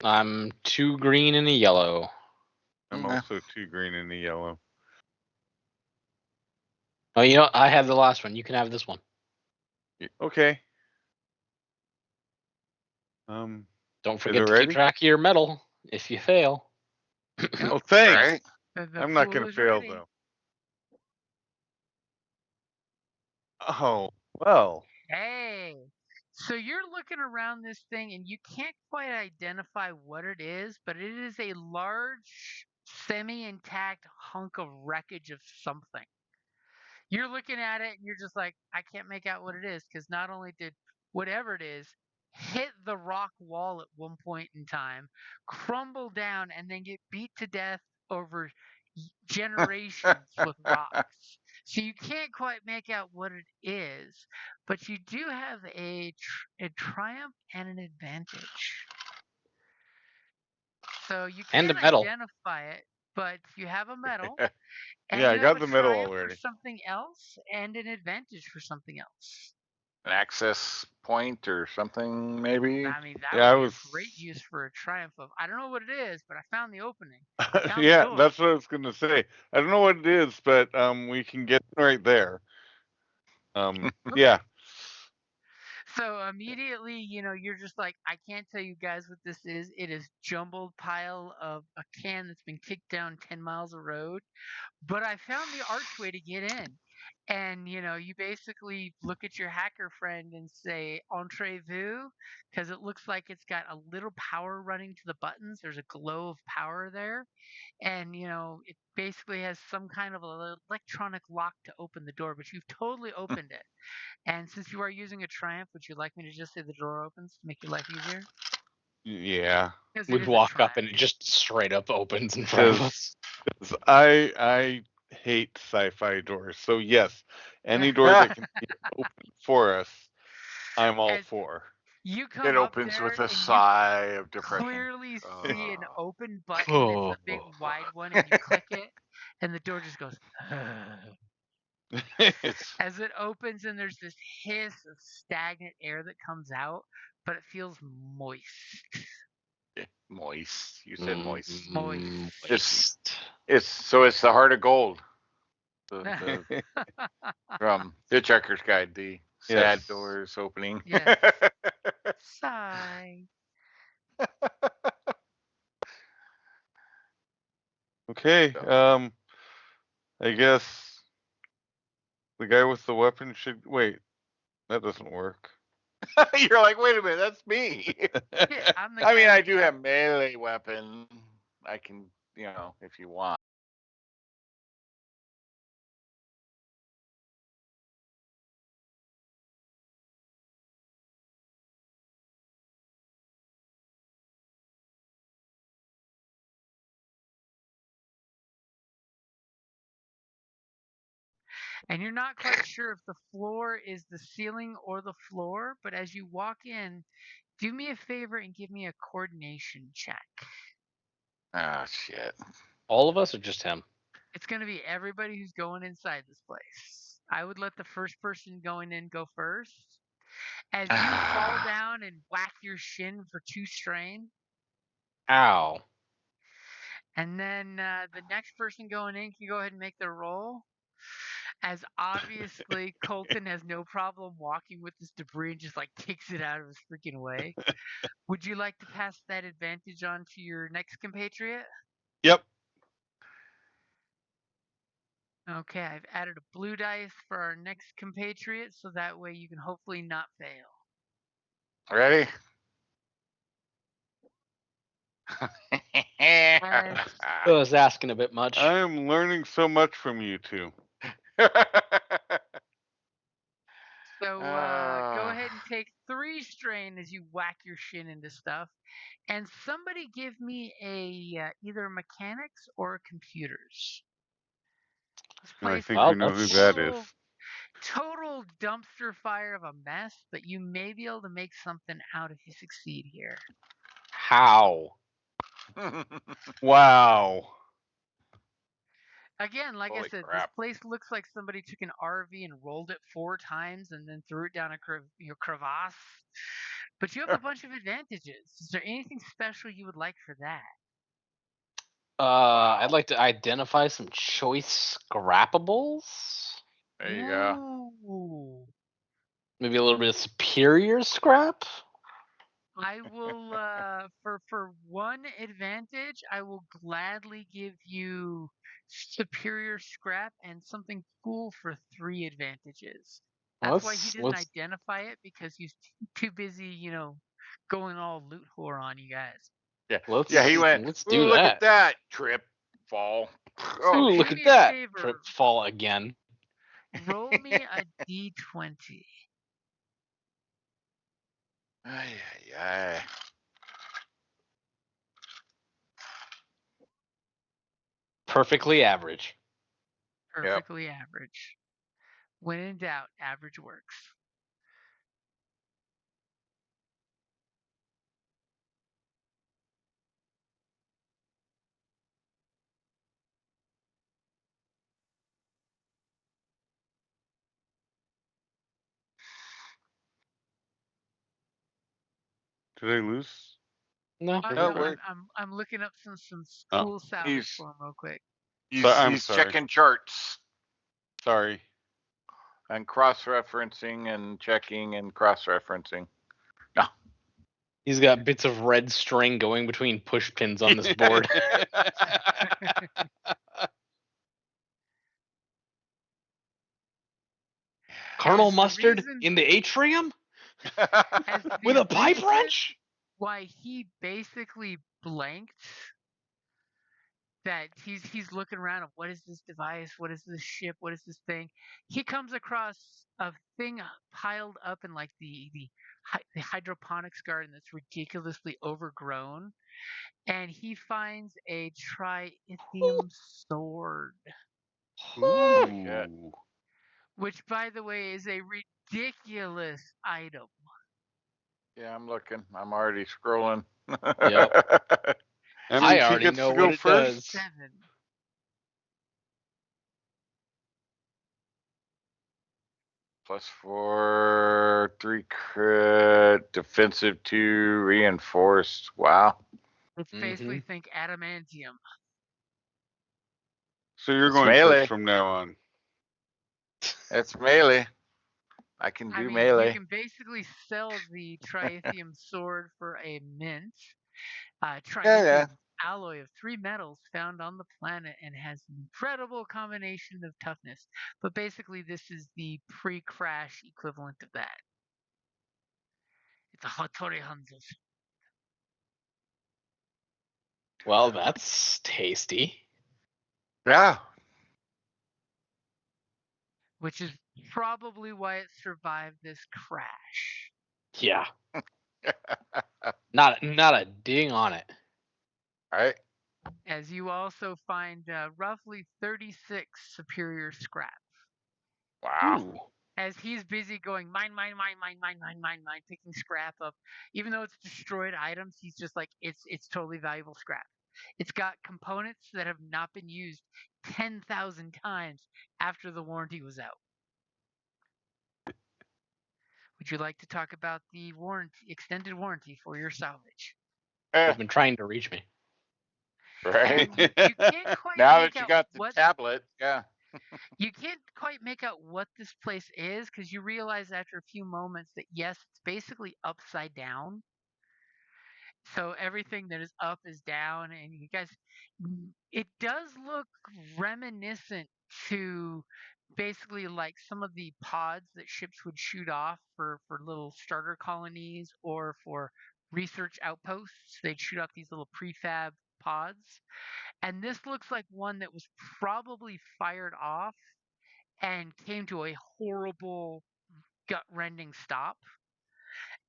I'm 2 green and a yellow. I'm also 2 green and a yellow. Oh, you know what? I have the last one. You can have this one. Okay. Don't forget to keep track of your medal if you fail. Oh, thanks. Right? I'm not going to fail, ready. though. Oh, well. Hey, so you're looking around this thing and you can't quite identify what it is, but it is a large, semi-intact hunk of wreckage of something. You're looking at it and you're just like, I can't make out what it is, because not only did whatever it is hit the rock wall at one point in time, crumble down, and then get beat to death over generations with rocks. So you can't quite make out what it is, but you do have a triumph and an advantage. So you And can't a medal. identify it, but you have a medal. And Yeah, you I got have the a medal triumph already. for something else and an advantage for something else. An access point or something, maybe? I mean, that Yeah, would be a great use for a triumph of. I don't know what it is, but I found the opening. Found the yeah, door. that's what I was going to say. I don't know what it is, but we can get right there. Yeah. So immediately, you're just like, I can't tell you guys what this is. It is jumbled pile of a can that's been kicked down 10 miles of road. But I found the archway to get in. And you basically look at your hacker friend and say entrez-vous, because it looks like it's got a little power running to the buttons. There's a glow of power there, and it basically has some kind of electronic lock to open the door, but you've totally opened it. And since you are using a Triumph, would you like me to just say the door opens to make your life easier? Yeah, Because it We'd is a walk up and Triumph. it just straight up opens in front of us. because I hate sci-fi doors. So yes, any door that can be opened for us, I'm all As for. you It come up opens there with a and you sigh of depression. clearly see an open button. Oh. It's a big wide one, and you click it, and the door just goes. It's As it opens, and there's this hiss of stagnant air that comes out, but it feels moist. moist. You said moist. Moist. It's the heart of gold. From Hitchhiker's Guide, the sad Yes. doors opening. Yes. Sigh. Okay. I guess the guy with the weapon should wait. That doesn't work. You're like, wait a minute, that's me. Yeah, I'm the I mean, guy I with do the- have melee weapon. I can, if you want. And you're not quite sure if the floor is the ceiling or the floor, but as you walk in, do me a favor and give me a coordination check. Ah, shit. All of us or just him? It's going to be everybody who's going inside this place. I would let the first person going in go first. As you fall down and whack your shin for 2 strain, Ow. and then the next person going in can go ahead and make their roll. As obviously Colton has no problem walking with this debris and just like kicks it out of his freaking way. Would you like to pass that advantage on to your next compatriot? Yep. Okay, I've added a blue dice for our next compatriot, so that way you can hopefully not fail. Ready? And I was asking a bit much. I'm learning so much from you two. so go ahead and take 3 strain as you whack your shin into stuff. And somebody give me a either mechanics or computers. This And I place think is we a know who that is. total dumpster fire of a mess, but you may be able to make something out if you succeed here. How? Wow. Again, like Holy I said, crap. this place looks like somebody took an RV and rolled it 4 times and then threw it down a crevasse. But you have a bunch of advantages. Is there anything special you would like for that? I'd like to identify some choice scrappables. There you go. Ooh. Maybe a little bit of superior scrap. I will for 1 advantage, I will gladly give you superior scrap and something cool for 3 advantages. That's why he didn't identify it, because he's too busy, going all loot whore on you guys. Yeah, he went, Let's ooh, do look that. at that, trip, fall. So Ooh, do look at me a that. favor. Trip fall again. Roll me a d20. Ay, ay, ay. Perfectly average. Perfectly average. When in doubt, average works. Did I lose? No. No, wait. I'm looking up some Oh. cool salvage for him real quick. I'm He's sorry. checking charts Sorry. and cross-referencing and checking and cross-referencing. No. He's got bits of red string going between push pins on this board. Colonel As the Mustard reason- in the atrium as with the a pipe reason wrench? why he basically blanked, that he's looking around of what is this device, what is this ship, what is this thing. He comes across a thing piled up in like the hydroponics garden that's ridiculously overgrown, and he finds a triithium sword, Shit. Ooh. which by the way is a ridiculous item. Yeah, I'm looking. I'm already scrolling. Yep. That I means he already gets know to what go it first. does. 7. +4, 3 crit, defensive 2, reinforced. Wow. It's basically think adamantium. So you're It's going melee. first from now on. It's melee. I can I do mean, melee. you can basically sell the triithium sword for a mint. Triithium Yeah. alloy of 3 metals found on the planet and has an incredible combination of toughness. But basically, this is the pre-crash equivalent of that. It's a Hattori Hanzo, Well, that's tasty. Yeah. which is probably why it survived this crash. Yeah. Not a ding on it. Right. As you also find roughly 36 superior scrap. Wow. Ooh. As he's busy going mine, picking scrap up. Even though it's destroyed items, he's just like, it's totally valuable scrap. It's got components that have not been used 10,000 times after the warranty was out. Would you like to talk about the extended warranty for your salvage? Has been trying to reach me. Right. And you can't quite Now make that you out got the what tablet, yeah. you can't quite make out what this place is, because you realize after a few moments that yes, it's basically upside down. So everything that is up is down, and you guys, it does look reminiscent to basically like some of the pods that ships would shoot off for little starter colonies or for research outposts. They'd shoot off these little prefab pods. And this looks like one that was probably fired off and came to a horrible, gut-rending stop.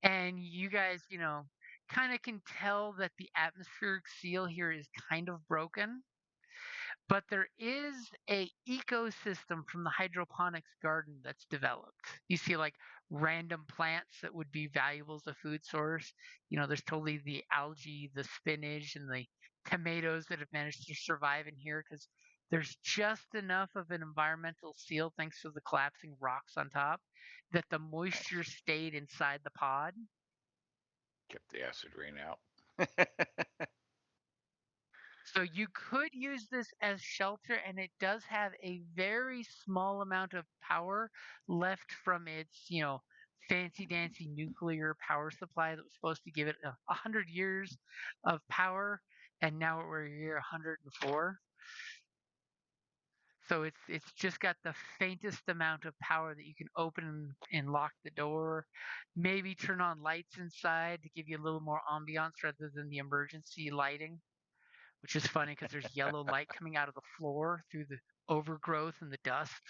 And you guys, kind of can tell that the atmospheric seal here is kind of broken. But there is a ecosystem from the hydroponics garden that's developed. You see like random plants that would be valuable as a food source. There's totally the algae, the spinach, and the tomatoes that have managed to survive in here because there's just enough of an environmental seal, thanks to the collapsing rocks on top, that the moisture stayed inside the pod. Kept the acid rain out. So you could use this as shelter, and it does have a very small amount of power left from its, fancy dancy nuclear power supply that was supposed to give it 100 years of power, and now we're year 104. So it's just got the faintest amount of power that you can open and lock the door, maybe turn on lights inside to give you a little more ambiance rather than the emergency lighting. Which is funny because there's yellow light coming out of the floor through the overgrowth and the dust.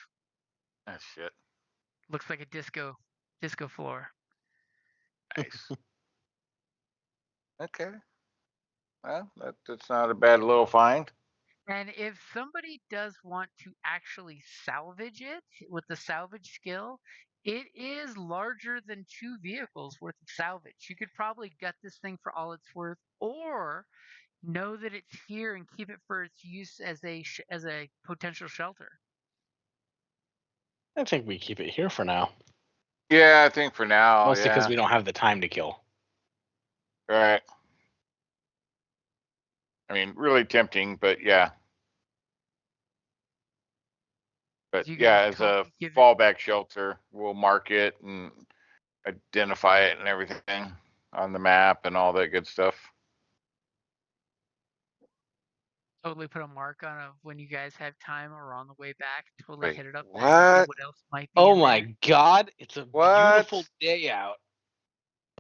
Ah, shit. Looks like a disco floor. Nice. Okay. Well, that's not a bad little find. And if somebody does want to actually salvage it with the salvage skill, it is larger than 2 vehicles worth of salvage. You could probably gut this thing for all it's worth, or know that it's here and keep it for its use as a potential shelter. I think we keep it here for now. Yeah, I think for now. Mostly because yeah. we don't have the time to kill. Right. I mean, really tempting, but yeah. But You yeah, guys as a give it- fallback shelter, we'll mark it and identify it and everything on the map and all that good stuff. Totally put a mark on of when you guys have time or on the way back. Totally Wait, hit it up back and see what? what else might be Oh in my there. God! It's a beautiful What? day out.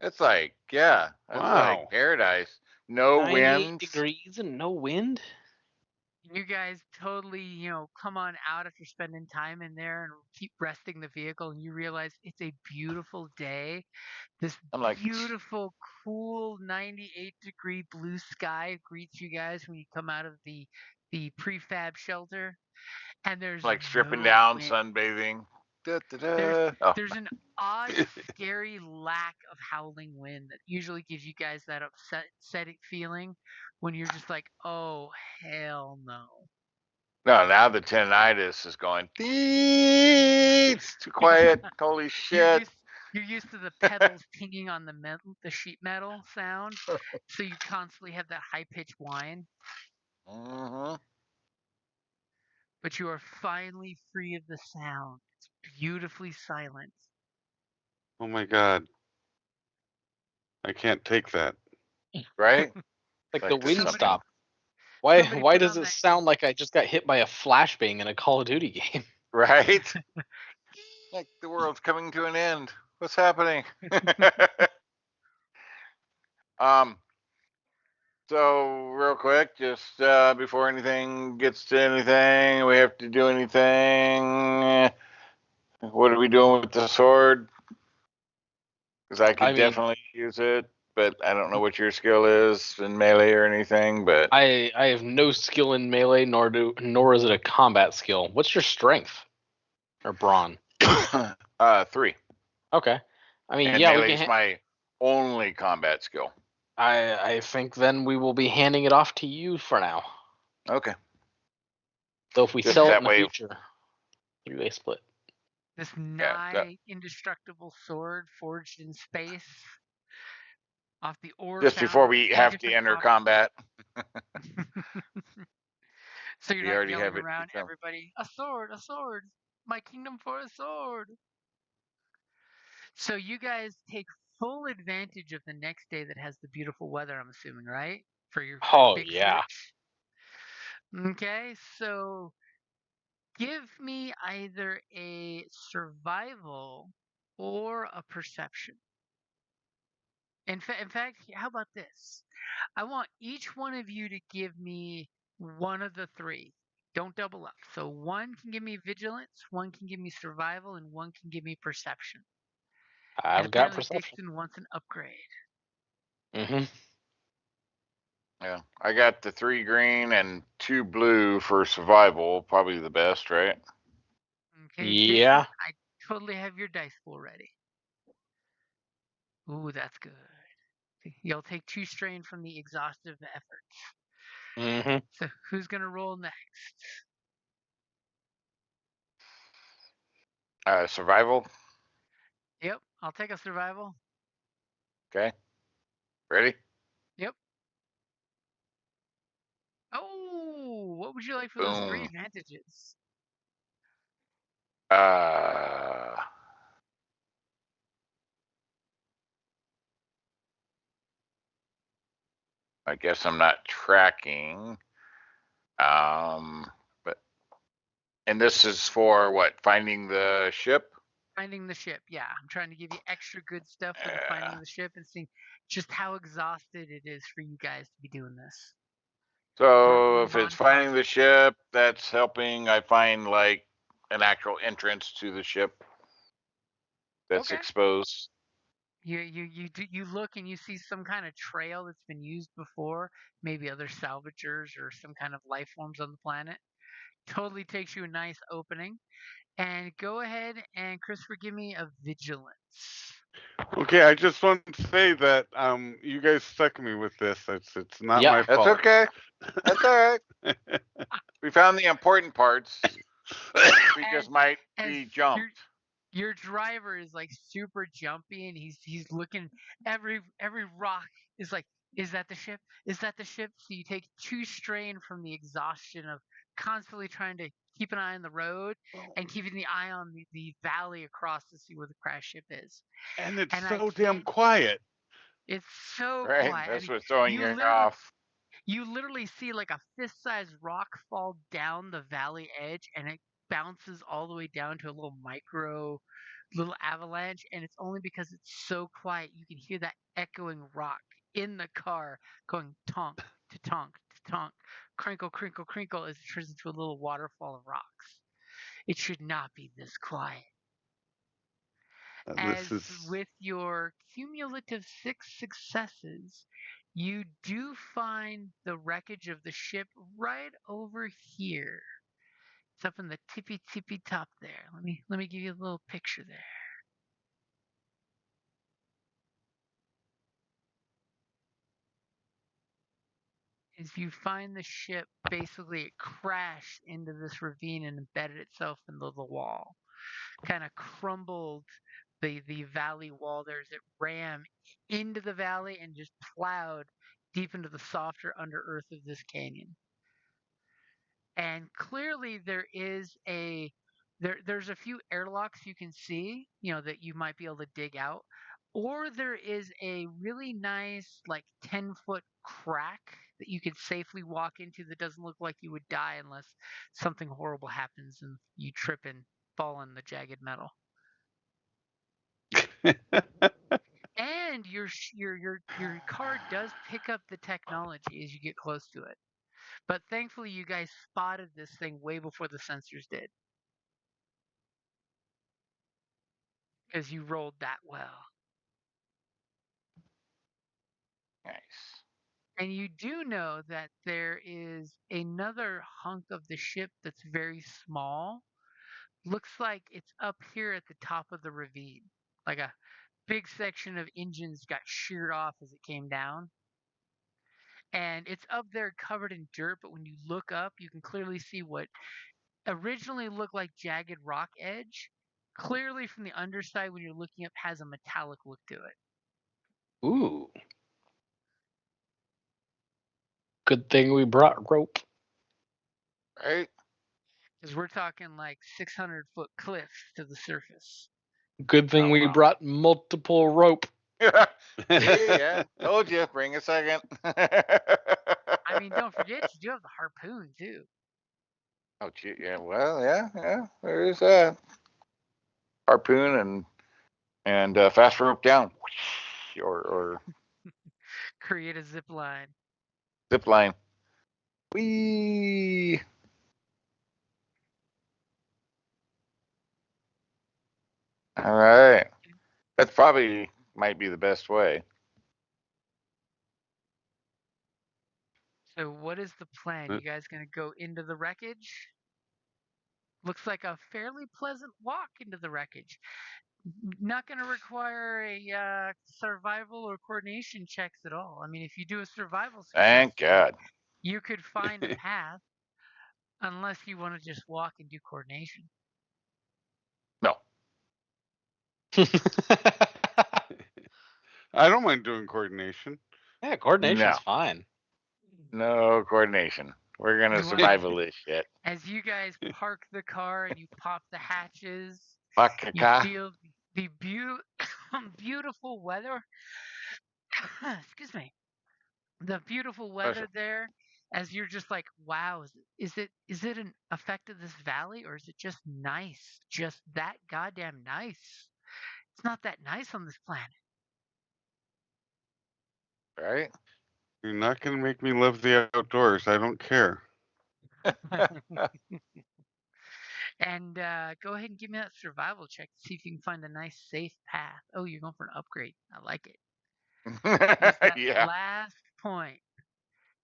It's like, yeah, that's like Wow. paradise. No 98 winds. degrees and no wind. You guys totally, come on out after spending time in there and keep resting the vehicle, and you realize it's a beautiful day. This I'm like, beautiful, cool 98-degree blue sky greets you guys when you come out of the prefab shelter, and there's stripping no down, wind. sunbathing. Da, da, There's da. Oh. there's an odd, scary lack of howling wind that usually gives you guys that upsetting feeling when you're just like, oh hell no. No, now the tinnitus is going. It's too quiet. Holy You're shit! used you're used to the pedals pinging on the sheet metal sound, so you constantly have that high pitched whine. Mm-hmm. But you are finally free of the sound. It's beautifully silent. Oh my God. I can't take that. Right? Like the Like this. wind Somebody stopped. Why? somebody Why put does on it that. sound like I just got hit by a flashbang in a Call of Duty game? Right? Like the world's coming to an end. What's happening? um. So real quick, just before anything gets to anything, we have to do anything. What are we doing with the sword? Because I could I mean, definitely use it, but I don't know what your skill is in melee or anything. But I have no skill in melee, nor is it a combat skill. What's your strength or brawn? 3. Okay. I mean, And yeah, we melee can. is my only combat skill. I think then we will be handing it off to you for now. Okay. Though if we Just sell it that in the way. future, 3-way split. This Yeah. nigh indestructible sword forged in space off the ore Just before found in we 10 have to different enter combat. So you're We not already yelling have it around determined. everybody, a sword, my kingdom for a sword. So you guys take full advantage of the next day that has the beautiful weather, I'm assuming, right? For your Oh big yeah. switch. Okay, so give me either a survival or a perception. In fact, how about this? I want each one of you to give me one of the three. Don't double up. So one can give me vigilance, one can give me survival, and one can give me perception. And I've got apparently perception. Dixon wants an upgrade. Mm-hmm. Yeah. I got the 3 green and 2 blue for survival. Probably the best, right? Okay, Dixon, Yeah. I totally have your dice pool ready. Ooh, that's good. You'll take 2 strain from the exhaustive efforts. Mm-hmm. So who's gonna roll next? Survival. Yep, I'll take a survival. Okay. Ready? Yep. Oh, what would you like for those 3 Boom. advantages? Uh, I guess I'm not tracking. But and this is for what? Finding the ship. Finding the ship. Yeah, I'm trying to give you extra good stuff for the finding the ship and seeing just how exhausted it is for you guys to be doing this. So Working if it's finding the montage. ship, that's helping. I find like an actual entrance to the ship that's Okay. exposed. You look and you see some kind of trail that's been used before, maybe other salvagers or some kind of life forms on the planet. Totally takes you a nice opening. And go ahead and Christopher, give me a vigilance. Okay, I just want to say that you guys stuck me with this. It's not Yeah. my That's fault. okay. That's all right. We found the important parts. We just might As be jumped. your driver is like super jumpy and he's looking every rock is like, is that the ship? Is that the ship? So you take 2 strain from the exhaustion of constantly trying to keep an eye on the road and keeping the eye on the valley across to see where the crash ship is. And it's And I so damn can't quiet. it's so Right? quiet. I That's mean, what's throwing you you literally off. You literally see like a fist-sized rock fall down the valley edge, and it bounces all the way down to a little avalanche, and it's only because it's so quiet you can hear that echoing rock in the car going tonk to tonk to tonk, crinkle, crinkle, crinkle as it turns into a little waterfall of rocks. It should not be this quiet. As with your cumulative 6 successes, you do find the wreckage of the ship right over here. It's up in the tippy top there. Let me give you a little picture there. As you find the ship, basically it crashed into this ravine and embedded itself into the wall. Kind of crumbled the valley wall there as it ran into the valley and just plowed deep into the softer under earth of this canyon. And clearly there's a few airlocks you can see, that you might be able to dig out, or there is a really nice like 10-foot crack that you could safely walk into that doesn't look like you would die unless something horrible happens and you trip and fall in the jagged metal. And your car does pick up the technology as you get close to it. But thankfully, you guys spotted this thing way before the sensors did. Because you rolled that well. Nice. And you do know that there is another hunk of the ship that's very small. Looks like it's up here at the top of the ravine. Like a big section of engines got sheared off as it came down. And it's up there covered in dirt, but when you look up, you can clearly see what originally looked like jagged rock edge. Clearly from the underside, when you're looking up, has a metallic look to it. Ooh. Good thing we brought rope. Right? Because we're talking like 600-foot cliffs to the surface. Good thing we brought multiple rope. Yeah, told you. Bring a second. I mean, don't forget, you do have the harpoon, too. Oh, gee, yeah. Well, yeah. There's a harpoon and fast rope down, or Create a zip line. zip line. Whee! All right. That probably might be the best way. So what is the plan? You guys going to go into the wreckage? Looks like a fairly pleasant walk into the wreckage. Not going to require a survival or coordination checks at all. I mean, if you do a survival success, Thank God. you could find a path, unless you want to just walk and do coordination. No. I don't mind doing coordination. Yeah, coordination's No. fine. No coordination. We're gonna survival this shit. As you guys park the car and you pop the hatches, you feel the beautiful weather. Excuse me. The beautiful weather there, as you're just like, wow, is it an effect of this valley, or is it just nice? Just that goddamn nice. It's not that nice on this planet. Right? You're not going to make me love the outdoors. I don't care. And go ahead and give me that survival check to see if you can find a nice, safe path. Oh, you're going for an upgrade. I like it. Use that last point.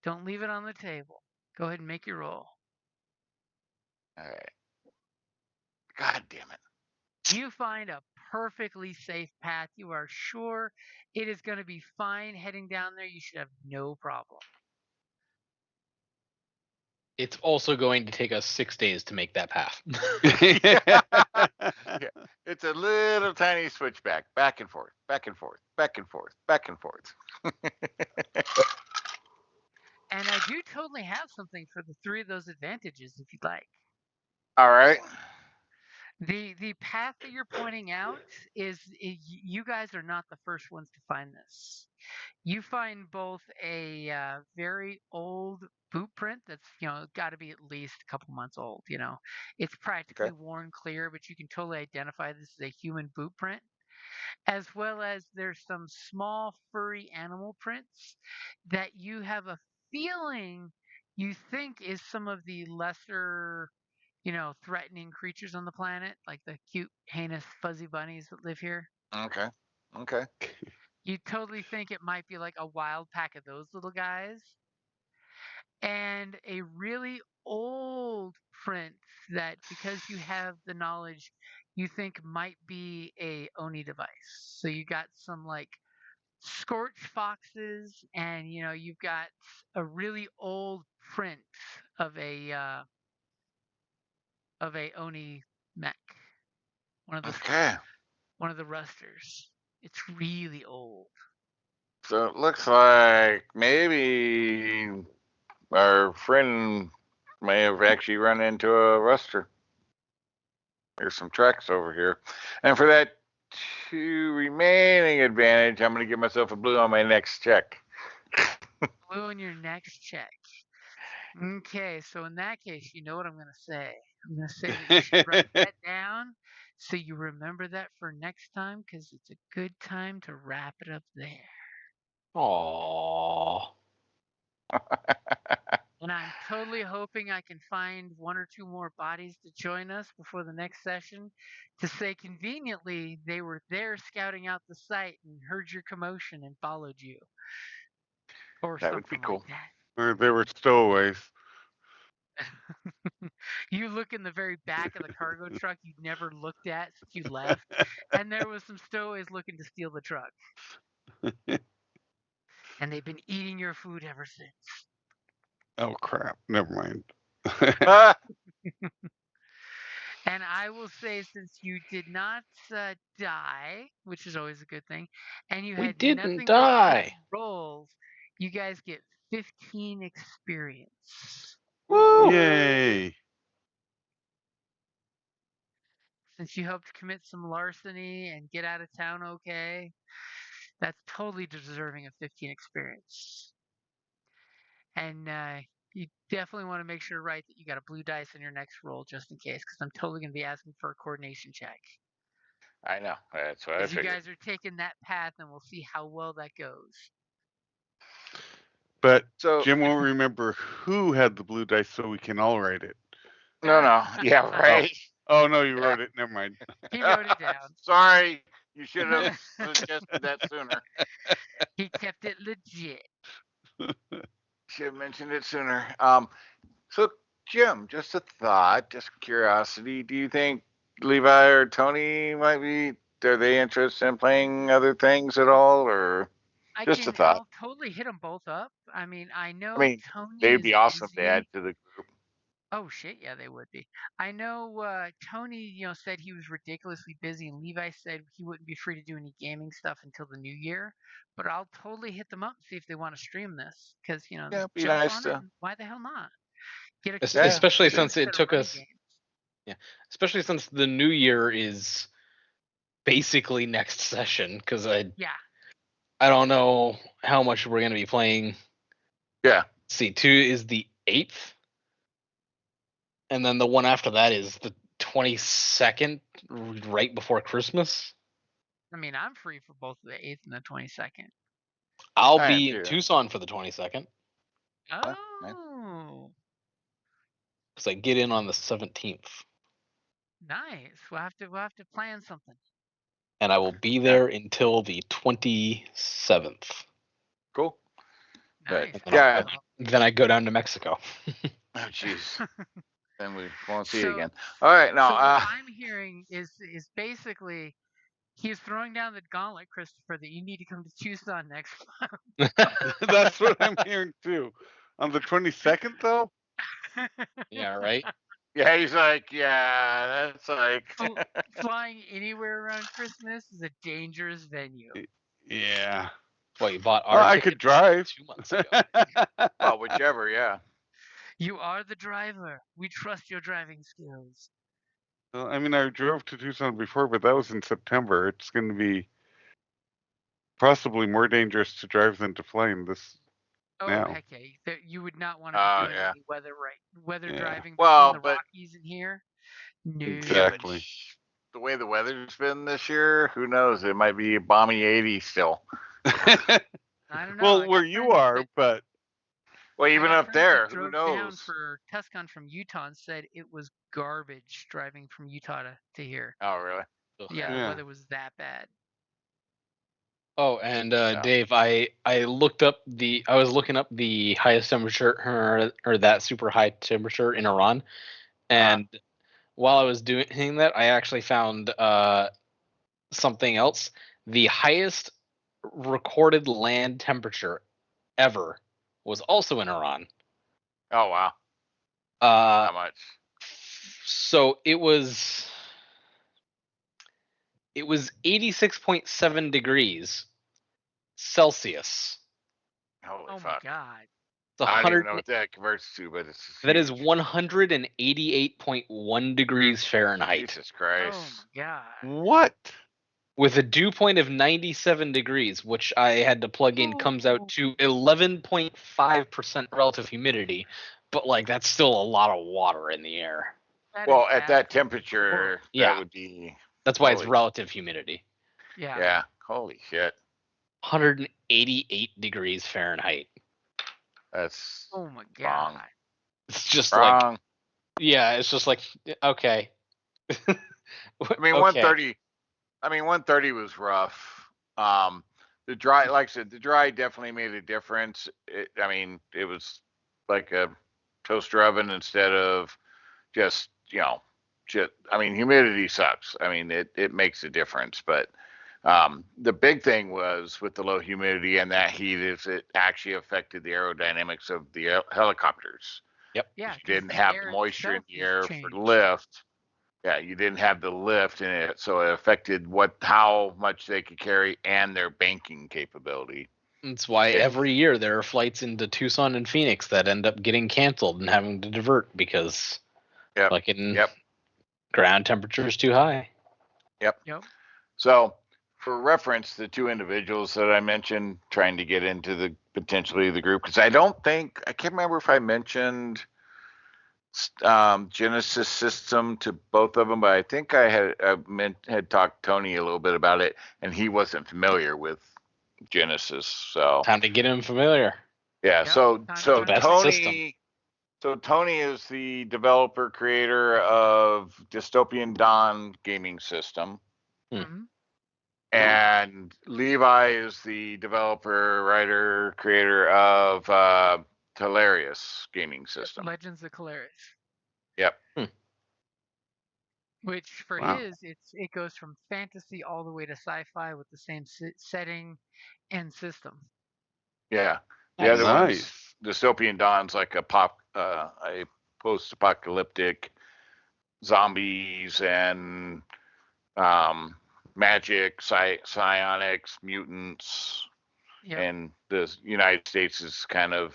Don't leave it on the table. Go ahead and make your roll. All right. God damn it. You find a perfectly safe path. You are sure it is going to be fine heading down there. You should have no problem. It's also going to take us 6 days to make that path. Yeah. It's a little tiny switchback, back and forth, back and forth, back and forth, back and forth. And I do totally have something for the 3 of those advantages if you'd like. All right. The path that you're pointing out is you guys are not the first ones to find this. You find both a very old boot print that's, got to be at least a couple months old. It's practically worn clear, but you can totally identify this as a human boot print. As well as there's some small furry animal prints that you have a feeling you think is some of the lesser, threatening creatures on the planet, like the cute, heinous, fuzzy bunnies that live here. Okay. Okay. You totally think it might be like a wild pack of those little guys. And a really old print that, because you have the knowledge, you think might be a Oni device. So you got some like scorch foxes, and you've got a really old print of a Oni mech. One of the Okay. one of the rusters. It's really old. So it looks like maybe our friend may have actually run into a ruster. There's some tracks over here. And for that 2 remaining advantage, I'm going to give myself a blue on my next check. Blue on your next check. Okay, so in that case, you know what I'm going to say. I'm going to say that you should write that down so you remember that for next time, because it's a good time to wrap it up there. Aww. And I'm totally hoping I can find 1 or 2 more bodies to join us before the next session to say conveniently they were there scouting out the site and heard your commotion and followed you. Or That something would be cool. like that. Or they were stowaways. You look in the very back of the cargo truck you'd never looked at since you left, and there was some stowaways looking to steal the truck. And they've been eating your food ever since. Oh crap! Never mind. And I will say, since you did not die, which is always a good thing, and you We had didn't nothing but die. good rolls, you guys get 15 experience. Woo! Yay! Since you helped commit some larceny and get out of town okay, that's totally deserving of 15 experience. And you definitely want to make sure to write that you got a blue dice in your next roll, just in case, because I'm totally going to be asking for a coordination check. I know. That's what I As you figured. guys are taking that path, and we'll see how well that goes. But So Jim won't remember who had the blue dice, so we can all write it. no. Yeah, right. Oh no, you wrote it. Never mind. He wrote it down. Sorry, you should have suggested that sooner. He kept it legit. Should have mentioned it sooner. So Jim, just a thought, just curiosity. Do you think Levi or Tony might be? Are they interested in playing other things at all, or just a thought? I'll totally hit them both up. I mean, I know I mean, Tony they'd is be awesome to busy. add to the group. Oh shit, yeah, they would be. I know Tony, said he was ridiculously busy, and Levi said he wouldn't be free to do any gaming stuff until the new year. But I'll totally hit them up and see if they want to stream this, because Yeah, it'd be jump nice on it. to. And why the hell not? Get a Especially sure. since it took us. Yeah, especially since the new year is basically next session, because I don't know how much we're going to be playing. Yeah. Let's see, 2 is the 8th, and then the one after that is the 22nd, right before Christmas. I mean, I'm free for both the 8th and the 22nd. I'll I am be in too. Tucson for the 22nd. Oh, Because I get in on the 17th, nice. We'll have to plan something. and I will be there until the 27th. Cool. Nice. But, And yeah. then I go down to Mexico. Oh, jeez. Then we won't see So- you again. All right, now. So what I'm hearing is basically he's throwing down the gauntlet, Christopher, that you need to come to Tucson next month. That's what I'm hearing too. On the 22nd, though. Yeah, right. Yeah, he's like, yeah, that's like. Flying anywhere around Christmas is a dangerous venue. Yeah. Well, you bought our Well, I ticket could drive. 2 months ago. Well, whichever, yeah. You are the driver. We trust your driving skills. Well, I mean, I drove to Tucson before, but that was in September. It's going to be possibly more dangerous to drive than to fly in this Oh, now. heck yeah. You would not want to be doing Yeah. any weather Yeah. driving Well, between the but Rockies and here. No. yeah, but Exactly. the way the weather's been this year, who knows? It might be a balmy 80 still. I don't know. Well, I where got you friends are, that- but Well, I even got up friends that there, who drove down knows? for TusCon from Utah and said it was garbage driving from Utah to here. Oh, really? Ugh. Yeah, Yeah. the weather was that bad. Oh, and Yeah. Dave, I looked up I was looking up the highest temperature or that super high temperature in Iran, and while I was doing that, I actually found something else. The highest recorded land temperature ever was also in Iran. Oh, wow. Uh, How much? so it was 86.7 degrees Celsius. Holy Oh my fuck. god. It's I don't even 100. know what that converts to, but it's That is huge. 188.1 degrees Fahrenheit, Jesus Christ. Oh my god. what? with a dew point of 97 degrees, which I had to plug in, comes out to 11.5% relative humidity. But like that's still a lot of water in the air. That Well, is at that absolutely temperature, horrible. that Yeah. would be. That's why it's Holy- relative humidity. Yeah. Yeah. Holy shit. 188 degrees Fahrenheit. That's Oh my god. wrong. It's just like, Wrong. yeah, it's just like, okay. I mean, Okay. 130. I mean, 130 was rough. The dry, like I said, the dry definitely made a difference. I mean, it was like a toaster oven instead of just, I mean, humidity sucks. I mean, it makes a difference. But the big thing was with the low humidity and that heat is it actually affected the aerodynamics of the helicopters. Yep. Yeah, You 'cause didn't the have the air moisture in itself the is air for changed. lift. Yeah, you didn't have the lift in it, so it affected how much they could carry and their banking capability. That's why Okay. every year there are flights into Tucson and Phoenix that end up getting canceled and having to divert because Yep. fucking Yep. ground temperature is too high. Yep. Yep. So, for reference, the two individuals that I mentioned trying to get into potentially the group, because I can't remember if I mentioned Genesys system to both of them, but I think I had talked to Tony a little bit about it, and he wasn't familiar with Genesys. So Time to get him familiar. yeah, Yep, so time to so join the best club. system. Tony is the developer creator of Dystopian Dawn gaming system. Mhm. And Levi is the developer, writer, creator of Hilarious gaming system. Legends of Calaris. Yep. Which for Wow. his, it goes from fantasy all the way to sci-fi with the same setting and system. Yeah. The Nice. other one's Nice. Dystopian Dawn's like a post-apocalyptic zombies and magic, psionics, mutants, Yep. and the United States is kind of,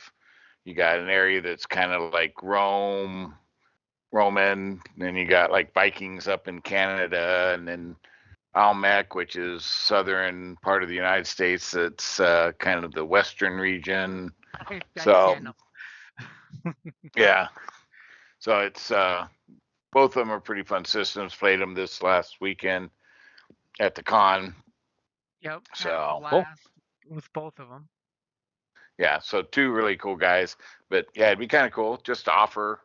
you got an area that's kind of like Roman, then you got like Vikings up in Canada, and then Almec, which is southern part of the United States. That's kind of the western region. I So can't. yeah, so it's both of them are pretty fun systems. Played them this last weekend at the con. Yep. Had a So blast with both of them. yeah, so two really cool guys. But yeah, it'd be kind of cool just to offer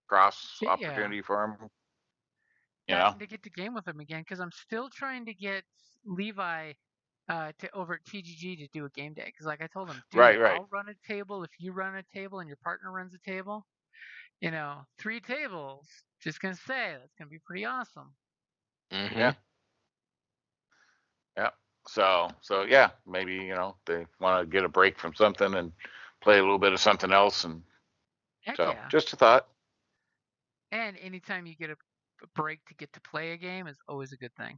cross Yeah. opportunity for them. You Yeah, know, and to get the game with him again, because I'm still trying to get Levi to over at TGG to do a game day. Because like I told him, dude, right. I'll run a table if you run a table and your partner runs a table. 3 tables. Just gonna say that's gonna be pretty awesome. Mm-hmm. Yeah. Yeah. So yeah, maybe they want to get a break from something and play a little bit of something else, and Heck so yeah. just a thought. And anytime you get a break to get to play a game is always a good thing.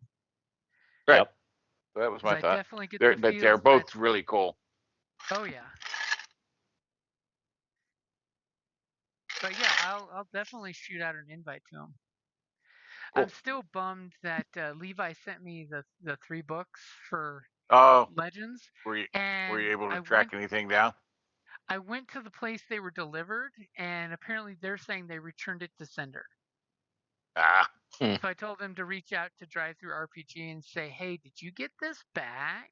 Right. Yep. So that was 'Cause my I thought. definitely get They're, the but they're feels both that. really cool. Oh yeah. But yeah, I'll definitely shoot out an invite to him. Cool. I'm still bummed that Levi sent me the 3 books for Oh, Legends. were you And able to I track went anything down? I went to the place they were delivered, and apparently they're saying they returned it to sender. Ah, So I told them to reach out to Drive Through RPG and say, "Hey, did you get this back?"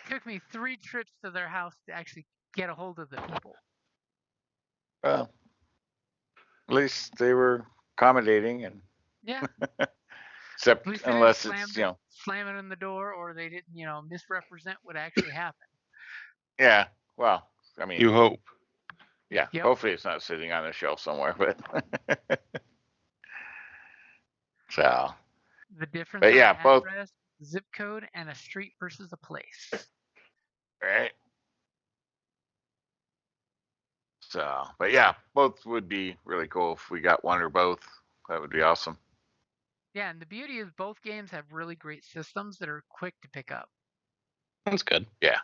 Took me 3 trips to their house to actually get a hold of the people. well, at least they were accommodating, and Yeah. At except least they unless didn't it's slam it in the door, or they didn't, misrepresent what actually happened. yeah. Well, I mean, You hope. yeah. Yep. Hopefully, it's not sitting on a shelf somewhere, but so. The difference But on yeah, an both address, zip code, and a street versus a place. right. So, but yeah, both would be really cool if we got one or both. That would be awesome. Yeah, and the beauty is both games have really great systems that are quick to pick up. That's good. Yeah.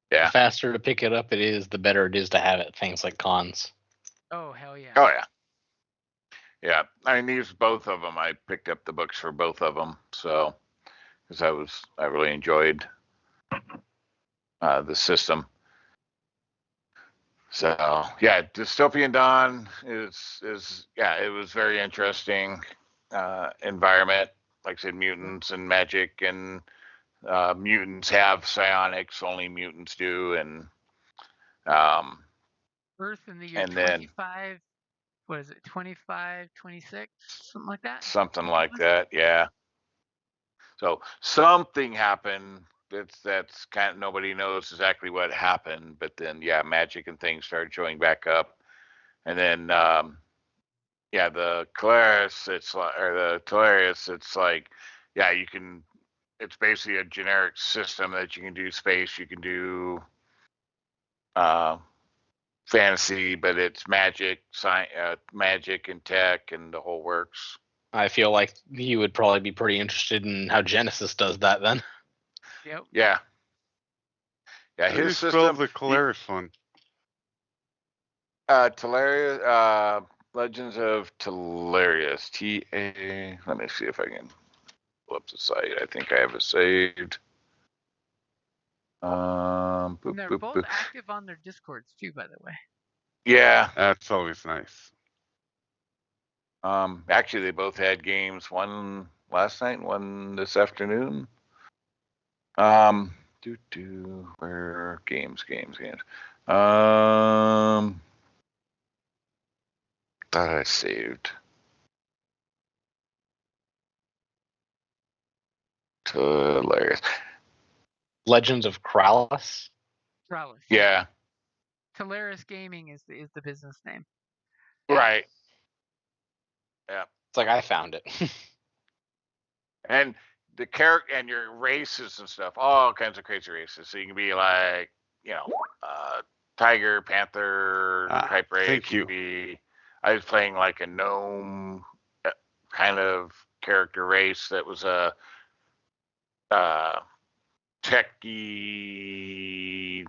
The Yeah. faster to pick it up it is, the better it is to have it. Things like cons. Oh, hell yeah. Oh yeah. Yeah. I mean, both of them. I picked up the books for both of them, so because I really enjoyed the system. So yeah, Dystopian Dawn is it was very interesting environment. Like I said, mutants and magic, and mutants have psionics. Only mutants do, and Earth in the year and then 25, what is it, 25, 26, something like that? something like that. Yeah. So something happened. That's kind of, nobody knows exactly what happened, but then yeah, magic and things started showing back up, and then yeah, the Calaris, it's like, or the Talarius, it's like, yeah, you can. It's basically a generic system that you can do space, you can do fantasy, but it's magic, magic and tech and the whole works. I feel like you would probably be pretty interested in how Genesys does that then. Yep. Yeah, yeah. How do you His spell system, the Calaris one? Talarius, Legends of Talarius, TA. Let me see if I can pull up the site. I think I have it saved. Boop, And they're boop, both boop. active on their Discords too, by the way. Yeah. That's always nice. Actually, they both had games. One last night, one this afternoon. Where games. Thought I saved. Hilarious. Legends of Kralis. Kralis. Yeah. Talaris Gaming is the business name. Right. Yeah. It's like I found it. And the character and your races and stuff, all kinds of crazy races. So you can be like, tiger, panther type race. Thank you. I was playing like a gnome kind of character race that was a techie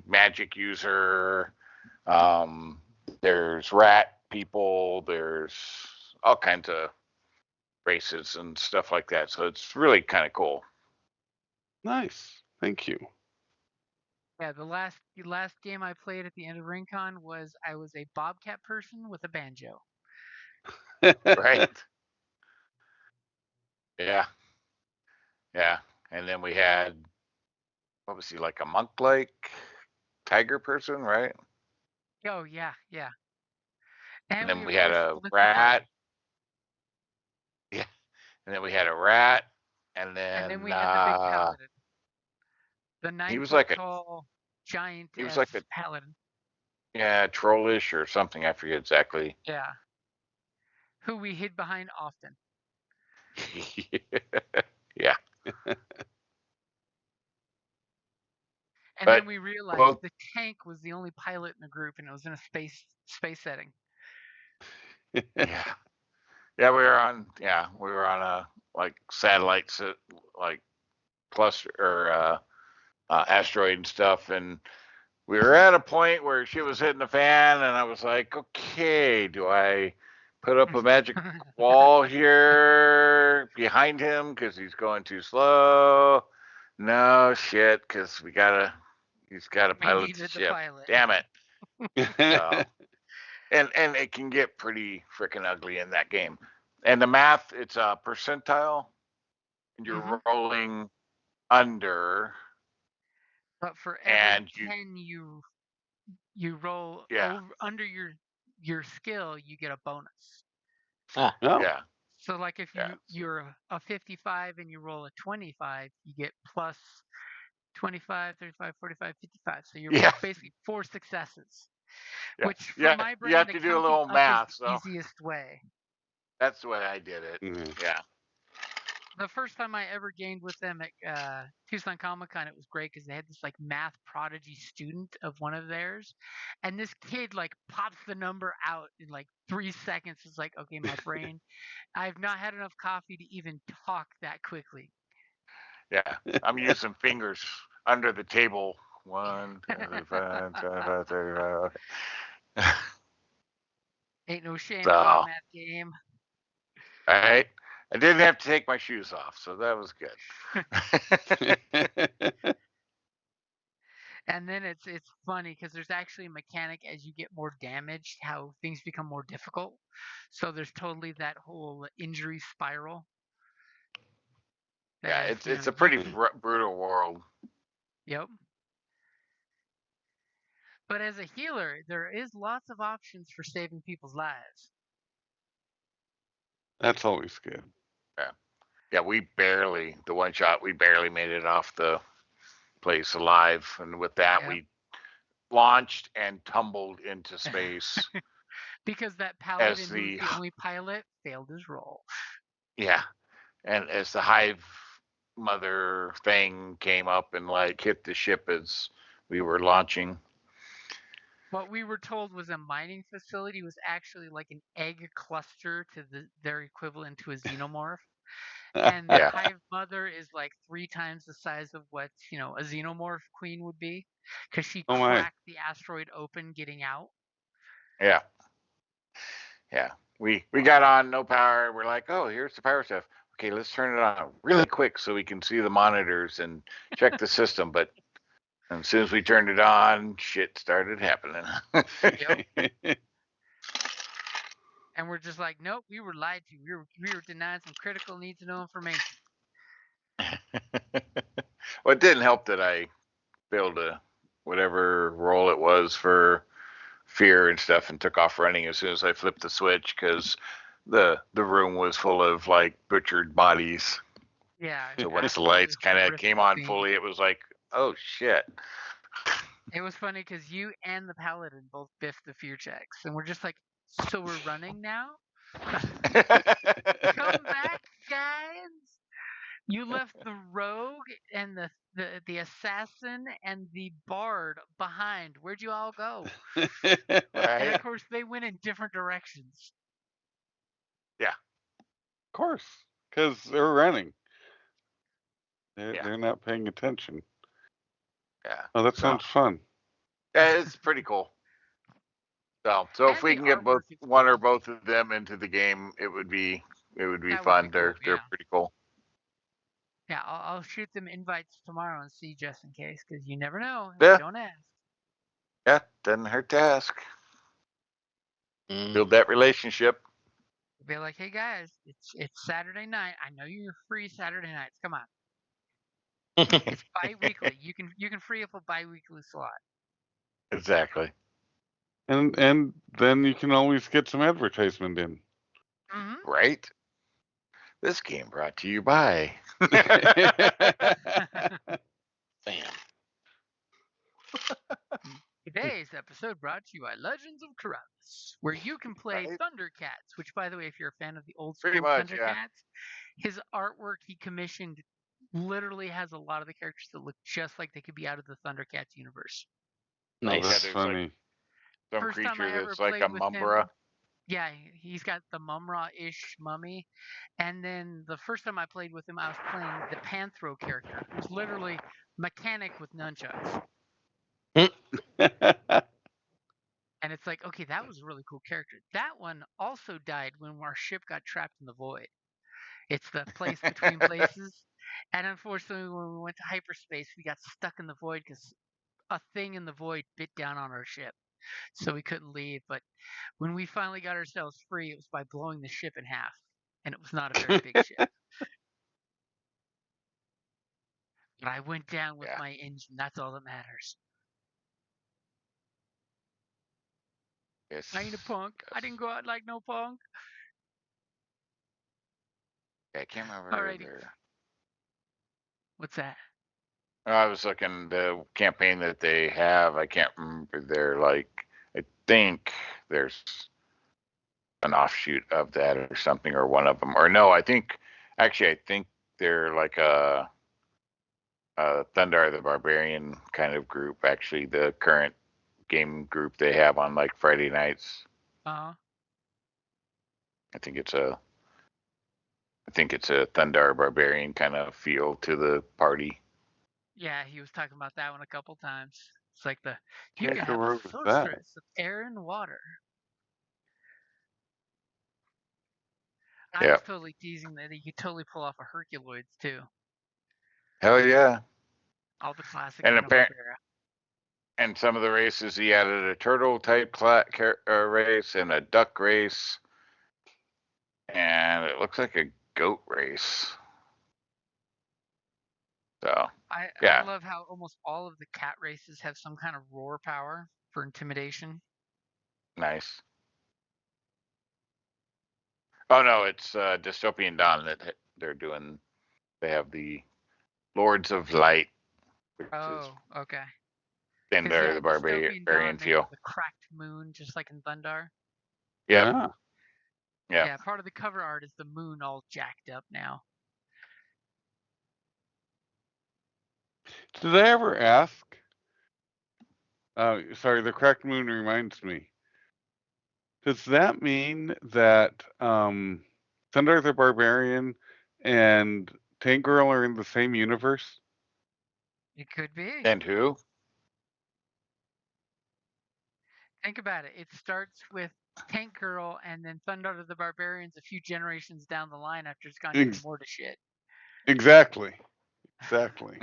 magic user. There's rat people. There's all kinds of races and stuff like that. So it's really kind of cool. Nice. Thank you. Yeah, the last game I played at the end of RingCon was I was a bobcat person with a banjo. Right? Yeah. Yeah. And then we had, what was he, like a monk-like tiger person, right? Oh yeah, yeah. And then of we had course, a split the rat. party. Yeah. And then we had a rat. And And then then we had the big paladin. The 9 was foot like tall giant he was like a paladin. trollish or something. I forget exactly. Yeah. Who we hid behind often. Yeah. And But then we realized both, the tank was the only pilot in the group, and it was in a space setting. yeah. Yeah, we were on a like satellite like cluster or asteroid and stuff, and we were at a point where shit was hitting the fan, and I was like, okay, do I put up a magic wall here behind him because he's going too slow. No shit, because he's gotta We pilot the needed the ship. pilot. Damn it. So, and it can get pretty freaking ugly in that game. And the math, it's a percentile, and you're rolling under. But for every And 10 you roll Yeah. under your skill, you get a bonus. Ah, Oh, yeah, So like if Yeah. you're a 55 and you roll a 25, you get plus 25, 35, 45, 55. So you're yeah, basically 4 successes. yeah. Which for Yeah, my you brain, have the to do a counting little up math. is the So easiest way. that's the way I did it. Mhm. Yeah. The first time I ever gamed with them at Tucson Comic Con, it was great because they had this like math prodigy student of one of theirs, and this kid like pops the number out in like 3 seconds. It's like, okay, my brain, I've not had enough coffee to even talk that quickly. Yeah, I'm using fingers under the table. 1, 2, 3, 4, 5, 6, 7, 8. Ain't no shame So, about a math game. right? I didn't have to take my shoes off, so that was good. And then it's funny because there's actually a mechanic as you get more damaged, how things become more difficult. So there's totally that whole injury spiral. Yeah, That if, it's a pretty brutal world. Yep. But as a healer, there is lots of options for saving people's lives. That's always good. Yeah, the one shot, we barely made it off the place alive. And with that, Yep. we launched and tumbled into space. Because that paladin As who was the- the only pilot failed his role. Yeah. And as the hive mother thing came up and like hit the ship as we were launching. What we were told was a mining facility was actually like an egg cluster to their equivalent to a xenomorph. And the Yeah. hive mother is like 3 times the size of what, a xenomorph queen would be. Because she Oh my. cracked the asteroid open getting out. Yeah. Yeah. We got on, no power. We're like, oh, here's the power stuff. Okay, let's turn it on really quick so we can see the monitors and check the system. But as soon as we turned it on, shit started happening. Yep. And we're just like, nope, we were lied to. We were denied some critical need to know information. Well, it didn't help that I failed whatever role it was for fear and stuff and took off running as soon as I flipped the switch because the room was full of like butchered bodies. Yeah. So once the lights kind of came on fully, it was like, oh shit. It was funny because you and the paladin both biffed the fear checks, and we're just like, so we're running now? Come back, guys! You left the rogue and the assassin and the bard behind. Where'd you all go? And Right? of course, they went in different directions. Of course, because they're running. Yeah. They're not paying attention. Yeah. Oh, that sounds fun. Yeah, it's pretty cool. So And if we the can get artwork is one cool. or both of them into the game, it would be That would fun. be cool, They're yeah. pretty cool. Yeah, I'll shoot them invites tomorrow and see just in case, because you never know. Yeah. Don't ask. Yeah, doesn't hurt to ask. mm. Build that relationship. Be like, hey guys, it's Saturday night. I know you're free Saturday nights. Come on. It's bi-weekly. You can free up a bi-weekly slot. Exactly. And then you can always get some advertisement in. Mm-hmm. Right? This game brought to you by. Bam. Today's episode brought to you by Legends of Karavis, where you can play Right. Thundercats, which, by the way, if you're a fan of the old school Pretty much, Thundercats, yeah. his artwork he commissioned literally has a lot of the characters that look just like they could be out of the Thundercats universe. Oh, Nice. that's there's funny. Some First time I creature ever that's like played a with Mumbra. him, yeah, he's got the Mumra-ish mummy. And then the first time I played with him, I was playing the Panthro character, who's literally mechanic with nunchucks. And And it's like, okay, that was a really cool character. That one also died when our ship got trapped in the void. It's the place between places. And unfortunately, when we went to hyperspace, we got stuck in the void because a thing in the void bit down on our ship. So we couldn't leave. But when we finally got ourselves free, it was by blowing the ship in half. And it was not a very big ship. But I went down with Yeah. my engine. That's all that matters. Yes. I ain't a punk. I didn't go out like no punk. I can't remember Alrighty. their. What's that? I was looking the campaign that they have. I can't remember their like. I think there's an offshoot of that or something, or one of them, or no. I think they're like a Thundar the Barbarian kind of group. Actually, the current game group they have on like Friday nights. Uh-huh. I think it's a Thundar Barbarian kind of feel to the party. Yeah, he was talking about that one a couple times. It's like you Can't can go have a wrong with that. sorceress of air and water. I Yeah. was totally teasing that he could totally pull off a Herculoids too. Hell yeah. All the classic And Hanna-Barbera. and some of the races he added a turtle type race and a duck race, and it looks like a goat race. So I yeah, love how almost all of the cat races have some kind of roar power for intimidation. nice. Oh no, it's Dystopian Dawn that they're doing. They have the Lords of Light, which is Oh, okay. in Because there the Dystopian Dawn, barbarian they have feel. the cracked moon, just like in Thundar. Yep. Yeah. Yep. Yeah, part of the cover art is the moon all jacked up now. Did I ever ask? Sorry, the cracked moon reminds me. Does that mean that Thunder the Barbarian and Tank Girl are in the same universe? It could be. And who? Think about it. It starts with Tank Girl and then Thunder the Barbarians a few generations down the line after it's gone even more to shit. Exactly. Exactly.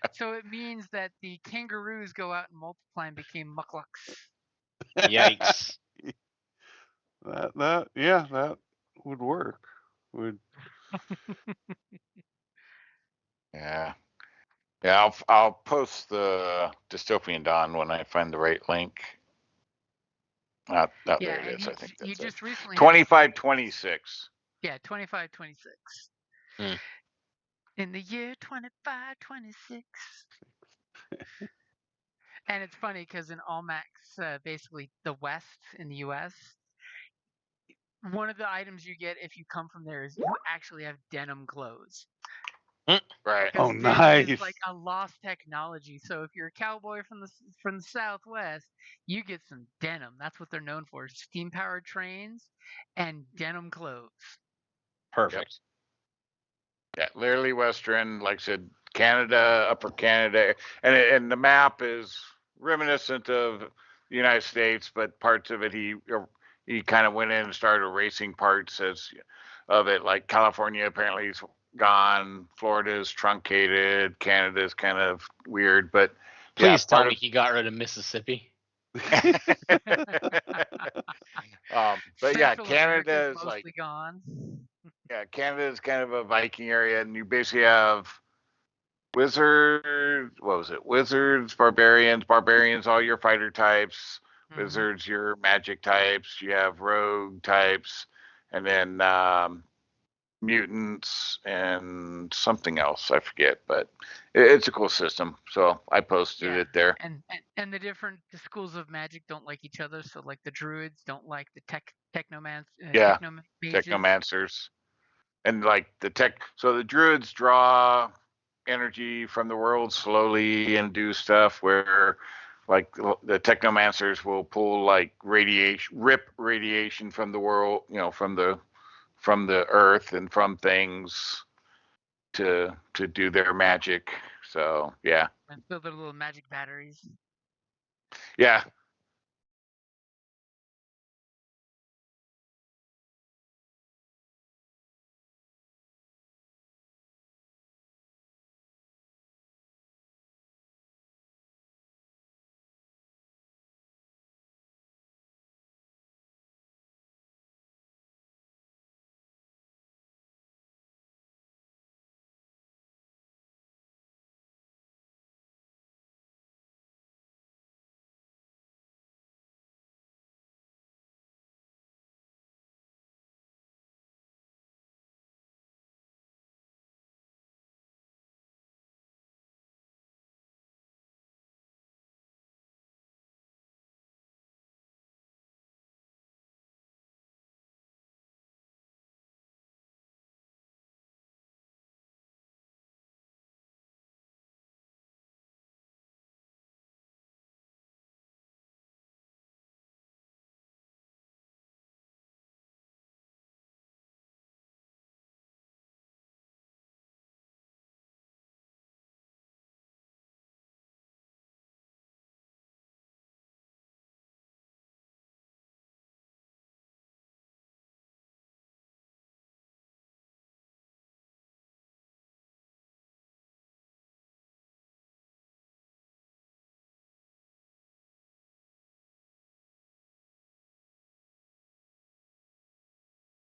So it means that the kangaroos go out and multiply and became mucklucks. Yikes. that would work. Would Yeah. Yeah, I'll post the Dystopian Dawn when I find the right link. Yeah, There it and is. I think he that's it. just recently 2526. Yeah, 2526. Hmm. In the year 2526. And it's funny because in Almax, basically the West in the U.S., one of the items you get if you come from there is you actually have denim clothes. Right. Because Oh, denim is nice. like a lost technology. So if you're a cowboy from the Southwest, you get some denim. That's what they're known for: steam powered trains and denim clothes. Perfect. Yeah, literally Western, like I said, Canada, Upper Canada, and the map is reminiscent of the United States, but parts of it he kind of went in and started erasing parts of it. Like California apparently is gone, Florida is truncated, Canada is kind of weird, but yeah, Please tell part me of. he got rid of Mississippi. But yeah, Central America Canada is is like mostly gone. Canada is kind of a Viking area, and you basically have wizards. What was it? Wizards, barbarians, all your fighter types. Wizards, your magic types. You have rogue types, and then mutants and something else. I forget, but it's a cool system. So I posted Yeah, it there. and the different schools of magic don't like each other. So like the druids don't like the Yeah, mages. technomancers. And like so the druids draw energy from the world slowly and do stuff where like the technomancers will pull like rip radiation from the world, from the earth and from things to do their magic. So yeah, And build their little magic batteries. yeah,